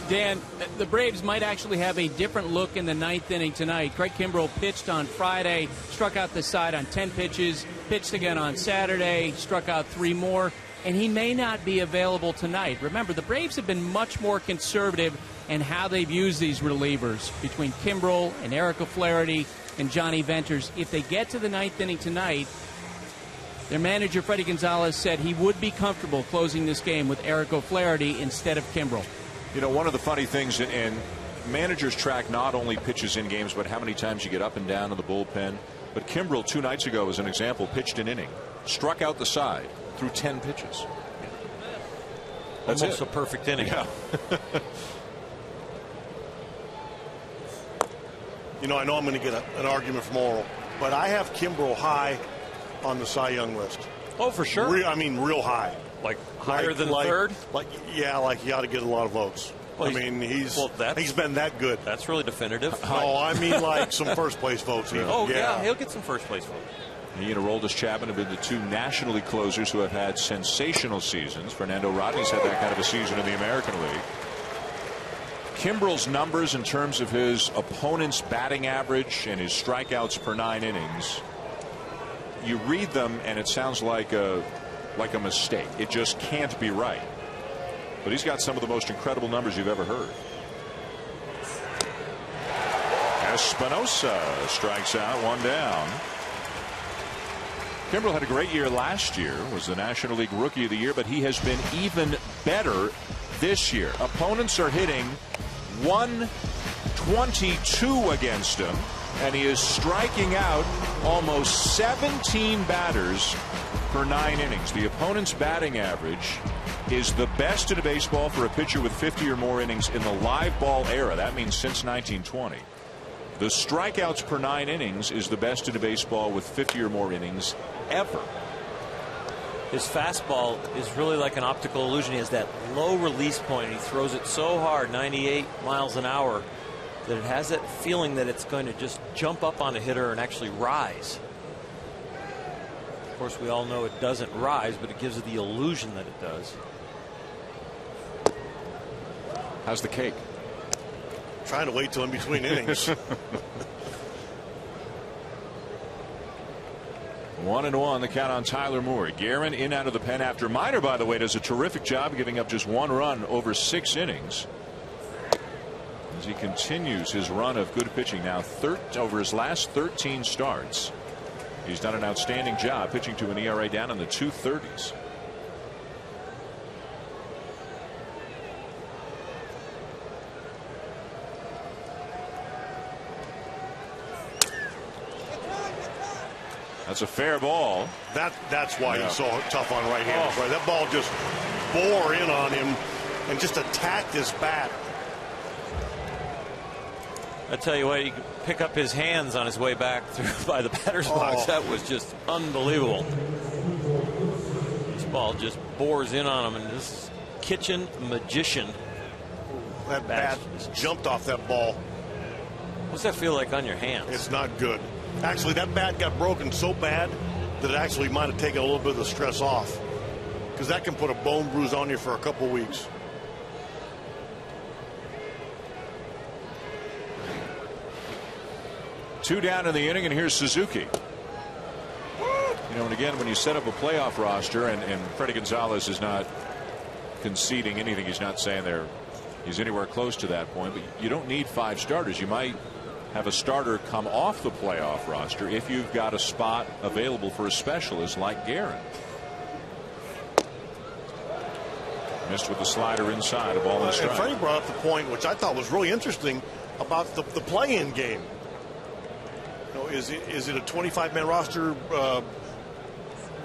Dan, the Braves might actually have a different look in the 9th inning tonight. Craig Kimbrel pitched on Friday, struck out the side on 10 pitches, pitched again on Saturday, struck out 3 more, and he may not be available tonight. Remember, the Braves have been much more conservative in how they've used these relievers between Kimbrel and Eric O'Flaherty and Johnny Venters. If they get to the 9th inning tonight, their manager, Freddie Gonzalez, said he would be comfortable closing this game with Eric O'Flaherty instead of Kimbrel. You know, one of the funny things, and managers track not only pitches in games, but how many times you get up and down in the bullpen. But Kimbrel 2 nights ago, as an example, pitched an inning, struck out the side through 10 pitches. That's almost it. A perfect inning. Yeah. You know, I know I'm going to get an argument from Oral, but I have Kimbrel high on the Cy Young list. Oh, for sure. I mean, real high. Like higher than third? Like he ought to get a lot of votes. Well, I mean, he's been that good. That's really definitive. No, I mean like some first place votes. Even. Oh, yeah, he'll get some first place votes. He and Aroldis Chapman have been the 2 National League closers who have had sensational seasons. Fernando Rodney's had that kind of a season in the American League. Kimbrel's numbers in terms of his opponent's batting average and his strikeouts per 9 innings, you read them and it sounds like a mistake. It just can't be right. But he's got some of the most incredible numbers you've ever heard. Espinosa strikes out, 1 down. Kimbrel had a great year last year, was the National League Rookie of the Year, but he has been even better this year. Opponents are hitting 122 against him, and he is striking out almost 17 batters per 9 innings. The opponent's batting average is the best in baseball for a pitcher with 50 or more innings in the live ball era. That means since 1920. The strikeouts per 9 innings is the best in baseball with 50 or more innings ever. His fastball is really like an optical illusion. He has that low release point. He throws it so hard, 98 miles an hour, that it has that feeling that it's going to just jump up on a hitter and actually rise. Of course, we all know it doesn't rise, but it gives it the illusion that it does. How's the cake? Trying to wait till in between innings. 1-1 the count on Tyler Moore. Guerin in out of the pen after Minor, by the way, does a terrific job giving up just 1 run over 6 innings. As he continues his run of good pitching now over his last 13 starts. He's done an outstanding job pitching to an ERA down in the 230s. That's a fair ball. That's why he's so tough on right-handers. Right? That ball just bore in on him and just attacked his bat. I tell you what, he could pick up his hands on his way back through by the batter's box. That was just unbelievable. This ball just bores in on him, and this is kitchen magician. That bat jumped off that ball. What's that feel like on your hands? It's not good. Actually, that bat got broken so bad that it actually might have taken a little bit of the stress off, because that can put a bone bruise on you for a couple weeks. Two down in the inning, and here's Suzuki. You know, and again, when you set up a playoff roster, and Freddie Gonzalez is not conceding anything, he's not saying he's anywhere close to that point, but you don't need 5 starters. You might have a starter come off the playoff roster if you've got a spot available for a specialist like Guerin. Missed with the slider inside, a ball in strike. And Freddie brought up the point, which I thought was really interesting, about the play-in game. You know, is it a 25-man roster?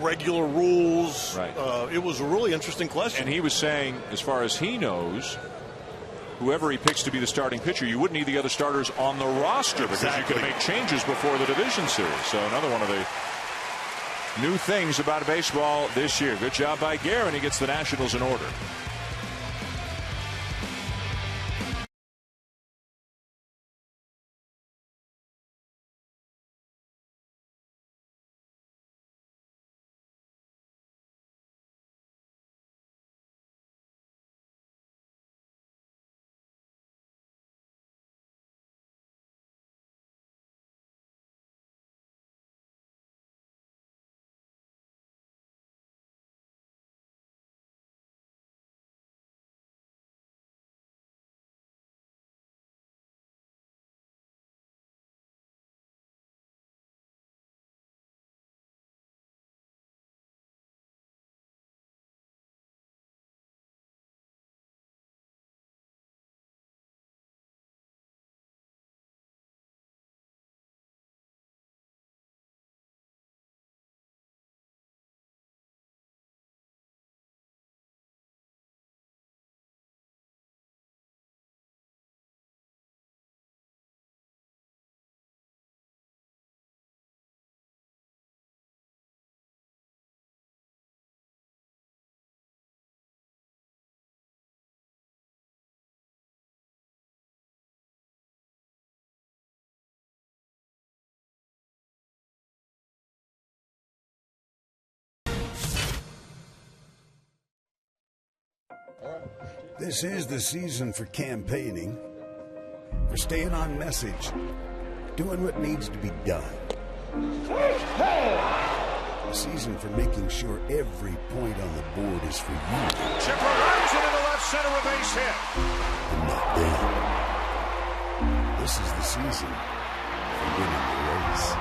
Regular rules. Right. It was a really interesting question. And he was saying, as far as he knows, whoever he picks to be the starting pitcher, you wouldn't need the other starters on the roster because you could make changes before the division series. So another one of the new things about baseball this year. Good job by Guerin. He gets the Nationals in order. This is the season for campaigning, for staying on message, doing what needs to be done. A season for making sure every point on the board is for you. Chipper runs it into left center, a base hit. And not them. This is the season for winning the race.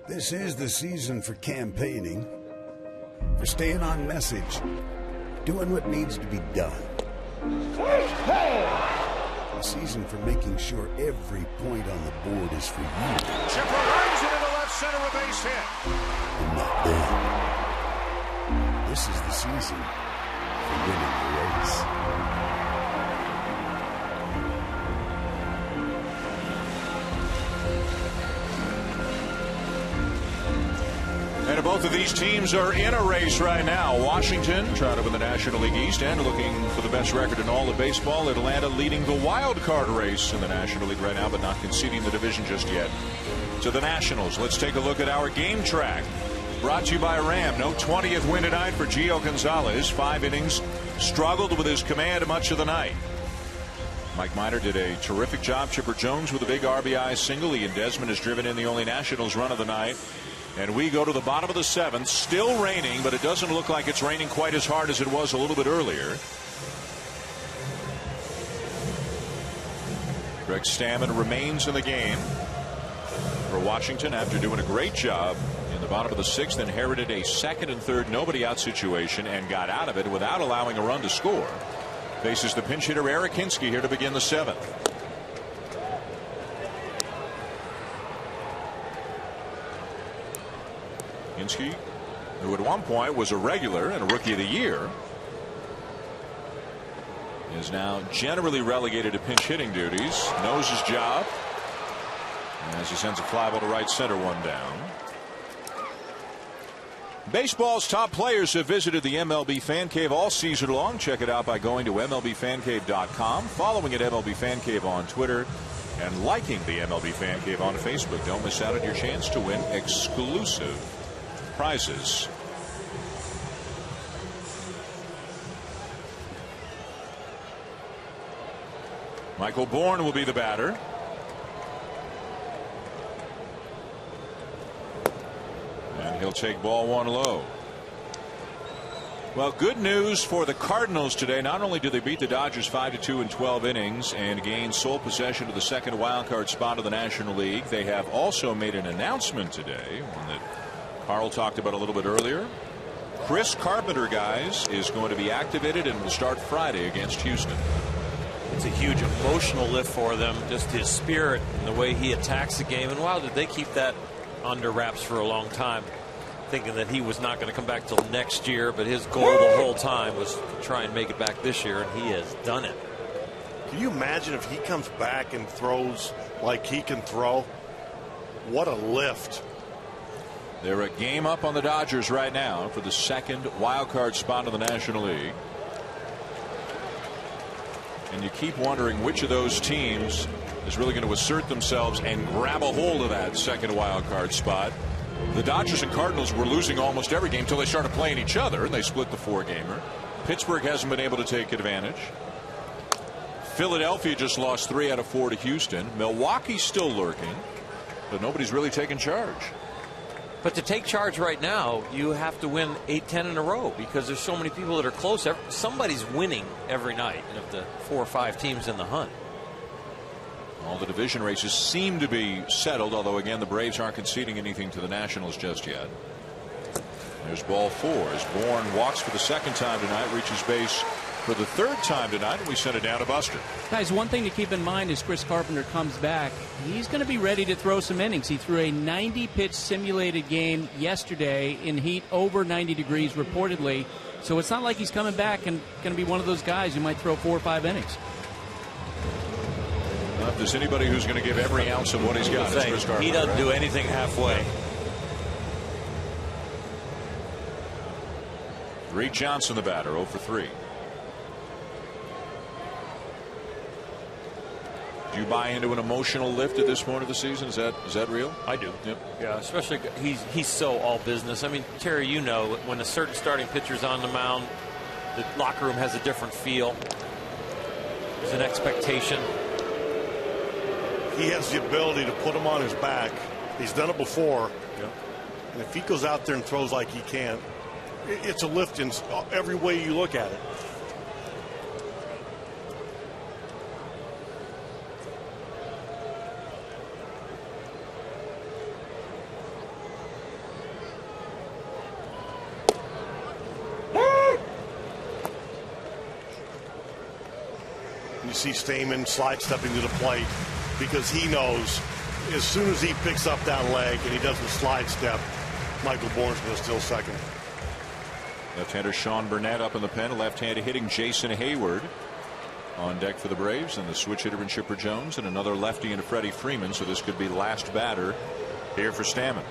This is the season for campaigning, for staying on message, doing what needs to be done. A season for making sure every point on the board is for you. Chipper runs it into left center, a base hit. And not them. This is the season for winning the race. And both of these teams are in a race right now. Washington trying to win the National League East and looking for the best record in all of baseball. Atlanta leading the wild card race in the National League right now, but not conceding the division just yet to the Nationals. Let's take a look at our game track. Brought to you by Ram. No 20th win tonight for Gio Gonzalez. 5 innings. Struggled with his command much of the night. Mike Minor did a terrific job. Chipper Jones with a big RBI single. Ian Desmond has driven in the only Nationals run of the night. And we go to the bottom of the 7th. Still raining, but it doesn't look like it's raining quite as hard as it was a little bit earlier. Greg Stammen remains in the game for Washington after doing a great job in the bottom of the 6th. Inherited a 2nd and 3rd nobody out situation and got out of it without allowing a run to score. Faces the pinch hitter Eric Hinske here to begin the 7th. Hinske, who at one point was a regular and a Rookie of the Year, is now generally relegated to pinch hitting duties. Knows his job as he sends a fly ball to right center, 1 down. Baseball's top players have visited the MLB Fan Cave all season long. Check it out by going to MLBFanCave.com, following at MLB Fan Cave on Twitter, and liking the MLB Fan Cave on Facebook. Don't miss out on your chance to win exclusive prizes. Michael Bourne will be the batter. And he'll take ball 1 low. Well, good news for the Cardinals today. Not only did they beat the Dodgers 5-2 in 12 innings and gain sole possession of the 2nd wild card spot of the National League, they have also made an announcement today, one that Carl talked about a little bit earlier. Chris Carpenter, guys, is going to be activated and will start Friday against Houston. It's a huge emotional lift for them, just his spirit and the way he attacks the game. And wow, did they keep that under wraps for a long time, thinking that he was not going to come back till next year, but his goal the whole time was to try and make it back this year, and he has done it. Can you imagine if he comes back and throws like he can throw? What a lift. They're a game up on the Dodgers right now for the 2nd wild card spot in the National League. And you keep wondering which of those teams is really going to assert themselves and grab a hold of that 2nd wild card spot. The Dodgers and Cardinals were losing almost every game until they started playing each other, and they split the 4-gamer. Pittsburgh hasn't been able to take advantage. Philadelphia just lost 3 out of 4 to Houston. Milwaukee's still lurking, but nobody's really taken charge. But to take charge right now, you have to win 8-10 in a row, because there's so many people that are close. Somebody's winning every night of the 4 or 5 teams in the hunt. All the division races seem to be settled, although again the Braves aren't conceding anything to the Nationals just yet. There's ball 4 as Bourne walks for the 2nd time tonight, reaches base for the 3rd time tonight, and we send it down to Buster. Guys, one thing to keep in mind is Chris Carpenter comes back. He's going to be ready to throw some innings. He threw a 90-pitch simulated game yesterday in heat over 90 degrees reportedly. So it's not like he's coming back and going to be one of those guys who might throw 4 or 5 innings. Well, if there's anybody who's going to give every ounce of what he's got, it's Chris Carpenter. He doesn't do anything halfway. Reed Johnson, the batter, 0 for 3. Do you buy into an emotional lift at this point of the season? Is that real? I do. Yep. Yeah, especially he's so all business. I mean, Terry, you know, when a certain starting pitcher's on the mound, the locker room has a different feel. There's an expectation. He has the ability to put him on his back. He's done it before. Yep. And if he goes out there and throws like he can, it's a lift in every way you look at it. You see Stammen sidestepping to the plate because he knows as soon as he picks up that leg and he doesn't slide step, Michael Bourne's going to steal 2nd. Left-hander Sean Burnett up in the pen. Left-hander hitting Jason Hayward on deck for the Braves, and the switch hitter in Chipper Jones, and another lefty in Freddie Freeman. So this could be last batter here for Stammen.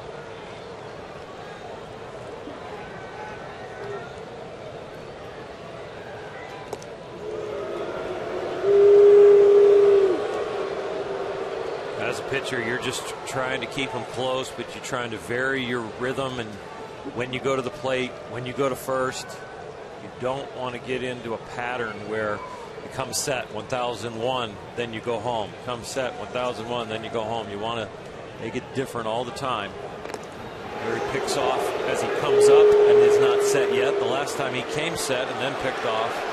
As a pitcher, you're just trying to keep them close, but you're trying to vary your rhythm. And when you go to the plate, when you go to first, you don't want to get into a pattern where you come set 1001, then you go home. Come set 1001, then you go home. You want to make it different all the time. Where he picks off as he comes up and is not set yet. The last time he came set and then picked off.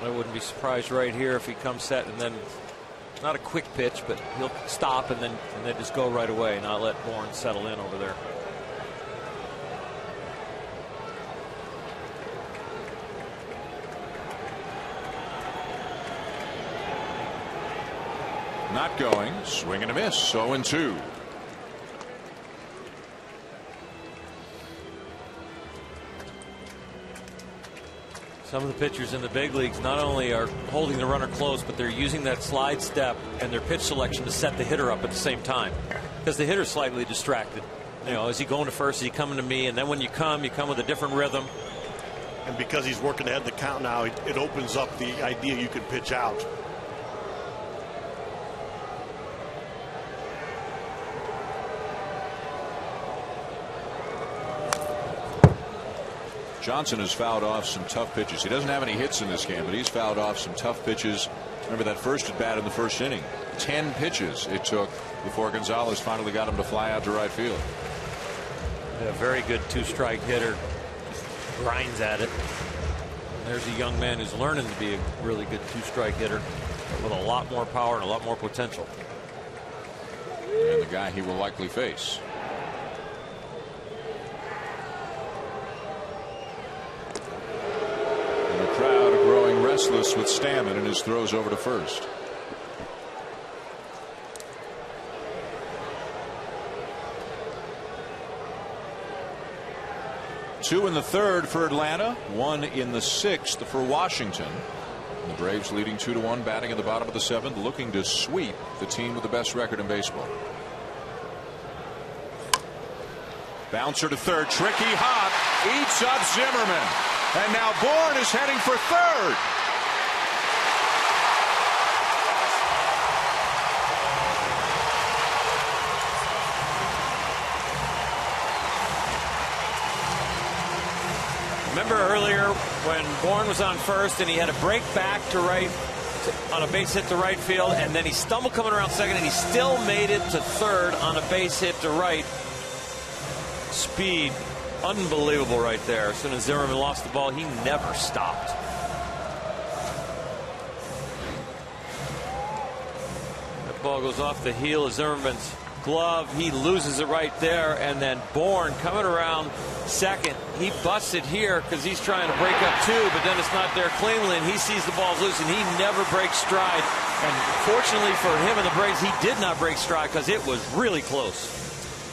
I wouldn't be surprised right here if he comes set and then not a quick pitch, but he'll stop and then just go right away, not let Bourne settle in over there. Not going. Swing and a miss. 0-2. Some of the pitchers in the big leagues not only are holding the runner close, but they're using that slide step and their pitch selection to set the hitter up at the same time, because the hitter's slightly distracted. You know, is he going to first? Is he coming to me? And then when you come with a different rhythm. And because he's working ahead of the count now, it opens up the idea you can pitch out. Johnson has fouled off some tough pitches. He doesn't have any hits in this game, but he's fouled off some tough pitches. Remember that first at bat in the first inning. 10 pitches it took before Gonzalez finally got him to fly out to right field. A very good two-strike hitter. Grinds at it. And there's a young man who's learning to be a really good two-strike hitter with a lot more power and a lot more potential. And the guy he will likely face. Crowd growing restless with Stammen and his throws over to first. Two in the third for Atlanta, one in the sixth for Washington. And the Braves leading 2-1, batting at the bottom of the seventh, looking to sweep the team with the best record in baseball. Bouncer to third, tricky hop, eats up Zimmerman. And now Bourne is heading for third. Remember earlier when Bourne was on first and he had a break back to right on a base hit to right field, and then he stumbled coming around second and he still made it to third on a base hit to right. Speed. Unbelievable right there. As soon as Zimmerman lost the ball, he never stopped. That ball goes off the heel of Zimmerman's glove. He loses it right there. And then Bourne coming around second. He busts it here because he's trying to break up two, but then it's not there cleanly, and he sees the ball's loose, and he never breaks stride. And fortunately for him and the Braves, he did not break stride because it was really close.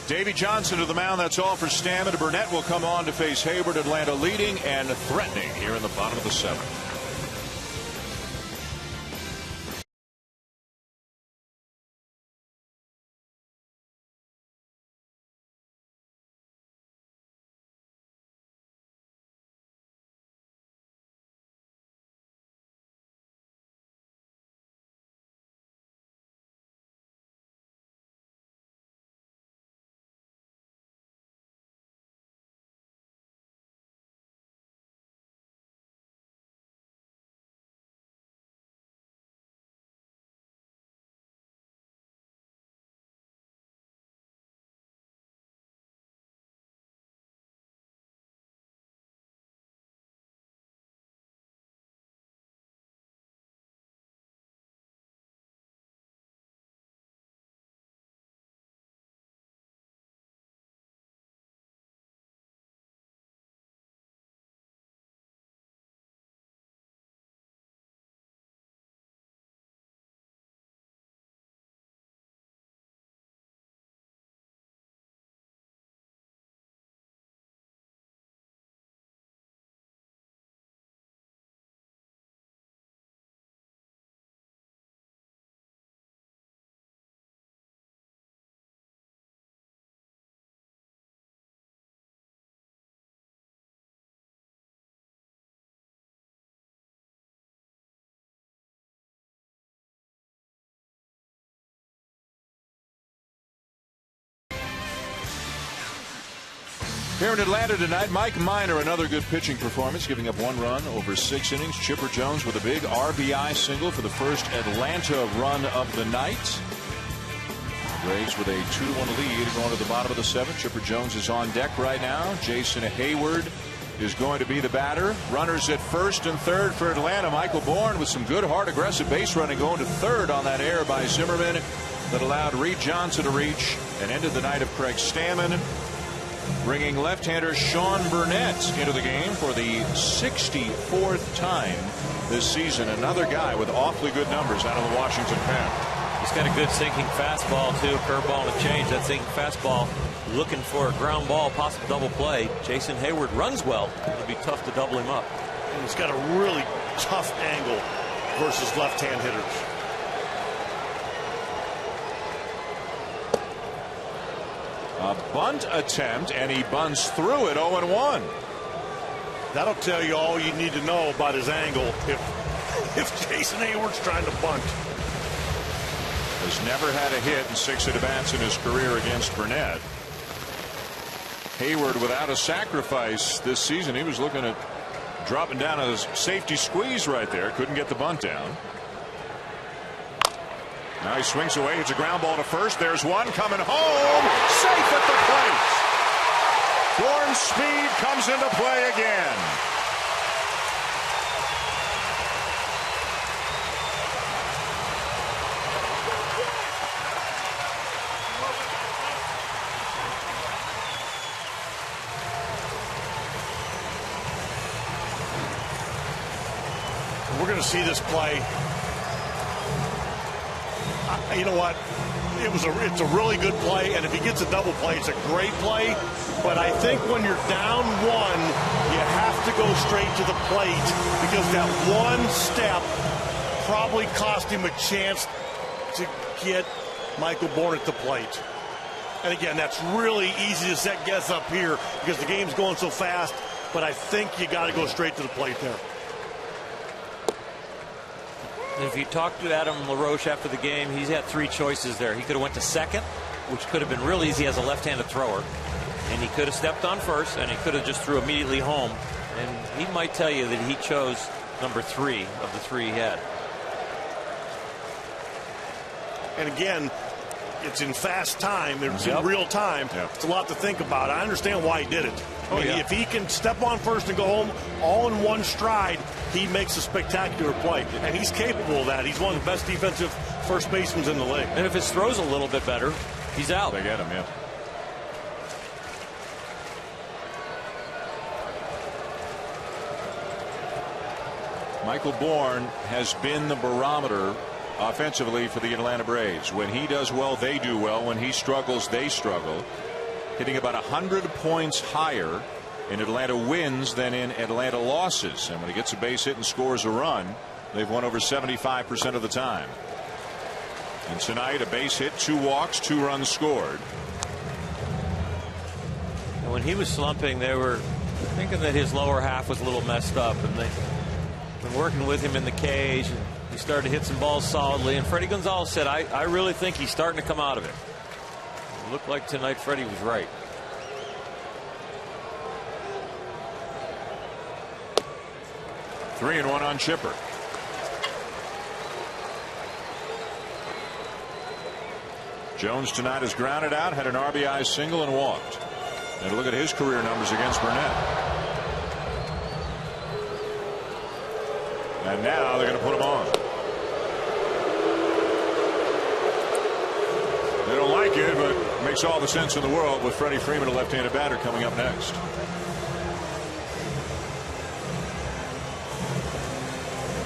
Davey Johnson to the mound. That's all for Stammen. Burnett will come on to face Hayward. Atlanta leading and threatening here in the bottom of the seventh. Here in Atlanta tonight, Mike Minor, another good pitching performance, giving up 1 run over 6 innings. Chipper Jones with a big RBI single for the first Atlanta run of the night. The Braves with a 2-1 lead going to the bottom of the 7th. Chipper Jones is on deck right now. Jason Hayward is going to be the batter. Runners at first and third for Atlanta. Michael Bourne with some good, hard, aggressive base running, going to third on that error by Zimmerman that allowed Reed Johnson to reach and ended the night of Craig Stammen, bringing left-hander Sean Burnett into the game for the 64th time this season. Another guy with awfully good numbers out of the Washington pen. He's got a good sinking fastball, too. Curveball and a change. That sinking fastball looking for a ground ball, possible double play. Jason Hayward runs well. It'll be tough to double him up. And he's got a really tough angle versus left-hand hitters. A bunt attempt, and he bunts through it 0-1. That'll tell you all you need to know about his angle if Jason Hayward's trying to bunt. Has never had a hit in 6 at-bats in his career against Burnett. Hayward without a sacrifice this season. He was looking at dropping down a safety squeeze right there. Couldn't get the bunt down. Now he swings away. It's a ground ball to first. There's one coming home. Safe at the plate. Bourne's speed comes into play again. We're going to see this play. You know what? It's a really good play, and if he gets a double play, it's a great play. But I think when you're down one, you have to go straight to the plate because that one step probably cost him a chance to get Michael Bourne at the plate. And again, that's really easy to set guess up here because the game's going so fast. But I think you got to go straight to the plate there. If you talk to Adam LaRoche after the game, he's had 3 choices there. He could have went to second, which could have been real easy as a left-handed thrower. And he could have stepped on first, and he could have just threw immediately home. And he might tell you that he chose number 3 of the 3 he had. And again, it's in fast time. It's in real time. It's a lot to think about. I understand why he did it. If he can step on first and go home all in one stride, he makes a spectacular play. And he's capable of that. He's one of the best defensive first basemen in the league. And if his throw's a little bit better, he's out. They get him, yeah. Michael Bourne has been the barometer offensively for the Atlanta Braves. When he does well, they do well. When he struggles, they struggle. Hitting about 100 points higher in Atlanta wins than in Atlanta losses. And when he gets a base hit and scores a run, they've won over 75% of the time. And tonight, a base hit, 2 walks, 2 runs scored. And when he was slumping, they were thinking that his lower half was a little messed up. And they've been working with him in the cage. And he started to hit some balls solidly. And Freddie Gonzalez said, I really think he's starting to come out of it. It looked like tonight Freddie was right. Three and one on Chipper. Jones tonight has grounded out, had an RBI single and walked. And look at his career numbers against Burnett. And now they're going to put him on. They don't like it, but it makes all the sense in the world with Freddie Freeman, a left-handed batter, coming up next.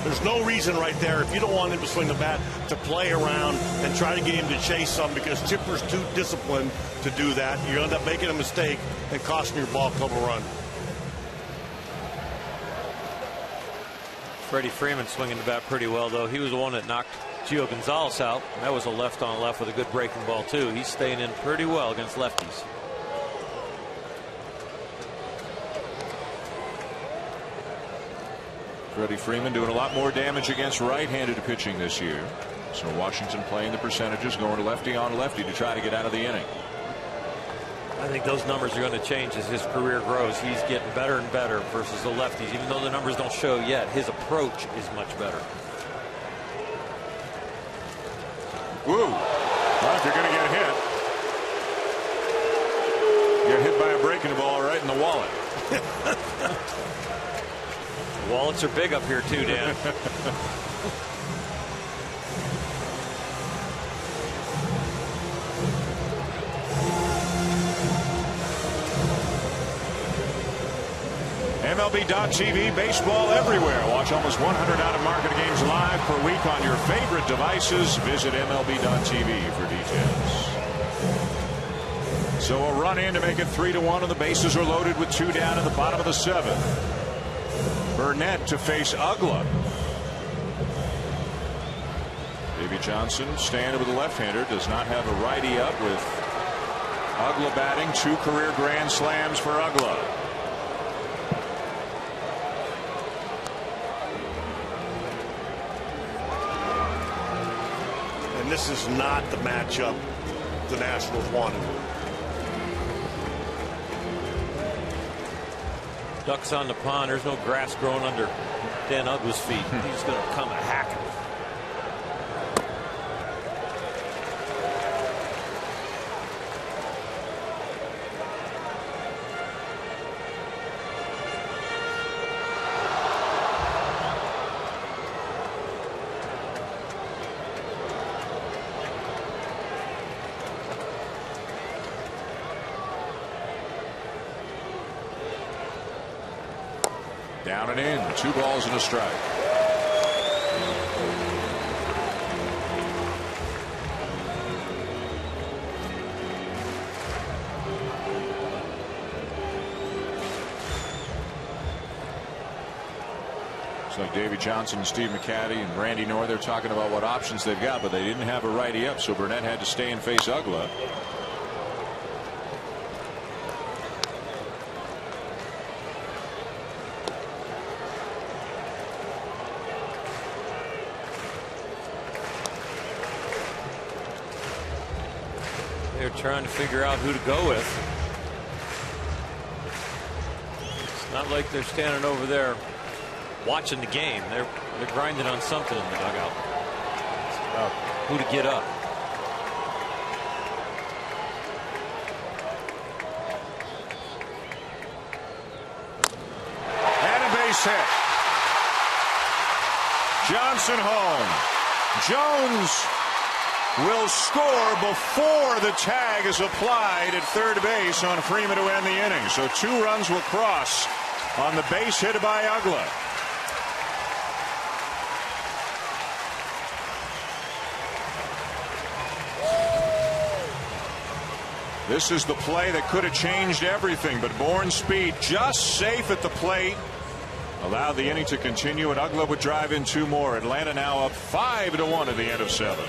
There's no reason right there, if you don't want him to swing the bat, to play around and try to get him to chase some, because Chipper's too disciplined to do that. You end up making a mistake and costing your ball club a run. Freddie Freeman swinging the bat pretty well, though. He was the one that knocked Gio Gonzalez out. And that was a left-on-left with a good breaking ball, too. He's staying in pretty well against lefties. Freddie Freeman doing a lot more damage against right-handed pitching this year. So Washington playing the percentages, going to lefty on lefty to try to get out of the inning. I think those numbers are going to change as his career grows. He's getting better and better versus the lefties. Even though the numbers don't show yet, his approach is much better. Woo! Well, if you're going to get hit by a breaking ball right in the wallet. Wallets are big up here too, Dan. MLB.TV, baseball everywhere. Watch almost 100 out-of-market games live per week on your favorite devices. Visit MLB.TV for details. So a run in to make it 3-1, and the bases are loaded with 2 down in the bottom of the 7th. Burnett to face Ugla. Davey Johnson standing with the left-hander, does not have a righty up with Ugla batting. 2 career grand slams for Ugla. And this is not the matchup the Nationals wanted. Ducks on the pond. There's no grass growing under Dan Ugla's feet. He's going to come a hacking. Down and in, 2 balls and a strike. Looks like Davey Johnson and Steve McCaddy and Randy North, they're talking about what options they've got, but they didn't have a righty up, so Burnett had to stay and face Ugla. They're trying to figure out who to go with. It's not like they're standing over there watching the game. They're grinding on something in the dugout. It's about who to get up. And a base hit. Johnson home. Jones will score before the tag is applied at third base on Freeman to end the inning. So 2 runs will cross on the base hit by Ugla. This is the play that could have changed everything, but Bourne's speed just safe at the plate allowed the inning to continue, and Ugla would drive in 2 more. Atlanta now up 5-1 at the end of 7.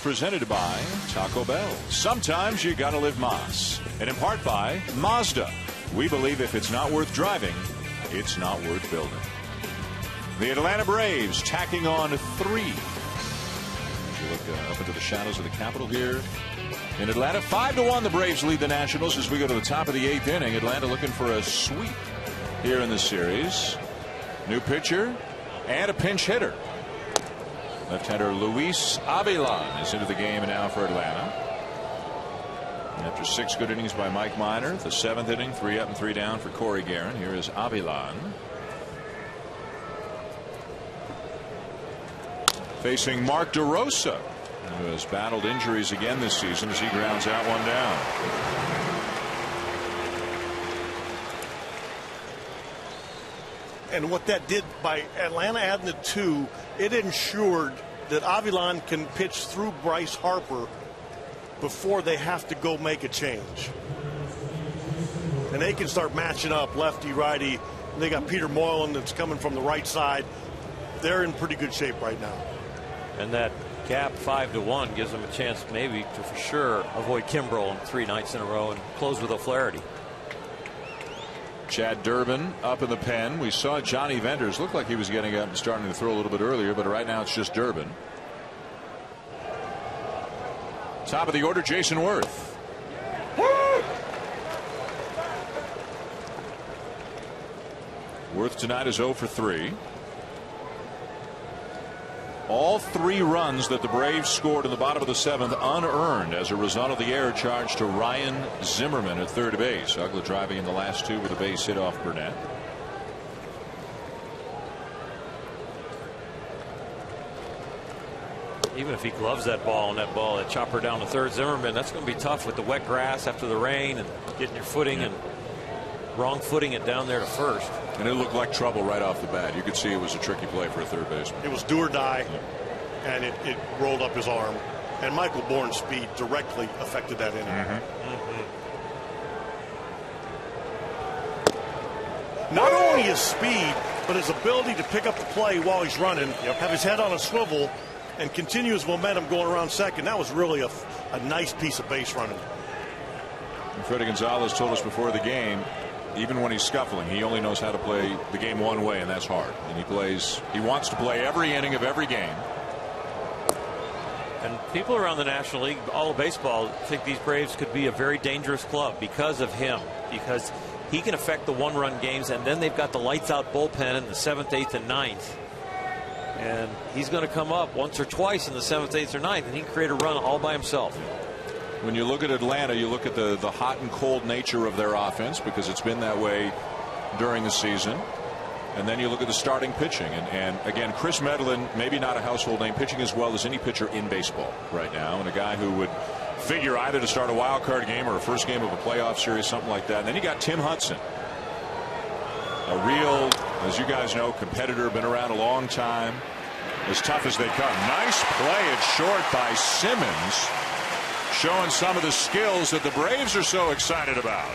presented by Taco Bell. Sometimes you gotta live Moss. And in part by Mazda. We believe if it's not worth driving, it's not worth building. The Atlanta Braves tacking on 3. As you look up into the shadows of the Capitol here in Atlanta, 5-1 the Braves lead the Nationals as we go to the top of the 8th inning. Atlanta looking for a sweep here in the series. New pitcher and a pinch hitter. Left-hander Luis Avilan is into the game now for Atlanta. After 6 good innings by Mike Minor, the 7th inning, 3 up and 3 down for Corey Guerin. Here is Avilan. Facing Mark DeRosa, who has battled injuries again this season as he grounds out one down. And what that did by Atlanta adding the 2, it ensured that Avilan can pitch through Bryce Harper before they have to go make a change. And they can start matching up lefty, righty. They got Peter Moylan that's coming from the right side. They're in pretty good shape right now. And that gap 5-1 gives them a chance maybe to for sure avoid Kimbrel 3 nights in a row and close with O'Flaherty. Chad Durbin up in the pen. We saw Johnny Vendors look like he was getting up and starting to throw a little bit earlier, but right now it's just Durbin. Top of the order, Jason Worth. Worth tonight is 0 for 3. All 3 runs that the Braves scored in the bottom of the 7th unearned as a result of the error charge to Ryan Zimmerman at third base. Uggla driving in the last 2 with a base hit off Burnett. Even if he gloves that ball and that chopper down to third, Zimmerman, that's going to be tough with the wet grass after the rain and getting your footing and wrong footing it down there to first. And it looked like trouble right off the bat. You could see it was a tricky play for a third baseman. It was do or die, and it rolled up his arm. And Michael Bourne's speed directly affected that inning. Not only his speed, but his ability to pick up the play while he's running, have his head on a swivel, and continue his momentum going around second. That was really a nice piece of base running. And Freddie Gonzalez told us before the game, even when he's scuffling, he only knows how to play the game one way, and that's hard. And he wants to play every inning of every game. And people around the National League, all of baseball, think these Braves could be a very dangerous club because of him, because he can affect the 1-run games, and then they've got the lights out bullpen in the 7th, 8th, and 9th. And he's going to come up once or twice in the 7th, 8th, or 9th, and he can create a run all by himself. When you look at Atlanta, you look at the hot and cold nature of their offense, because it's been that way during the season. And then you look at the starting pitching. And again, Chris Medlin, maybe not a household name, pitching as well as any pitcher in baseball right now. And a guy who would figure either to start a wild card game or a first game of a playoff series, something like that. And then you got Tim Hudson, a real, as you guys know, competitor, been around a long time, as tough as they come. Nice play at short by Simmons, showing some of the skills that the Braves are so excited about.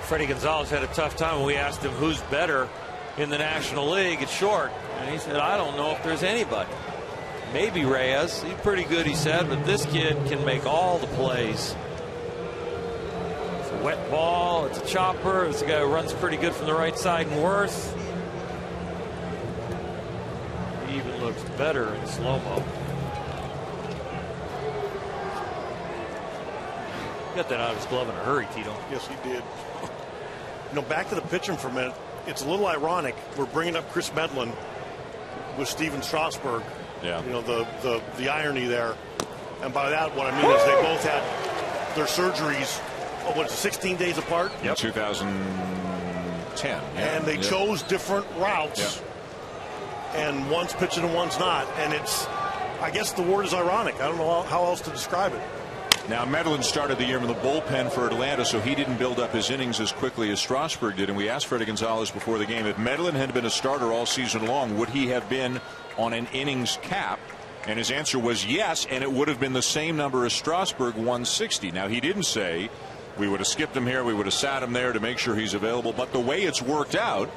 Freddie Gonzalez had a tough time when we asked him who's better in the National League at short, and he said, I don't know if there's anybody. Maybe Reyes. He's pretty good, he said, but this kid can make all the plays. It's a wet ball, it's a chopper, it's a guy who runs pretty good from the right side, and Worth. He even looks better in slow-mo. Got that out of his glove in a hurry, Tito. Yes, he did. You know, back to the pitching for a minute. It's a little ironic. We're bringing up Chris Medlin with Steven Strasburg. Yeah. You know, the irony there. And by that, what I mean is they both had their surgeries, 16 days apart? Yep. 2010. Yeah. And they chose different routes. Yeah. And one's pitching and one's not. And it's, I guess the word is ironic. I don't know how else to describe it. Now, Medlin started the year in the bullpen for Atlanta, so he didn't build up his innings as quickly as Strasburg did. And we asked Freddie Gonzalez before the game, if Medlin had been a starter all season long, would he have been on an innings cap? And his answer was yes, and it would have been the same number as Strasburg, 160. Now, he didn't say we would have skipped him here, we would have sat him there to make sure he's available. But the way it's worked out,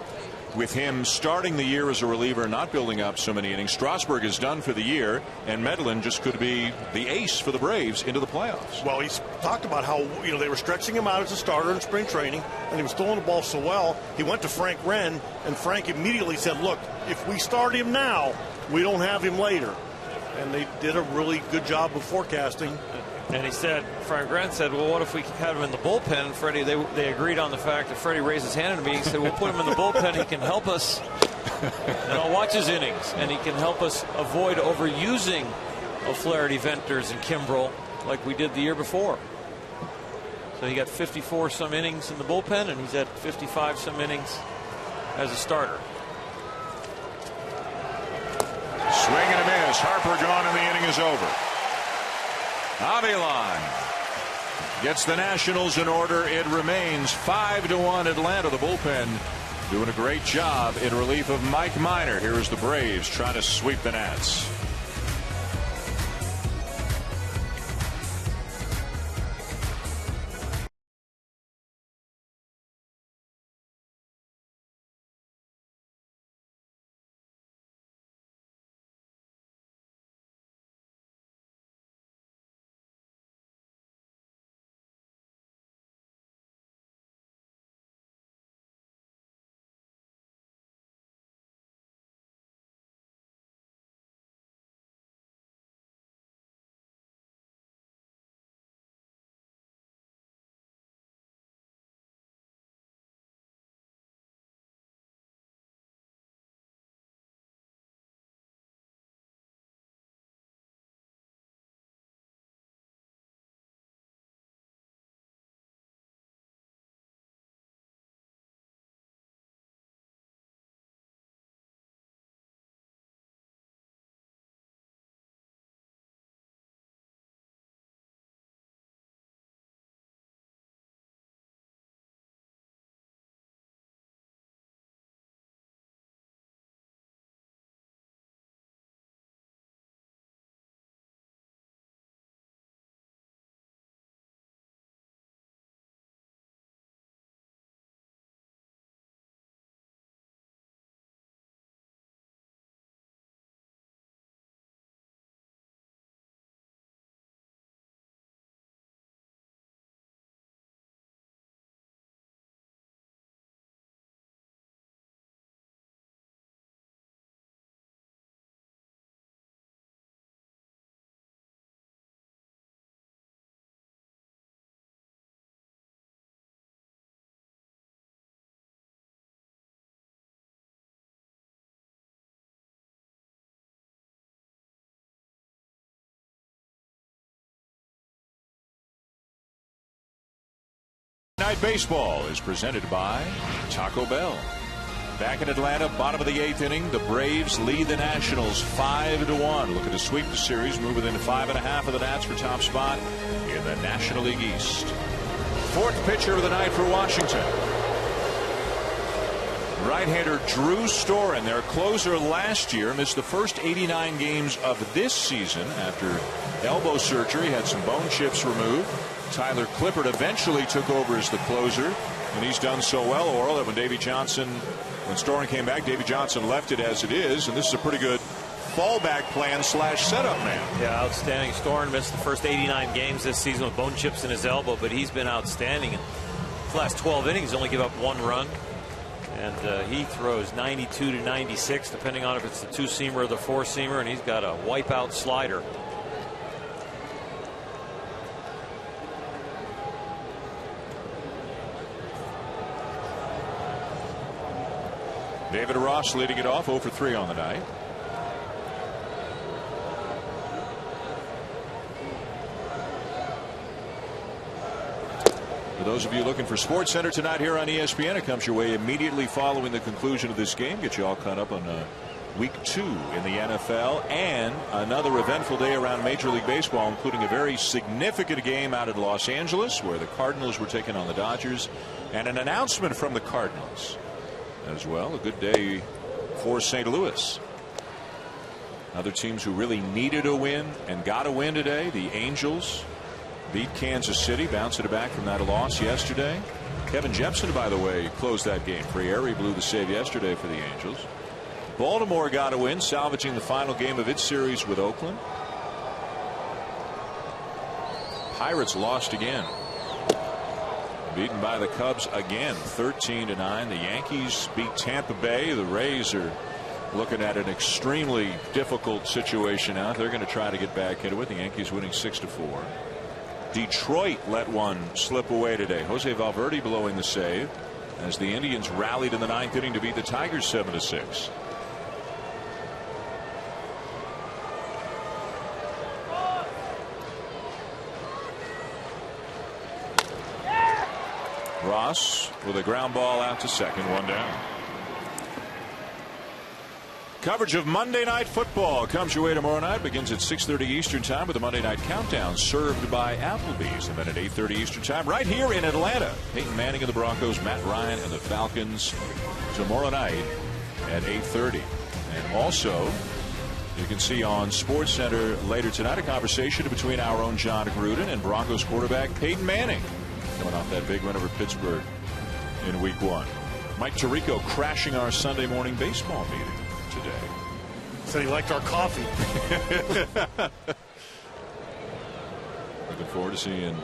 with him starting the year as a reliever, not building up so many innings. Strasburg is done for the year, and Medellin just could be the ace for the Braves into the playoffs. Well, he's talked about how they were stretching him out as a starter in spring training, and he was throwing the ball so well. He went to Frank Wren, and Frank immediately said, look, if we start him now, we don't have him later. And they did a really good job of forecasting. And he said, Frank Grant said, well, what if we had him in the bullpen? And Freddie, they agreed on the fact that Freddie raised his hand in the meeting. He said, we'll put him in the bullpen. He can help us. And I'll watch his innings. And he can help us avoid overusing O'Flaherty, Venters, and Kimbrel like we did the year before. So he got 54-some innings in the bullpen, and he's at 55-some innings as a starter. Swing and a miss. Harper gone, and the inning is over. Avilan gets the Nationals in order. It remains 5-1 Atlanta. The bullpen doing a great job in relief of Mike Minor. Here is the Braves trying to sweep the Nats. Night Baseball is presented by Taco Bell. Back in Atlanta, bottom of the 8th inning, the Braves lead the Nationals 5-1. Looking to sweep the series, move within 5.5 of the Nats for top spot in the National League East. Fourth pitcher of the night for Washington. Right-hander Drew Storen, their closer last year, missed the first 89 games of this season after elbow surgery, had some bone chips removed. Tyler Clippard eventually took over as the closer, and he's done so well, Oral, that when Storen came back, Davey Johnson left it as it is, and this is a pretty good fallback plan / setup man. Yeah, outstanding. Storen missed the first 89 games this season with bone chips in his elbow, but he's been outstanding. In the last 12 innings, only give up 1 run. And he throws 92 to 96, depending on if it's the 2-seamer or the 4-seamer, and he's got a wipeout slider. David Ross leading it off 0 for 3 on the night. For those of you looking for Sports Center tonight here on ESPN, it comes your way immediately following the conclusion of this game. Get you all caught up on week 2 in the NFL and another eventful day around Major League Baseball, including a very significant game out at Los Angeles where the Cardinals were taking on the Dodgers, and an announcement from the Cardinals as well. A good day for St. Louis. Other teams who really needed a win and got a win today. The Angels beat Kansas City, bounced it back from that loss yesterday. Kevin Jepson, by the way, closed that game. Frieri blew the save yesterday for the Angels. Baltimore got a win, salvaging the final game of its series with Oakland. Pirates lost again. Beaten by the Cubs again, 13-9. The Yankees beat Tampa Bay. The Rays are looking at an extremely difficult situation now. They're going to try to get back into it. The Yankees winning 6-4. Detroit let one slip away today. Jose Valverde blowing the save as the Indians rallied in the ninth inning to beat the Tigers 7-6. Ross with a ground ball out to second, one down. Coverage of Monday Night Football comes your way tomorrow night. Begins at 6:30 Eastern Time with the Monday Night Countdown served by Applebee's. And then at 8:30 Eastern Time right here in Atlanta. Peyton Manning and the Broncos, Matt Ryan and the Falcons tomorrow night at 8:30. And also, you can see on SportsCenter later tonight a conversation between our own John Gruden and Broncos quarterback Peyton Manning, coming off that big win over Pittsburgh in Week 1. Mike Tirico crashing our Sunday morning baseball meeting today. Said he liked our coffee. Looking forward to seeing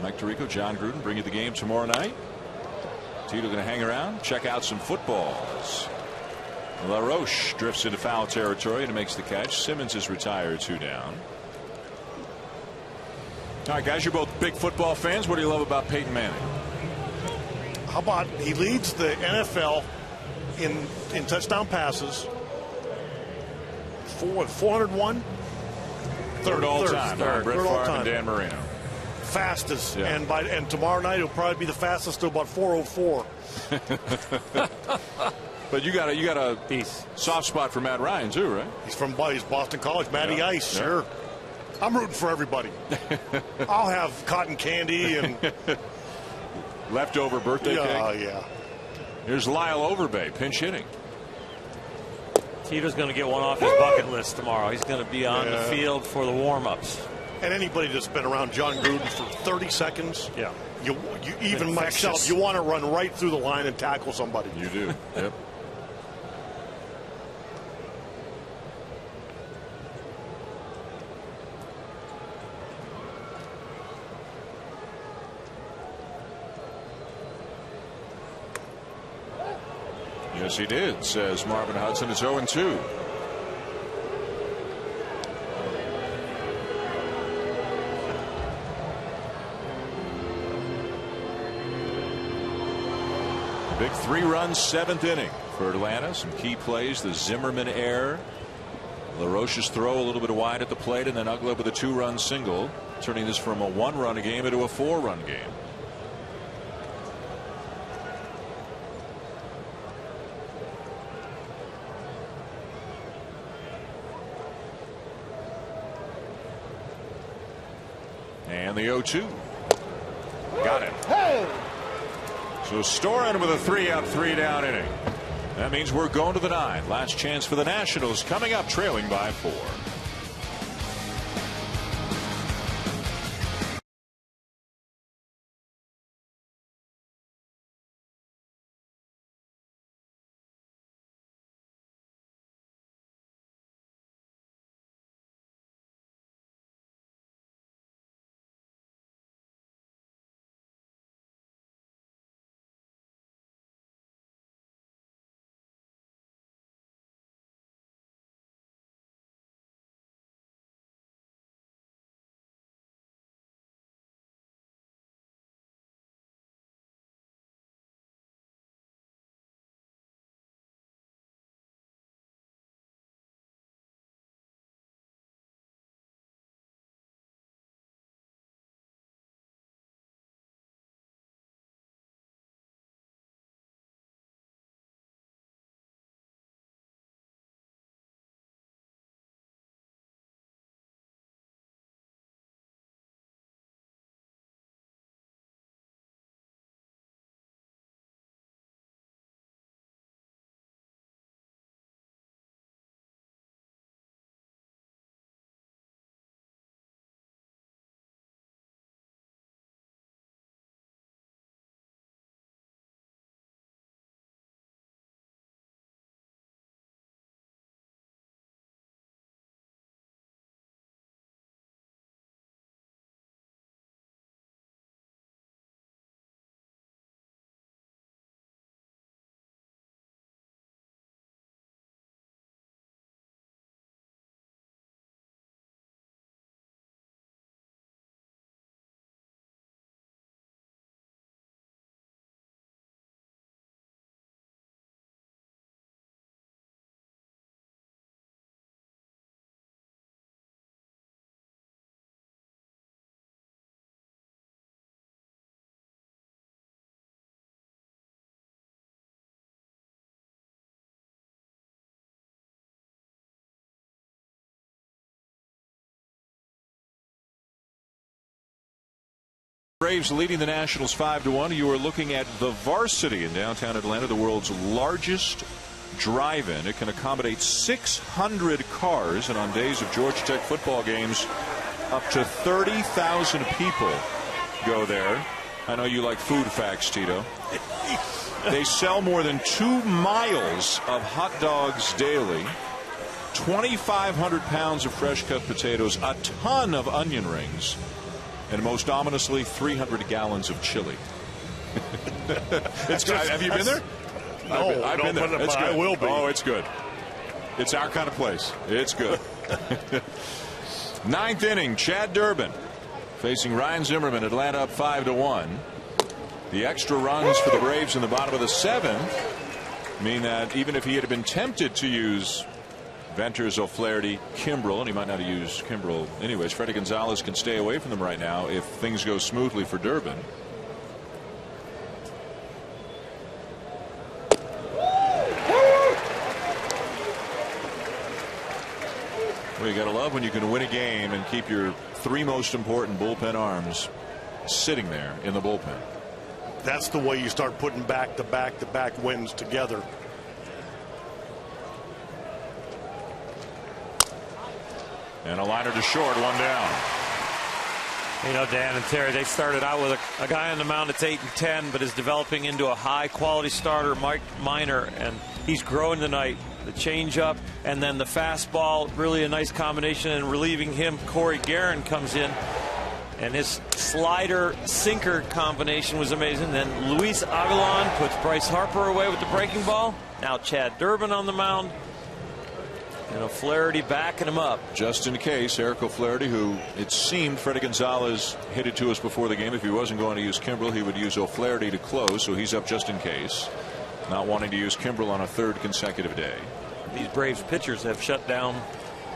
Mike Tirico, John Gruden bring you the game tomorrow night. Tito going to hang around, check out some footballs. LaRoche drifts into foul territory and makes the catch. Simmons is retired, 2 down. All right, guys, you're both big football fans. What do you love about Peyton Manning? How about he leads the NFL in touchdown passes? 401? Third all time. Brett Third Favre all time. and Dan Marino. Fastest. Yeah. And tomorrow night it'll probably be the fastest to about 404. But you got a soft spot for Matt Ryan too, right? He's Boston College. Matty Yeah. Ice, Yeah. sure. I'm rooting for everybody. I'll have cotton candy and leftover birthday cake. Yeah. Here's Lyle Overbay, pinch hitting. Tito's going to get one off his bucket list tomorrow. He's going to be on the field for the warm-ups. And anybody that's been around John Gruden for 30 seconds, yeah, you even myself, you want to run right through the line and tackle somebody. You do. Yep. Yes, he did, says Marvin Hudson. It's 0-2. Big 3-run 7th inning for Atlanta. Some key plays, the Zimmerman error. LaRoche's throw a little bit wide at the plate, and then Uggla with a 2-run single, turning this from a 1-run game into a 4-run game. And the 0-2. Got him. Hey! So Storen with a 3-out, 3-down inning. That means we're going to the 9th. Last chance for the Nationals coming up, trailing by 4. Braves leading the Nationals 5-1. You are looking at the Varsity in downtown Atlanta, the world's largest drive-in. It can accommodate 600 cars, and on days of Georgia Tech football games, up to 30,000 people go there. I know you like food facts, Tito. They sell more than 2 miles of hot dogs daily, 2,500 pounds of fresh cut potatoes, a ton of onion rings, and most ominously 300 gallons of chili. It's good. Have you been there? No, I've been there. It's good. I will be. Oh, it's good. It's our kind of place. It's good. 9th inning, Chad Durbin facing Ryan Zimmerman. Atlanta up 5-1. The extra runs for the Braves in the bottom of the 7th mean that even if he had been tempted to use Venters, O'Flaherty, Kimbrel, and he might not have used Kimbrel anyways, Freddie Gonzalez can stay away from them right now if things go smoothly for Durbin. Well, you gotta love when you can win a game and keep your 3 most important bullpen arms sitting there in the bullpen. That's the way you start putting back-to-back-to-back wins together. And a liner to short, 1 down. You know, Dan and Terry, they started out with a guy on the mound that's 8-10, but is developing into a high-quality starter, Mike Minor, and he's growing tonight. The changeup and then the fastball, really a nice combination. And relieving him, Corey Guerin comes in, and his slider sinker combination was amazing. Then Luis Aguilan puts Bryce Harper away with the breaking ball. Now Chad Durbin on the mound. And O'Flaherty backing him up. Just in case, Eric O'Flaherty, who it seemed Freddie Gonzalez hit it to us before the game. If he wasn't going to use Kimbrel, he would use O'Flaherty to close, so he's up just in case. Not wanting to use Kimbrel on a 3rd consecutive day. These Braves pitchers have shut down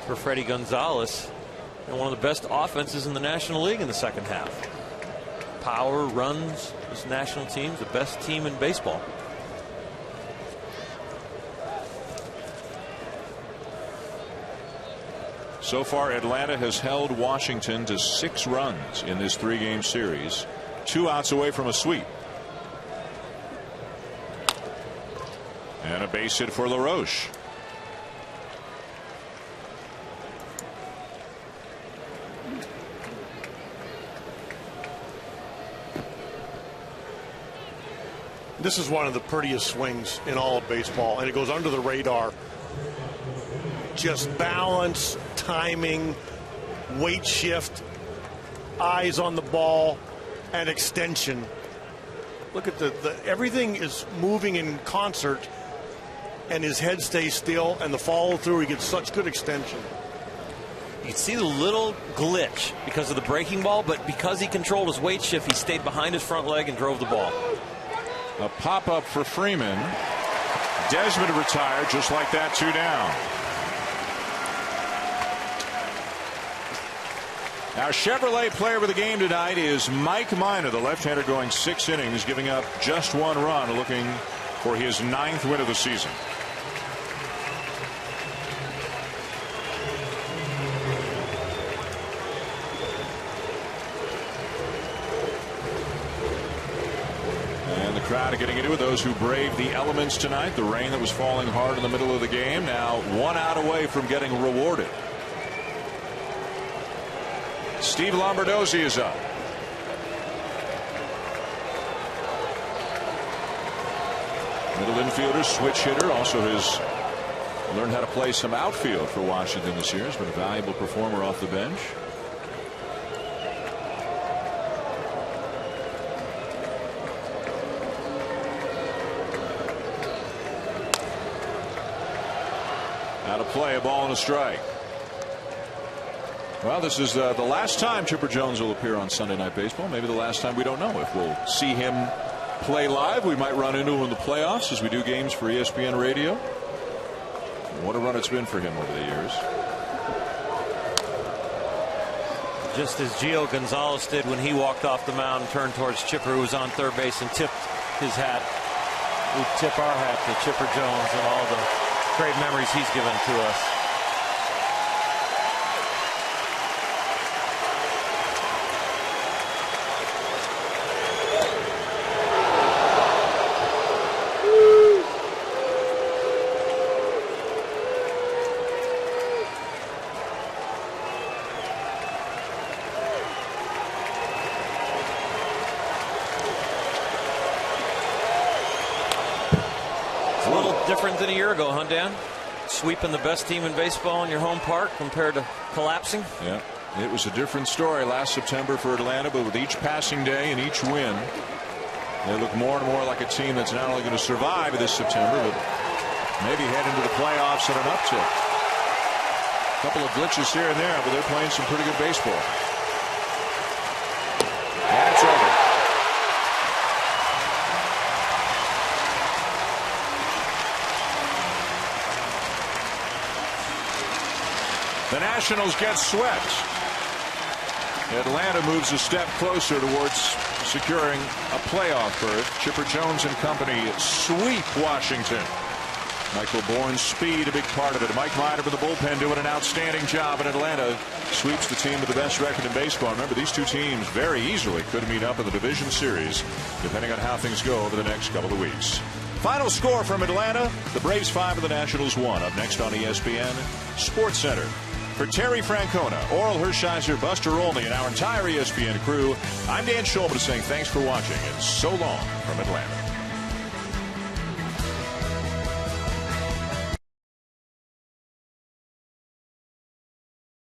for Freddie Gonzalez, and one of the best offenses in the National League in the second half. Power, runs, this national team's the best team in baseball. So far, Atlanta has held Washington to 6 runs in this 3-game series, 2 outs away from a sweep. And a base hit for LaRoche. This is one of the prettiest swings in all of baseball, and it goes under the radar. Just balance, timing, weight shift, eyes on the ball, and extension. Look at the everything is moving in concert, and his head stays still, and the follow through, he gets such good extension. You can see the little glitch because of the breaking ball, but because he controlled his weight shift, he stayed behind his front leg and drove the ball. A pop up for Freeman. Desmond retired just like that, 2 down. Our Chevrolet player of the game tonight is Mike Minor, the left-hander, going 6 innings, giving up just 1 run, looking for his 9th win of the season. And the crowd are getting into it. Those who braved the elements tonight, the rain that was falling hard in the middle of the game, now 1 out away from getting rewarded. Steve Lombardozzi is up. Middle infielder, switch hitter, also has learned how to play some outfield for Washington this year. Has been a valuable performer off the bench. Out of play, a ball and a strike. Well, this is the last time Chipper Jones will appear on Sunday Night Baseball. Maybe the last time. We don't know if we'll see him play live. We might run into him in the playoffs as we do games for ESPN Radio. What a run it's been for him over the years. Just as Gio Gonzalez did when he walked off the mound and turned towards Chipper, who was on 3rd base, and tipped his hat. We tip our hat to Chipper Jones and all the great memories he's given to us. than a year ago, huh, Dan? Sweeping the best team in baseball in your home park compared to collapsing. Yeah, it was a different story last September for Atlanta, but with each passing day and each win, they look more and more like a team that's not only going to survive this September, but maybe head into the playoffs at an uptick. A couple of glitches here and there, but they're playing some pretty good baseball. And it's over. The Nationals get swept. Atlanta moves a step closer towards securing a playoff berth. Chipper Jones and company sweep Washington. Michael Bourne's speed a big part of it. Mike Minor with the bullpen doing an outstanding job, and Atlanta sweeps the team with the best record in baseball. Remember, these two teams very easily could meet up in the division series, depending on how things go over the next couple of weeks. Final score from Atlanta: the Braves 5 and the Nationals 1. Up next on ESPN Sports Center. For Terry Francona, Oral Hershiser, Buster Olney, and our entire ESPN crew, I'm Dan Schulman saying thanks for watching and so long from Atlanta.